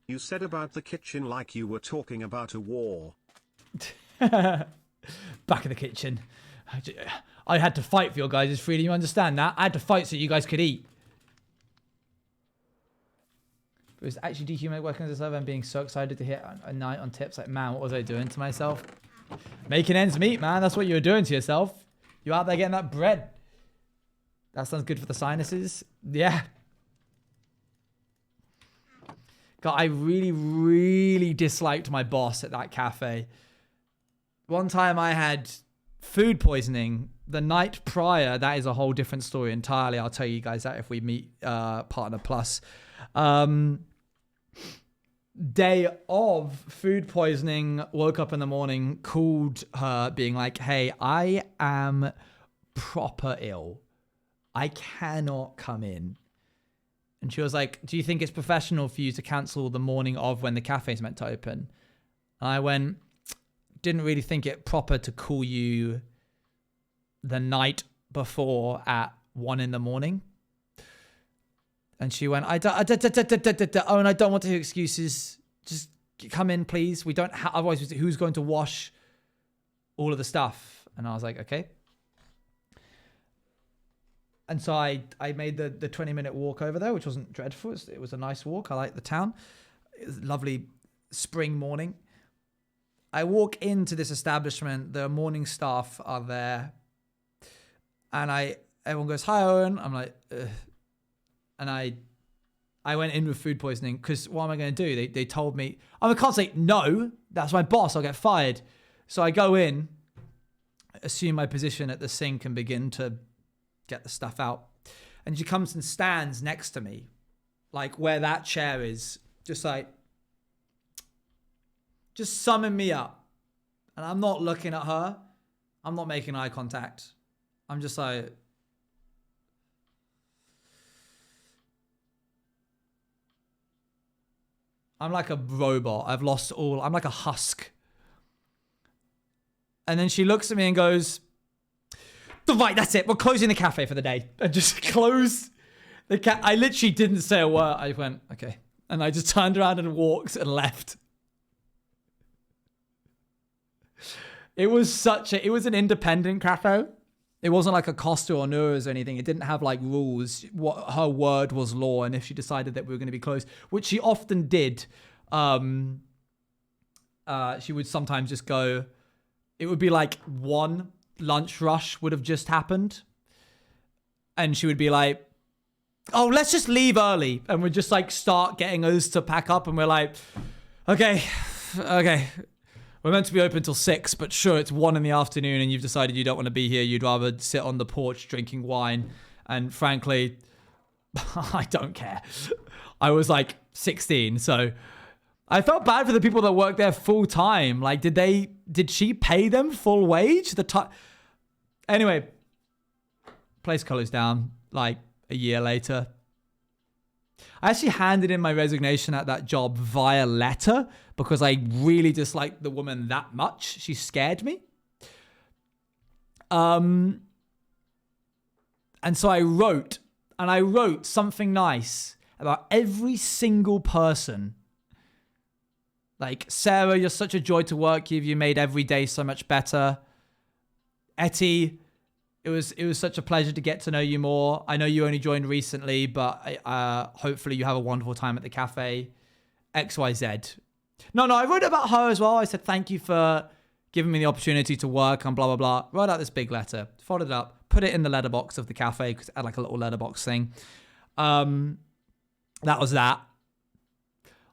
You said about the kitchen like you were talking about a war. Back of the kitchen. I had to fight for your guys' freedom. You understand that? I had to fight so you guys could eat. It was actually dehumanizing working as a server and being so excited to hit a night on tips. Like, man, what was I doing to myself? Making ends meet, man. That's what you were doing to yourself. You're out there getting that bread. That sounds good for the sinuses. Yeah. God, I really, really disliked my boss at that cafe. One time I had food poisoning the night prior. That is a whole different story entirely. I'll tell you guys that if we meet Partner Plus. Day of food poisoning, woke up in the morning, called her being like, hey, I am proper ill. I cannot come in. And she was like, do you think it's professional for you to cancel the morning of when the cafe is meant to open? And I went, didn't really think it proper to call you the night before at 1 a.m. And she went, and I don't want to hear excuses. Just come in, please. We don't have, otherwise who's going to wash all of the stuff? And I was like, okay. And so I made the 20-minute walk over there, which wasn't dreadful. It was a nice walk. I liked the town. It was a lovely spring morning. I walk into this establishment. The morning staff are there. And everyone goes, hi, Owen. I'm like, ugh. And I went in with food poisoning because what am I going to do? They told me, I can't say no. That's my boss. I'll get fired. So I go in, assume my position at the sink and begin to get the stuff out. And she comes and stands next to me, like where that chair is, just summon me up. And I'm not looking at her. I'm not making eye contact. I'm just like, I'm like a robot. I'm like a husk. And then she looks at me and goes, right, that's it. We're closing the cafe for the day. And just close the I literally didn't say a word. I went, okay. And I just turned around and walked and left. It was an independent cafe. It wasn't like a Costa or Nura's or anything. It didn't have like rules. What her word was law. And if she decided that we were going to be closed, which she often did, she would sometimes just go, it would be like one lunch rush would have just happened. And she would be like, oh, let's just leave early. And we just like start getting us to pack up. And we're like, okay. We're meant to be open till 6, but sure, it's 1 in the afternoon and you've decided you don't want to be here. You'd rather sit on the porch drinking wine. And frankly, I don't care. I was like 16, so I felt bad for the people that work there full time. Like, did she pay them full wage? Anyway, place closed down like a year later. I actually handed in my resignation at that job via letter because I really disliked the woman that much. She scared me. And so I wrote something nice about every single person. Like, Sarah, you're such a joy to work with. You made every day so much better. Etty, it was such a pleasure to get to know you more. I know you only joined recently, but hopefully you have a wonderful time at the cafe. XYZ. No, I wrote about her as well. I said, thank you for giving me the opportunity to work and blah, blah, blah. Wrote out this big letter, folded it up, put it in the letterbox of the cafe because it had like a little letterbox thing. That was that.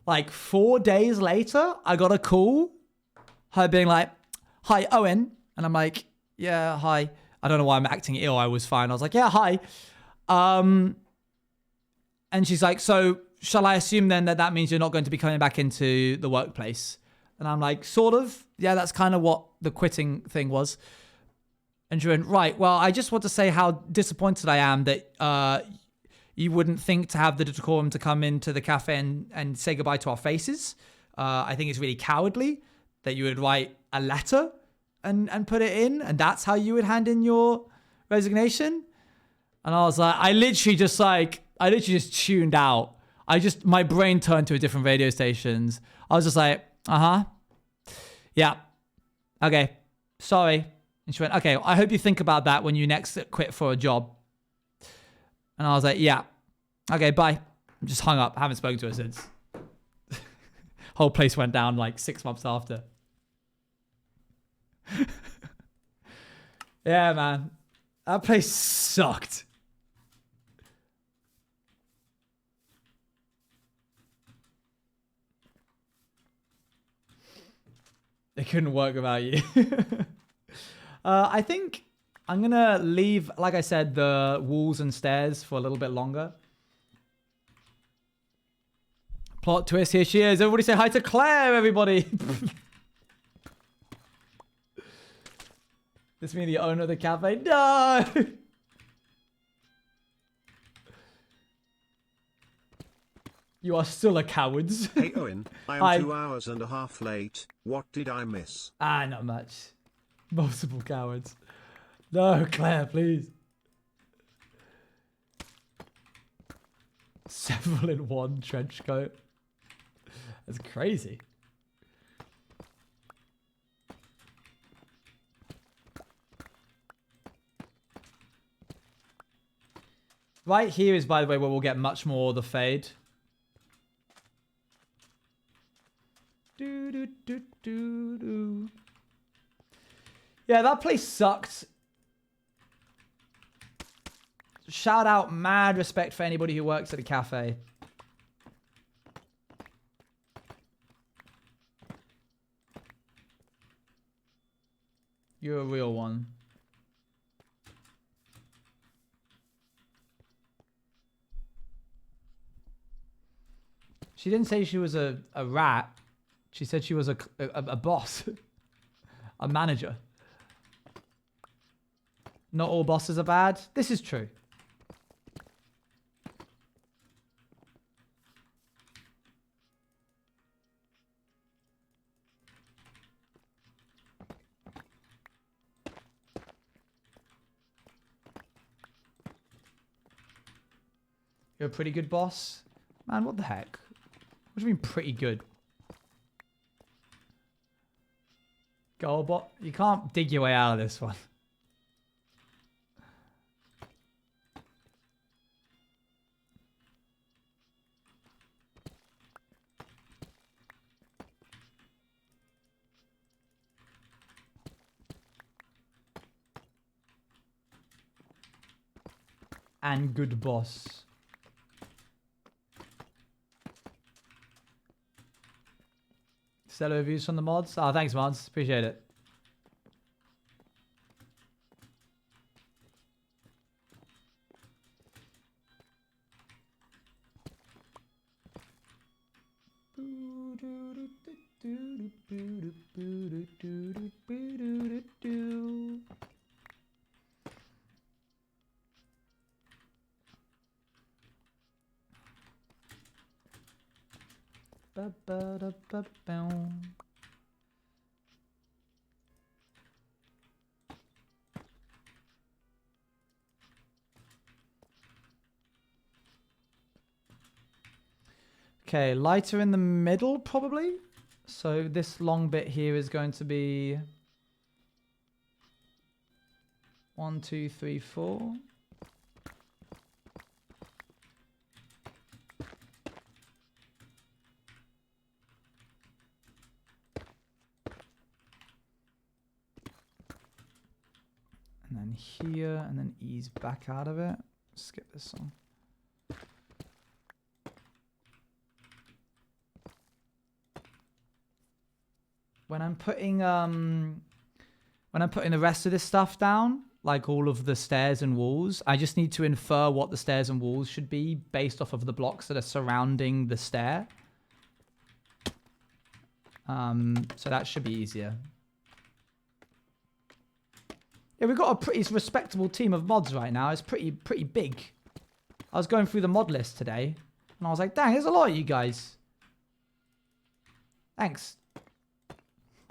Like 4 days later, I got a call. Her being like, hi, Owen. And I'm like, yeah, hi. I don't know why I'm acting ill. I was fine. I was like, yeah, hi. And she's like, so shall I assume then that means you're not going to be coming back into the workplace? And I'm like, sort of. Yeah, that's kind of what the quitting thing was. And she went, right, well, I just want to say how disappointed I am that you wouldn't think to have the decorum to come into the cafe and say goodbye to our faces. I think it's really cowardly that you would write a letter and put it in, and that's how you would hand in your resignation. And I was like, I literally just tuned out. My brain turned to a different radio stations. I was just like, yeah, okay, sorry. And she went, okay, I hope you think about that when you next quit for a job. And I was like, yeah, okay, bye. Just hung up. Haven't spoken to her since. Whole place went down like 6 months after. Yeah, man. That place sucked. They couldn't work without you. I think I'm going to leave, like I said, the walls and stairs for a little bit longer. Plot twist, here she is. Everybody say hi to Claire, everybody. This mean the owner of the cafe? No! You are still a coward. Hey Owen, I am 2 hours and a half late. What did I miss? Not much. Multiple cowards. No, Claire, please. Several in one trench coat. That's crazy. Right here is, by the way, where we'll get much more of the fade. Do. Yeah, that place sucked. Shout out, mad respect for anybody who works at a cafe. You're a real one. She didn't say she was a rat. She said she was a boss. A manager. Not all bosses are bad. This is true. You're a pretty good boss? Man, what the heck? What do you mean pretty good? Goalbot? You can't dig your way out of this one. And good boss. Stellar reviews from the mods. Oh, thanks, mods. Appreciate it. Okay, lighter in the middle, probably. So this long bit here is going to be 1, 2, 3, 4. And then here, and then ease back out of it. Skip this song. When I'm putting the rest of this stuff down, like all of the stairs and walls, I just need to infer what the stairs and walls should be based off of the blocks that are surrounding the stair. So that should be easier. Yeah, we've got a pretty respectable team of mods right now. It's pretty big. I was going through the mod list today, and I was like, dang, there's a lot of you guys. Thanks.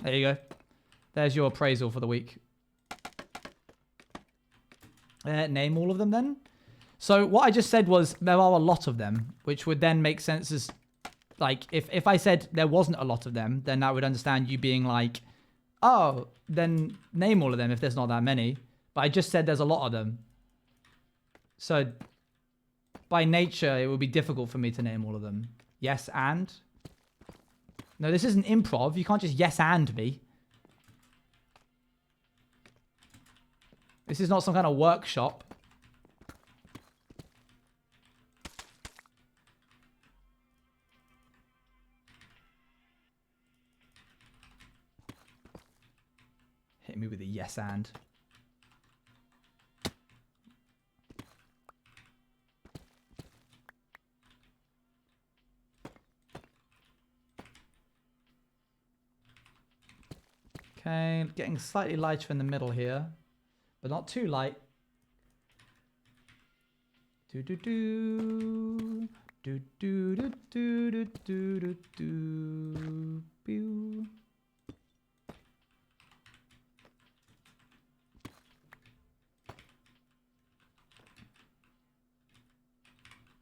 There you go. There's your appraisal for the week. Name all of them then. So what I just said was there are a lot of them, which would then make sense as, like, if I said there wasn't a lot of them, then I would understand you being like, oh, then name all of them if there's not that many. But I just said there's a lot of them. So by nature, it would be difficult for me to name all of them. Yes, and... No, this isn't improv. You can't just yes and me. This is not some kind of workshop. Hit me with a yes and. Okay, getting slightly lighter in the middle here, but not too light. Do do do do do do do do do do do. Pew.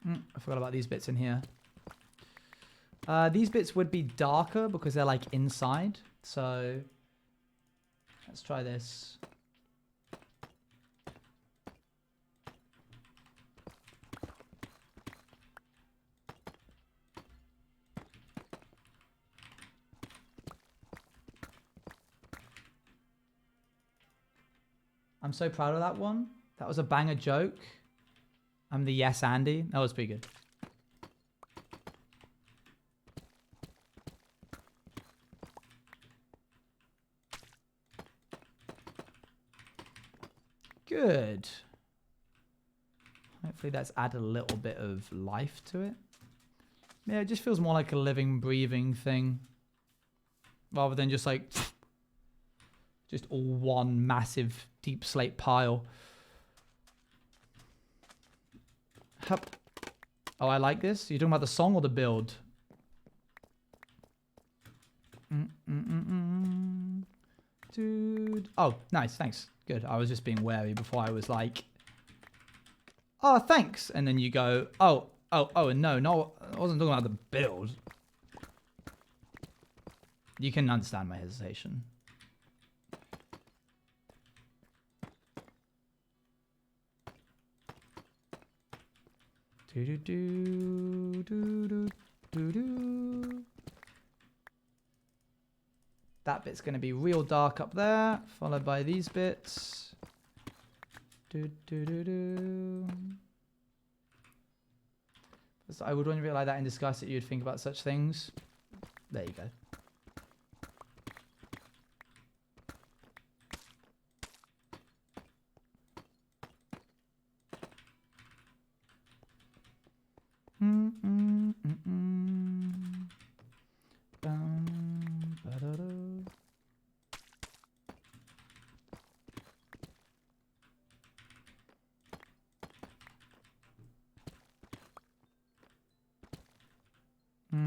I forgot about these bits in here. These bits would be darker because they're like inside. So let's try this. I'm so proud of that one. That was a banger joke. I'm the yes Andy. That was pretty good. Good. Hopefully that's added a little bit of life to it. Yeah, it just feels more like a living, breathing thing. Rather than just like... just all one massive deep slate pile. Hup. Oh, I like this. You're talking about the song or the build? Dude. Oh, nice. Thanks. Good. I was just being wary before I was like, oh, thanks. And then you go, oh, and no, I wasn't talking about the build. You can understand my hesitation. Do do do do do do do. That bit's going to be real dark up there, followed by these bits. Do do do do. I would only realize that in disgust that you'd think about such things. There you go.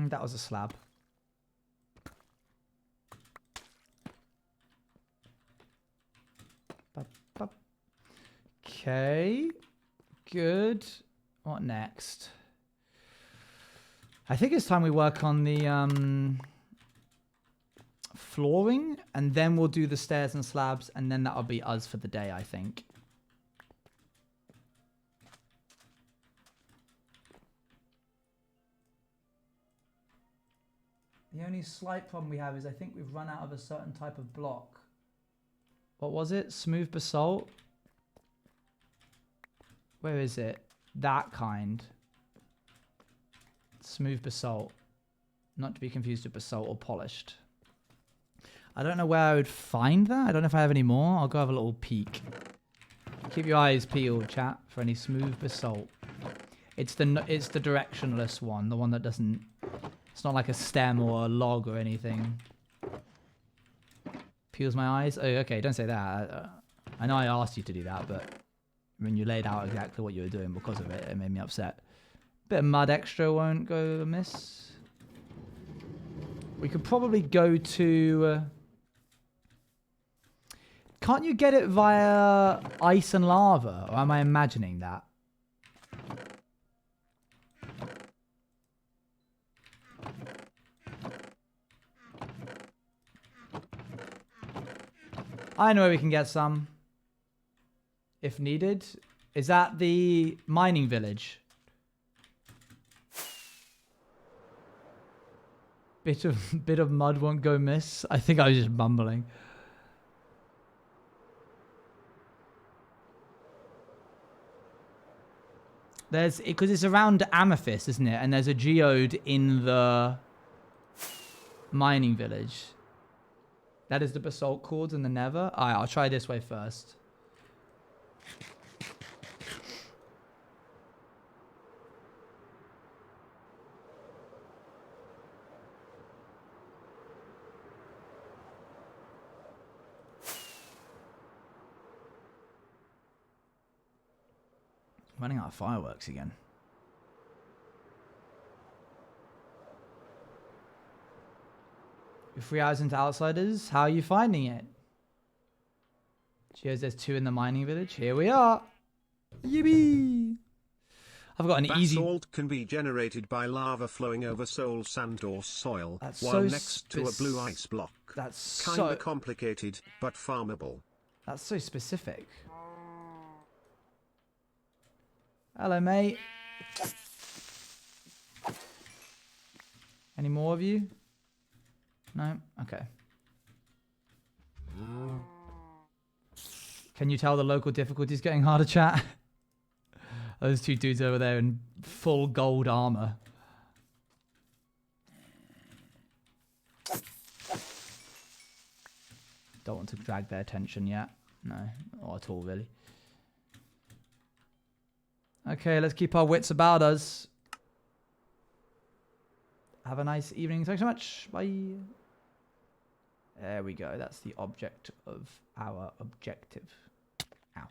That was a slab. Okay. Good. What next? I think it's time we work on the flooring, and then we'll do the stairs and slabs, and then that'll be us for the day, I think. The only slight problem we have is I think we've run out of a certain type of block. What was it? Smooth basalt? Where is it? That kind. Smooth basalt. Not to be confused with basalt or polished. I don't know where I would find that. I don't know if I have any more. I'll go have a little peek. Keep your eyes peeled, chat, for any smooth basalt. It's the directionless one. The one that doesn't... It's not like a stem or a log or anything. Peels my eyes? Oh, okay, don't say that. I know I asked you to do that, but when you laid out exactly what you were doing because of it, it made me upset. Bit of mud extra won't go amiss. We could probably go to... Can't you get it via ice and lava? Or am I imagining that? I know where we can get some. If needed. Is that the mining village? Bit of mud won't go miss. I think I was just mumbling. Because it's around Amethyst, isn't it? And there's a geode in the mining village. That is the basalt cords and the nether. Alright, I'll try this way first. Running out of fireworks again. You're 3 hours into Outsiders. How are you finding it? Cheers, there's 2 in the mining village. Here we are. Yippee! I've got an easy... Basalt can be generated by lava flowing over soul sand or soil, That's while so next to a blue ice block. That's Kinda so... complicated, but farmable. That's so specific. Hello, mate. Any more of you? No? Okay. Can you tell the local difficulty is getting harder, chat? Those 2 dudes over there in full gold armor. Don't want to drag their attention yet. No, not at all, really. Okay, let's keep our wits about us. Have a nice evening. Thanks so much. Bye. There we go. That's the object of our objective. Ow.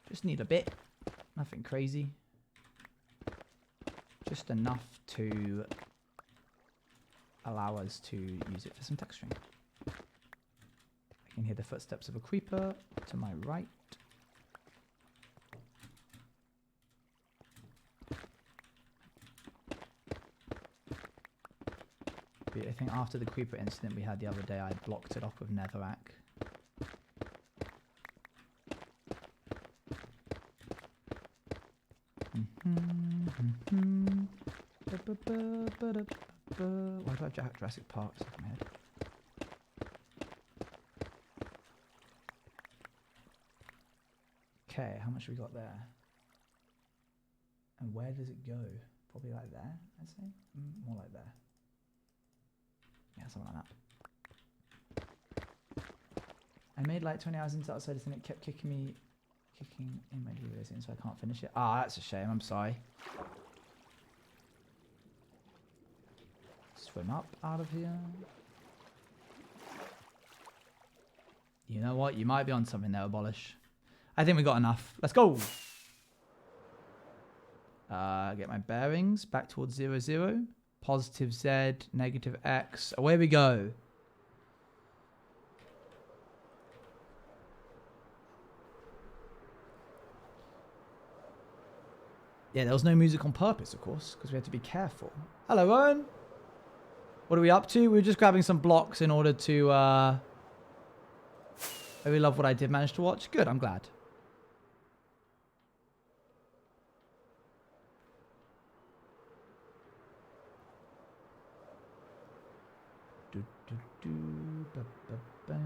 Just need a bit. Nothing crazy. Just enough to allow us to use it for some texturing. I can hear the footsteps of a creeper to my right. But I think after the creeper incident we had the other day, I blocked it off with netherrack. Why do I have Jurassic Park stuck in my head? Okay, how much we got there? And where does it go? Probably like there, I'd say. More like there. Yeah, something like that. I made like 20 hours into Outsiders and it kept kicking kicking in my DVS in, so I can't finish it. Ah, that's a shame. I'm sorry. Swim up out of here. You know what? You might be on something there, Abolish. I think we got enough. Let's go. Get my bearings back towards 0, 0. Positive Z, negative X. Away we go. Yeah, there was no music on purpose, of course, because we had to be careful. Hello, Owen. What are we up to? We were just grabbing some blocks in order to... I really love what I did manage to watch. Good, I'm glad. Do, do, do, ba, ba, ba.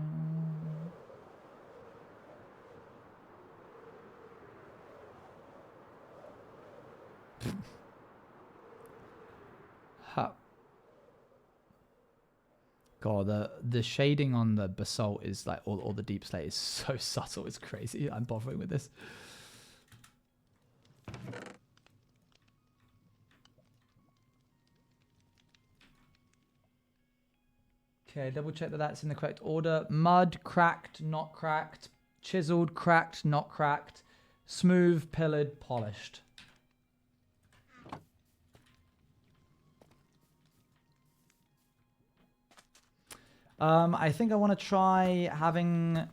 Huh. God, the shading on the basalt is like, or the deep slate is so subtle. It's crazy. I'm bothering with this. Okay, double check that that's in the correct order. Mud, cracked, not cracked. Chiseled, cracked, not cracked. Smooth, pillared, polished. I think I want to try having...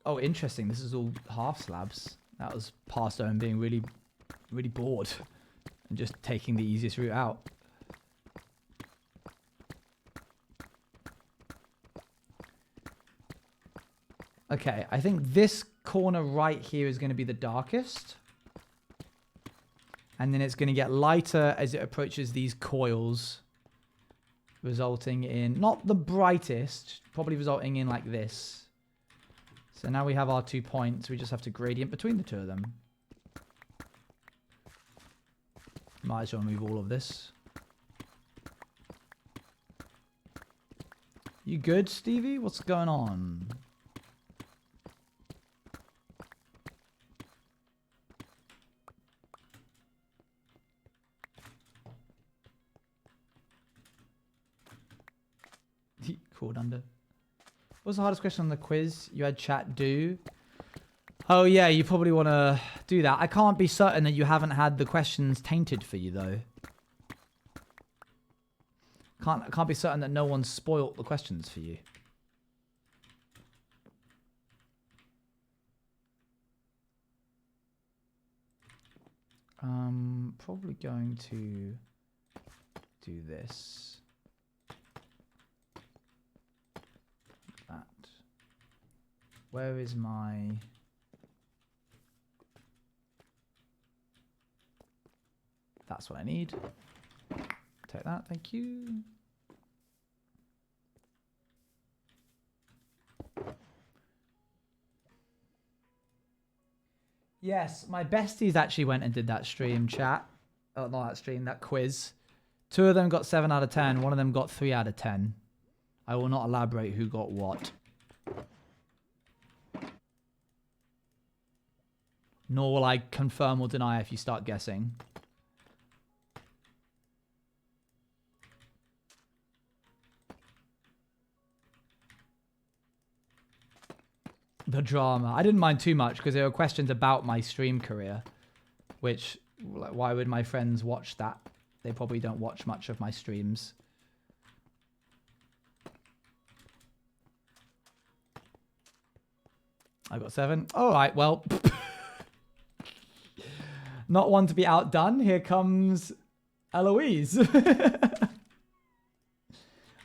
Oh, interesting. This is all half slabs. That was past Owen being really, really bored and just taking the easiest route out. Okay, I think this corner right here is going to be the darkest. And then it's going to get lighter as it approaches these coils, resulting in, not the brightest, probably resulting in like this. So now we have our 2 points. We just have to gradient between the two of them. Might as well remove all of this. You good, Stevie? What's going on? Called under. What was the hardest question on the quiz? You had chat do. Oh yeah, you probably want to do that. I can't be certain that you haven't had the questions tainted for you though. Can't be certain that no one's spoilt the questions for you. Probably going to do this. That. Where is my... That's what I need. Take that, thank you. Yes, my besties actually went and did that stream chat. Oh, not that stream, that quiz. 2 of them got 7 out of 10. 1 of them got 3 out of 10. I will not elaborate who got what. Nor will I confirm or deny if you start guessing. The drama. I didn't mind too much because there were questions about my stream career. Which, like, why would my friends watch that? They probably don't watch much of my streams. I got 7. All right, well. Not one to be outdone. Here comes Eloise.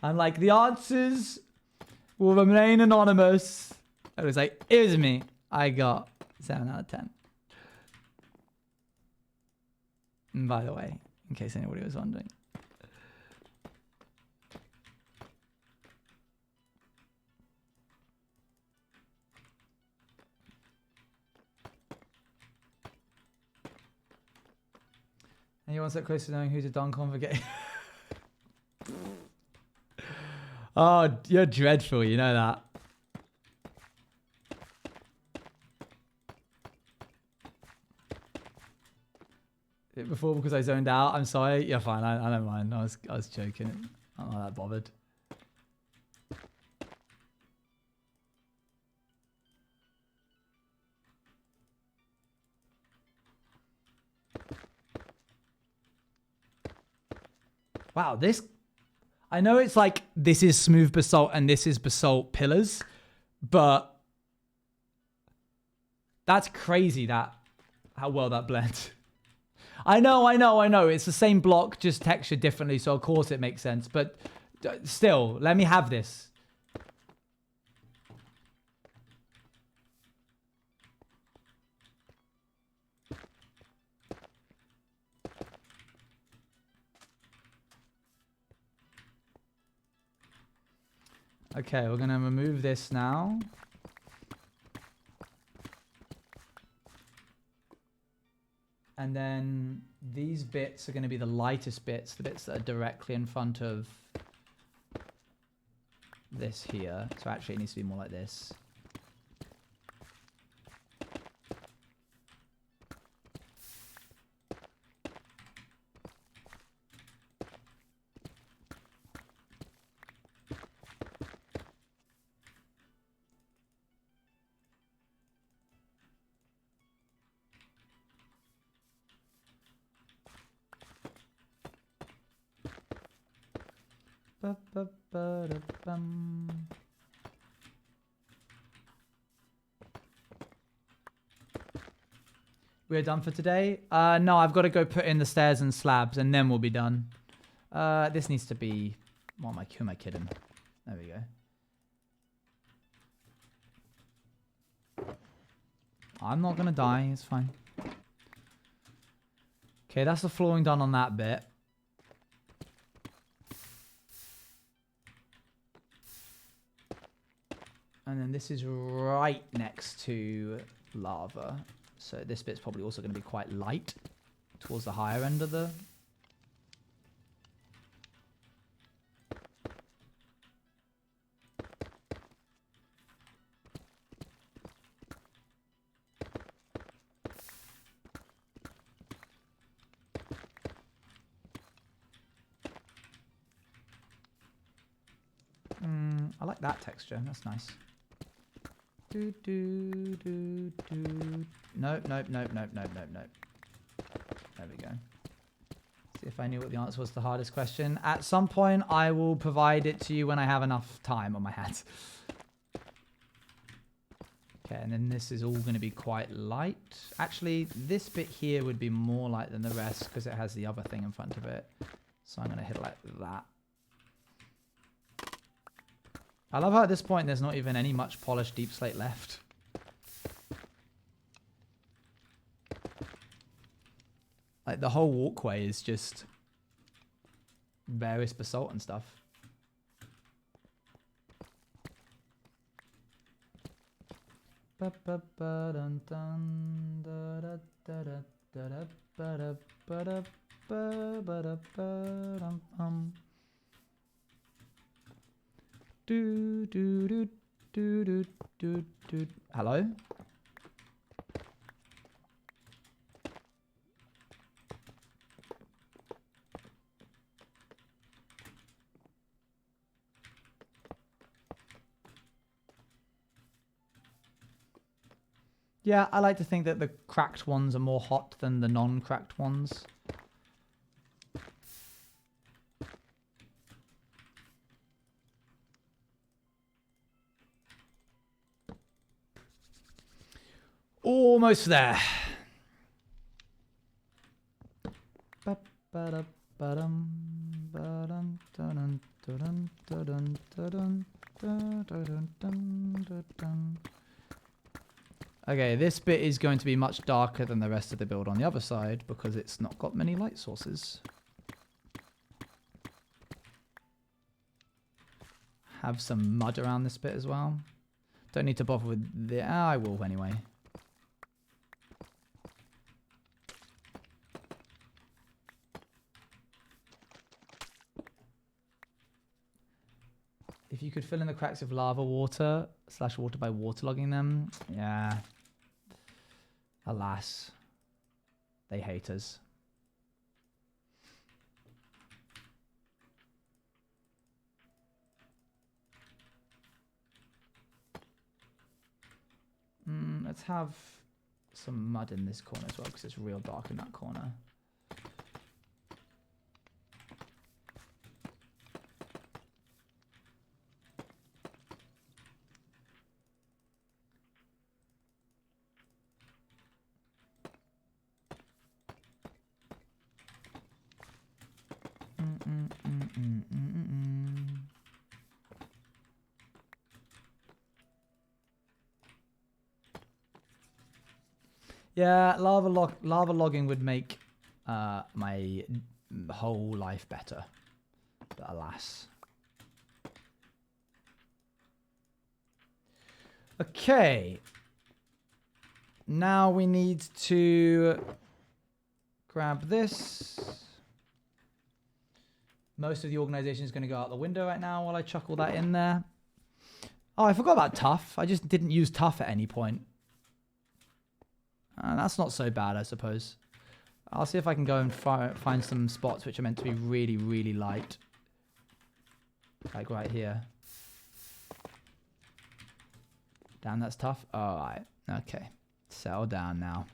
And like the answers will remain anonymous. I was like, it was me. I got 7 out of 10. And by the way, in case anybody was wondering. Anyone so close to knowing who's a Don Convogate? Oh, you're dreadful, you know that. it before because I zoned out. I'm sorry. Yeah, fine. I don't mind. I was joking. I'm not that bothered. Wow, this... I know it's like, this is smooth basalt and this is basalt pillars, but that's crazy that how well that blends. I know. It's the same block, just textured differently, so of course it makes sense. But still, let me have this. Okay, we're going to remove this now. And then these bits are going to be the lightest bits, the bits that are directly in front of this here. So actually it needs to be more like this. We're done for today? No, I've got to go put in the stairs and slabs and then we'll be done. This needs to be... Who am I kidding? There we go. I'm not going to die. It's fine. Okay, that's the flooring done on that bit. And then this is right next to lava. So this bit's probably also going to be quite light towards the higher end of the... I like that texture. That's nice. Nope. There we go. See if I knew what the answer was to the hardest question. At some point, I will provide it to you when I have enough time on my hands. Okay, and then this is all going to be quite light. Actually, this bit here would be more light than the rest because it has the other thing in front of it. So I'm going to hit it like that. I love how at this point there's not even any much polished deep slate left. Like the whole walkway is just various basalt and stuff. Hello? Yeah, I like to think that the cracked ones are more hot than the non-cracked ones. Almost there. Okay, this bit is going to be much darker than the rest of the build on the other side because it's not got many light sources. Have some mud around this bit as well. Don't need to bother with the... I will anyway. If you could fill in the cracks with lava water / water by waterlogging them, yeah. Alas, they hate us. Let's have some mud in this corner as well, because it's real dark in that corner. Yeah, lava logging would make my whole life better, but alas. Okay. Now we need to grab this. Most of the organization is going to go out the window right now while I chuck all that in there. Oh, I forgot about tough. I just didn't use tough at any point. That's not so bad, I suppose. I'll see if I can go and find some spots which are meant to be really, really light. Like right here. Damn, that's tough. Alright. Okay. Settle down now.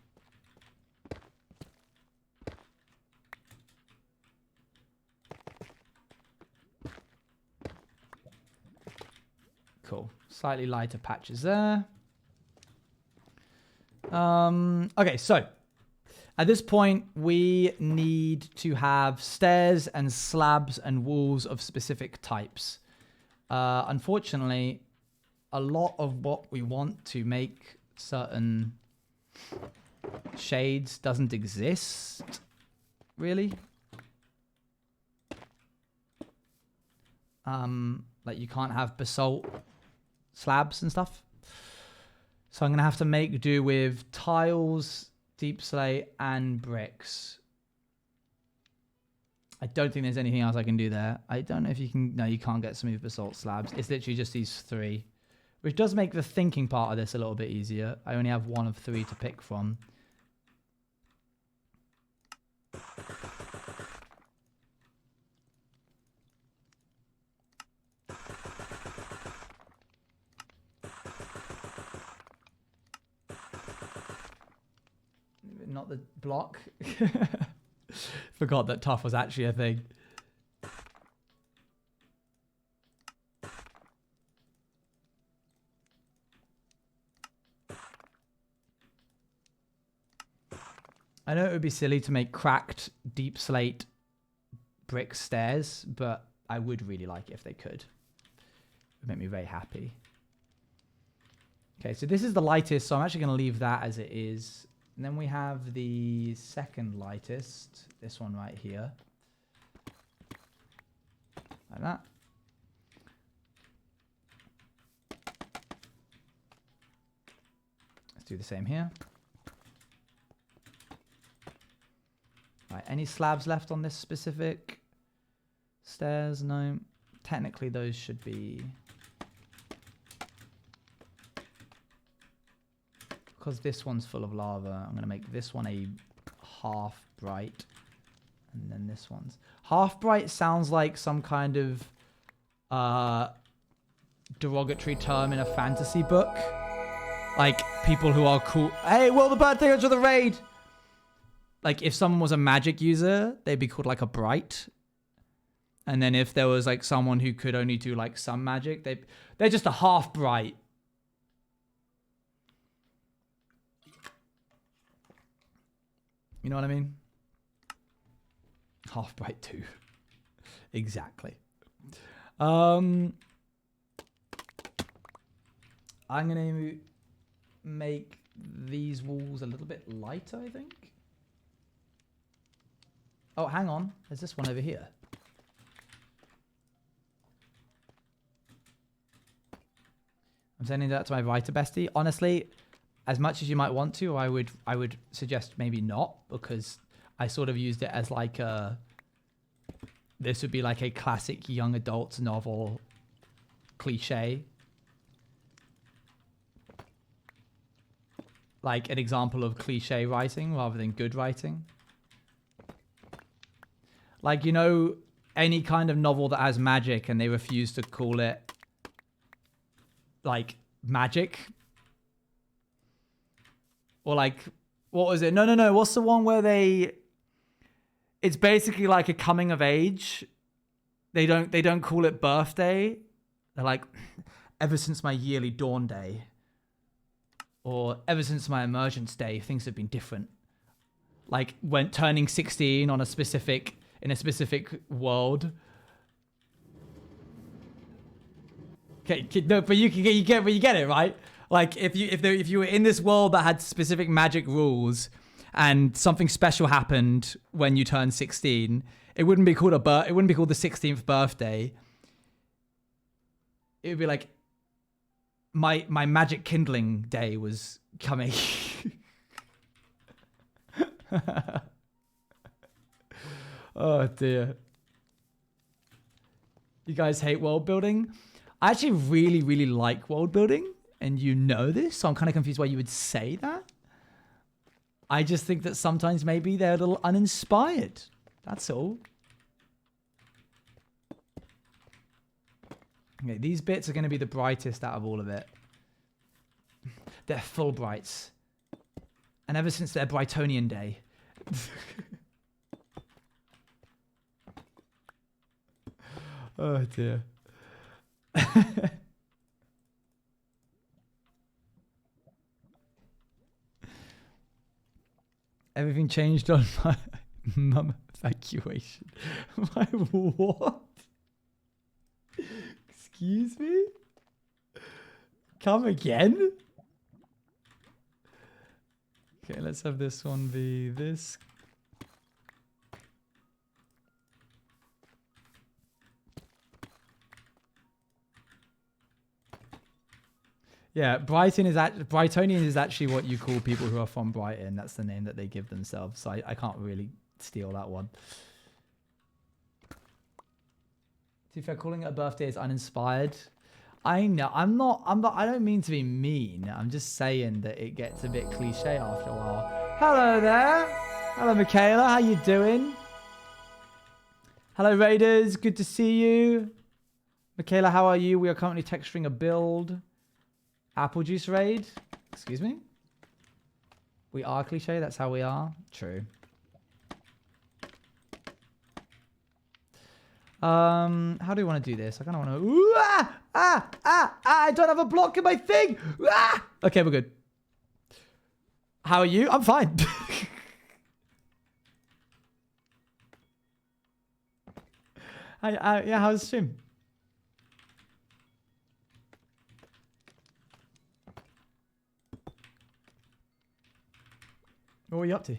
Cool. Slightly lighter patches there. Okay, so at this point, we need to have stairs and slabs and walls of specific types. Unfortunately, a lot of what we want to make certain shades doesn't exist, really. Like you can't have basalt slabs and stuff. So I'm going to have to make do with tiles, deep slate, and bricks. I don't think there's anything else I can do there. I don't know if you can... No, you can't get smooth basalt slabs. It's literally just these three. Which does make the thinking part of this a little bit easier. I only have one of three to pick from. Not the block. Forgot that tough was actually a thing. I know it would be silly to make cracked deep slate brick stairs, but I would really like it if they could. It would make me very happy. Okay, so this is the lightest, so I'm actually going to leave that as it is. And then we have the second lightest, this one right here. Like that. Let's do the same here. Right, any slabs left on this specific stairs? No. Technically those should be... Because this one's full of lava, I'm going to make this one a half bright. And then this one's... Half bright sounds like some kind of derogatory term in a fantasy book. Like, people who are cool... Hey, Will the Bird Thing to the raid! Like, if someone was a magic user, they'd be called, like, a bright. And then if there was, like, someone who could only do, like, some magic, they're just a half bright. You know what I mean? Half bright too. Exactly. I'm going to make these walls a little bit lighter, I think. Oh, hang on. There's this one over here. I'm sending that to my writer bestie. Honestly, as much as you might want to, I would suggest maybe not, because I sort of used it as like a... This would be like a classic young adult novel cliche. Like an example of cliche writing rather than good writing. Like, you know, any kind of novel that has magic and they refuse to call it, like, magic. Or like, what was it? No. What's the one where it's basically like a coming of age. They don't call it birthday. They're like, ever since my yearly dawn day, or ever since my emergence day, things have been different. Like when turning 16 in a specific world. Okay, no, but you get it, right? Like if you were in this world that had specific magic rules, and something special happened when you turned 16, it wouldn't be called the 16th birthday. It would be like my magic kindling day was coming. Oh dear. You guys hate world building? I actually really, really like world building, and you know this, so I'm kind of confused why you would say that. I just think that sometimes maybe they're a little uninspired. That's all. Okay, these bits are going to be the brightest out of all of it. They're full brights. And ever since their Brightonian day. Oh dear. Everything changed on my mum evacuation. My what? Excuse me? Come again? Okay, let's have this one be this. Yeah, Brightonian is actually what you call people who are from Brighton. That's the name that they give themselves. So I can't really steal that one. To be fair, calling it a birthday is uninspired. I know. I'm not. I don't mean to be mean. I'm just saying that it gets a bit cliche after a while. Hello there. Hello, Michaela. How you doing? Hello, Raiders. Good to see you. Michaela, how are you? We are currently texturing a build. Apple juice raid. Excuse me? We are cliche. That's how we are. True. How do we want to do this? I kind of want to... I don't have a block in my thing. Okay, we're good. How are you? I'm fine. Yeah, how's the stream? What are you up to?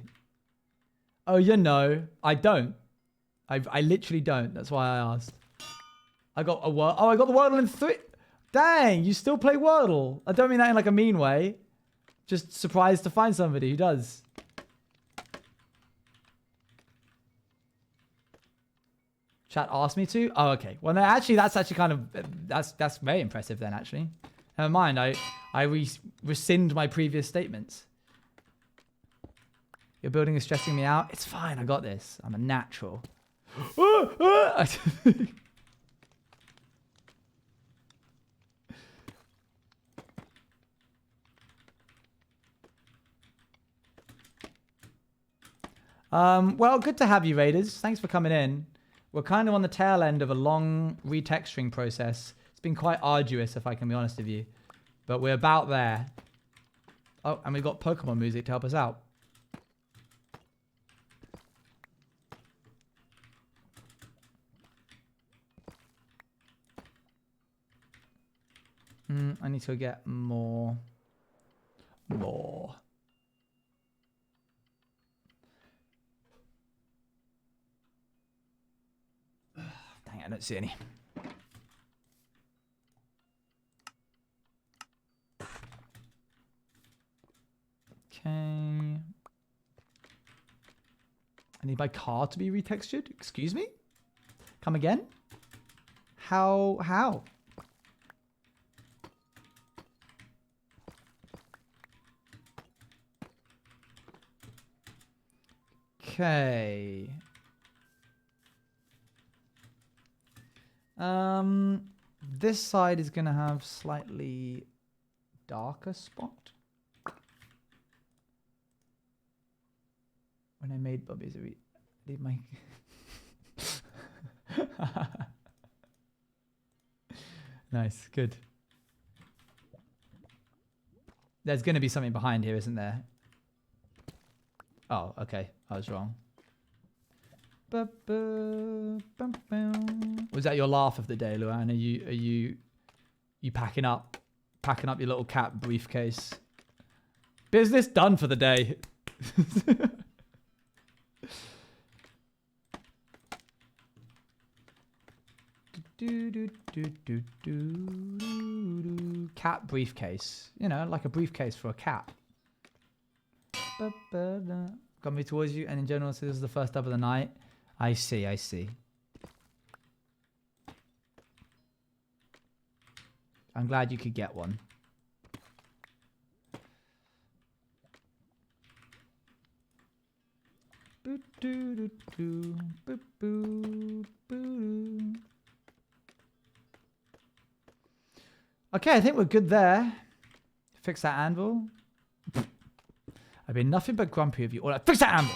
Oh, you know, I don't. I literally don't. That's why I asked. I got a Wordle. Oh, I got the Wordle in 3. Dang, you still play Wordle? I don't mean that in like a mean way. Just surprised to find somebody who does. Chat asked me to. Oh, okay. Well, no, actually, that's actually kind of that's very impressive then. Actually, never mind. I rescind my previous statements. Your building is stressing me out. It's fine. I got this. I'm a natural. Well, good to have you, Raiders. Thanks for coming in. We're kind of on the tail end of a long retexturing process. It's been quite arduous, if I can be honest with you. But we're about there. Oh, and we've got Pokemon music to help us out. I need to get more. Dang it, I don't see any. Okay. I need my car to be retextured. Excuse me? Come again? How? Okay. This side is going to have slightly darker spot. Bobby's leave my. Nice, good. There's going to be something behind here, isn't there? Oh, okay. I was wrong. Was that your laugh of the day, Luan? Are you packing up your little cat briefcase? Business done for the day. Cat briefcase. You know, like a briefcase for a cat. Got me towards you, and in general, so this is the first dub of the night. I see, I see. I'm glad you could get one. Okay, I think we're good there. Fix that anvil. I've been nothing but grumpy of you. All right, fix that anvil!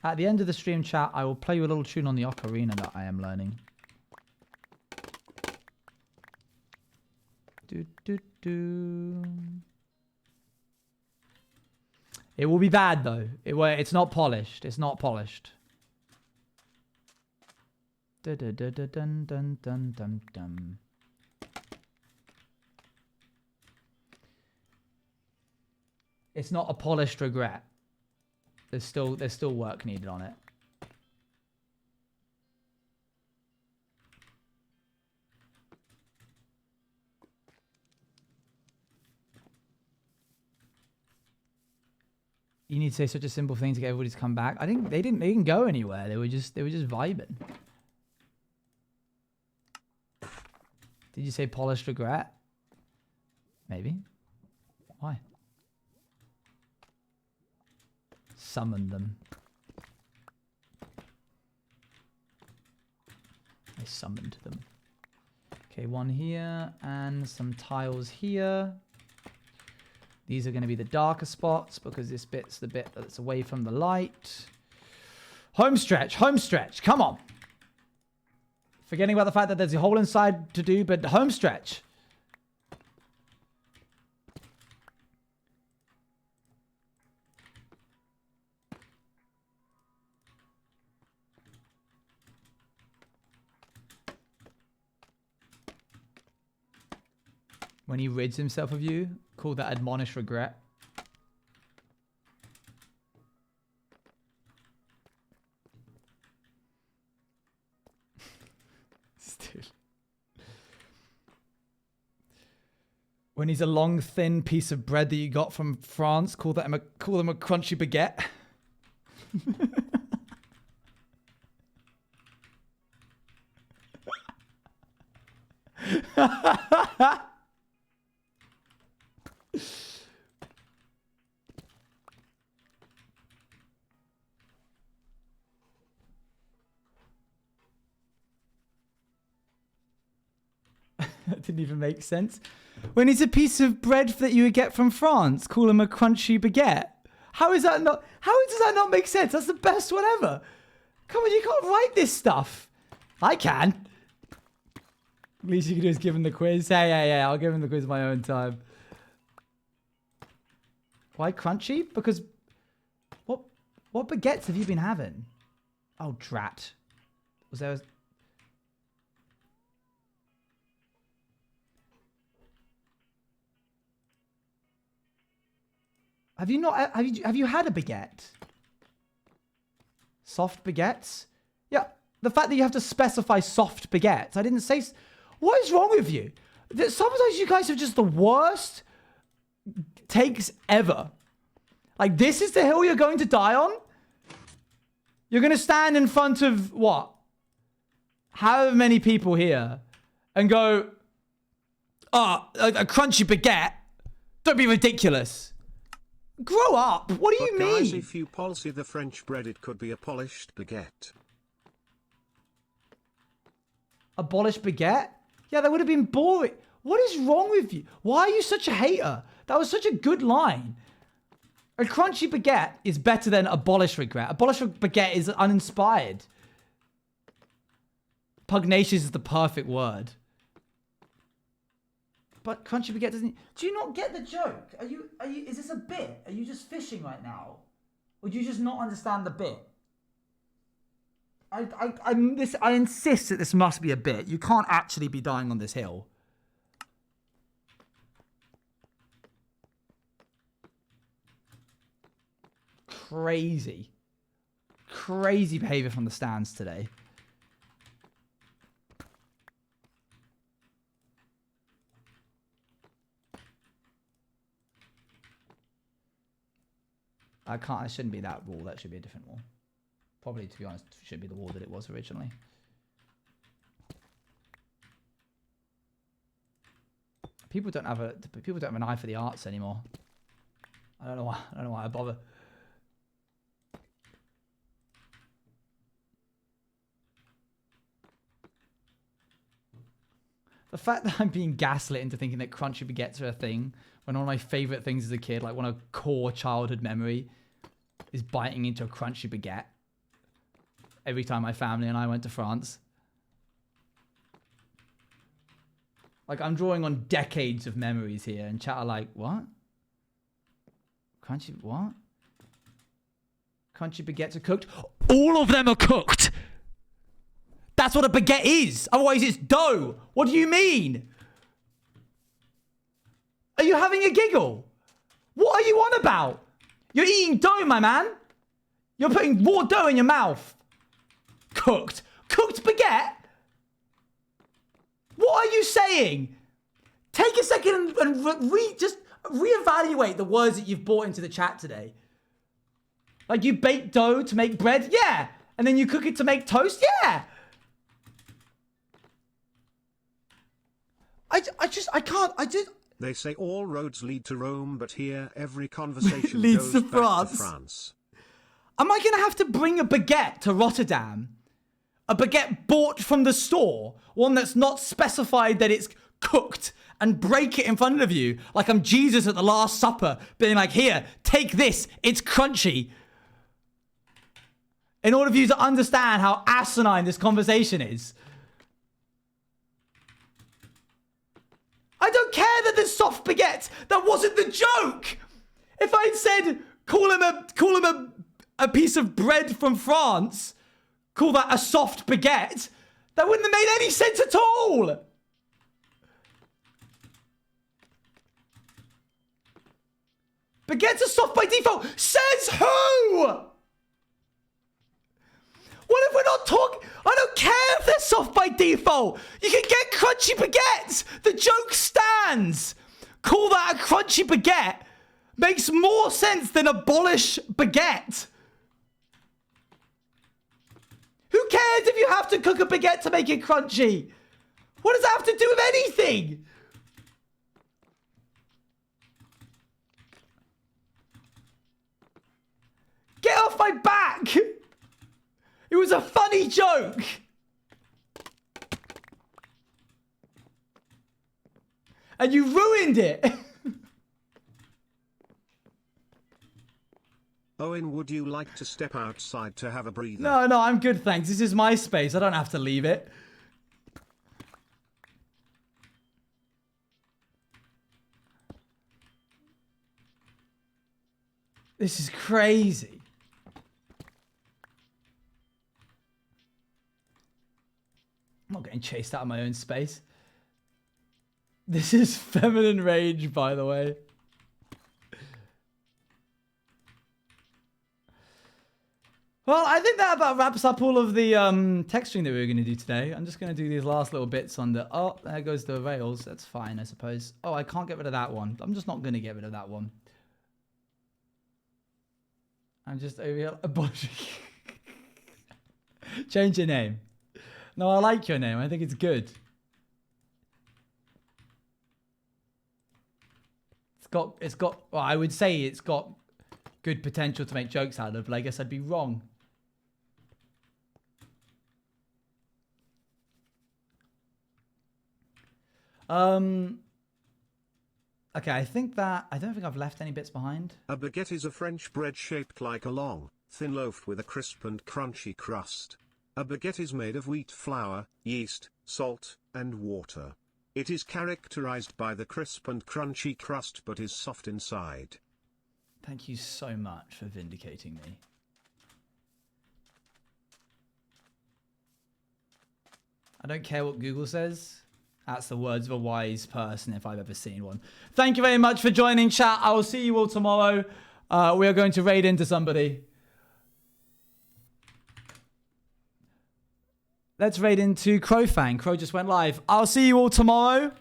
At the end of the stream chat, I will play you a little tune on the ocarina that I am learning. It will be bad though. It's not polished. It's not polished. Dun, dun, dun, dun, dun, dun, dun, dun. It's not a polished regret. There's still work needed on it. You need to say such a simple thing to get everybody to come back. I think they didn't go anywhere. They were just vibing. Did you say polished regret? Maybe. Why? Summon them. I summoned them. Okay, one here and some tiles here. These are going to be the darker spots because this bit's the bit that's away from the light. Home stretch, come on. Forgetting about the fact that there's a hole inside to do, but home stretch. When he rids himself of you, call that admonish regret. Still. When he's a long, thin piece of bread that you got from France, call them a crunchy baguette. That didn't even make sense. When it's a piece of bread that you would get from France, call him a crunchy baguette. How does that not make sense? That's the best one ever. Come on, you can't write this stuff. I can. Least you can do is give him the quiz. Yeah, I'll give him the quiz my own time. Why crunchy? Because what baguettes have you been having? Oh, drat. Was there Have you had a baguette? Soft baguettes? Yeah, the fact that you have to specify soft baguettes. I didn't say... What is wrong with you? Sometimes you guys have just the worst takes ever. Like, this is the hill you're going to die on? You're going to stand in front of, what? However many people here and go, oh, a crunchy baguette? Don't be ridiculous. Grow up. What do you mean? Guys, if you policy the French bread, it could be a polished baguette. Abolish baguette? Yeah, that would have been boring. What is wrong with you? Why are you such a hater? That was such a good line. A crunchy baguette is better than abolish regret. Abolish baguette is uninspired. Pugnacious is the perfect word. But crunchy baguette doesn't... Do you not get the joke? Is this a bit? Are you just fishing right now? Or do you just not understand the bit? I insist that this must be a bit. You can't actually be dying on this hill. Crazy. Crazy behavior from the stands today. It shouldn't be that wall. That should be a different wall. Probably, to be honest, should be the wall that it was originally. People don't have an eye for the arts anymore. I don't know why I bother. The fact that I'm being gaslit into thinking that crunchy baguettes are a thing, when one of my favorite things as a kid, like one of core childhood memory, is biting into a crunchy baguette every time my family and I went to France. Like, I'm drawing on decades of memories here, and chat are like, what? Crunchy, what? Crunchy baguettes are cooked? All of them are cooked! That's what a baguette is! Otherwise it's dough! What do you mean? Are you having a giggle? What are you on about? You're eating dough, my man! You're putting raw dough in your mouth! Cooked? Cooked baguette? What are you saying? Take a second and just reevaluate the words that you've brought into the chat today. Like, you bake dough to make bread? Yeah! And then you cook it to make toast? Yeah! They say all roads lead to Rome, but here every conversation leads goes to back to France. Am I going to have to bring a baguette to Rotterdam? A baguette bought from the store? One that's not specified that it's cooked, and break it in front of you like I'm Jesus at the Last Supper, being like, here, take this, it's crunchy. In order for you to understand how asinine this conversation is. I don't care that there's soft baguettes. That wasn't the joke. If I'd said, call him a piece of bread from France, call that a soft baguette, that wouldn't have made any sense at all. Baguettes are soft by default. Says who? What if we're not talking? I don't care if they're soft by default. You can get crunchy baguettes. The joke stands. Call that a crunchy baguette. Makes more sense than abolish baguette. Who cares if you have to cook a baguette to make it crunchy? What does that have to do with anything? Get off my back! It was a funny joke! And you ruined it! Owen, would you like to step outside to have a breather? No, I'm good, thanks. This is my space. I don't have to leave it. This is crazy. I'm not getting chased out of my own space. This is feminine rage, by the way. Well, I think that about wraps up all of the texturing that we were going to do today. I'm just going to do these last little bits on the... Oh, there goes the rails. That's fine, I suppose. Oh, I can't get rid of that one. I'm just not going to get rid of that one. I'm just over here abolishing. Change your name. No, I like your name. I think it's good. It's got, well, I would say it's got good potential to make jokes out of, but I guess I'd be wrong. Okay, I don't think I've left any bits behind. A baguette is a French bread shaped like a long, thin loaf with a crisp and crunchy crust. A baguette is made of wheat flour, yeast, salt, and water. It is characterized by the crisp and crunchy crust but is soft inside. Thank you so much for vindicating me. I don't care what Google says. That's the words of a wise person if I've ever seen one. Thank you very much for joining, chat. I will see you all tomorrow. We are going to raid into somebody. Let's raid into Crowfang. Crow just went live. I'll see you all tomorrow.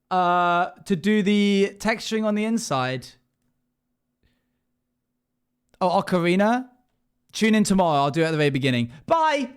To do the texturing on the inside. Oh, Ocarina. Tune in tomorrow. I'll do it at the very beginning. Bye.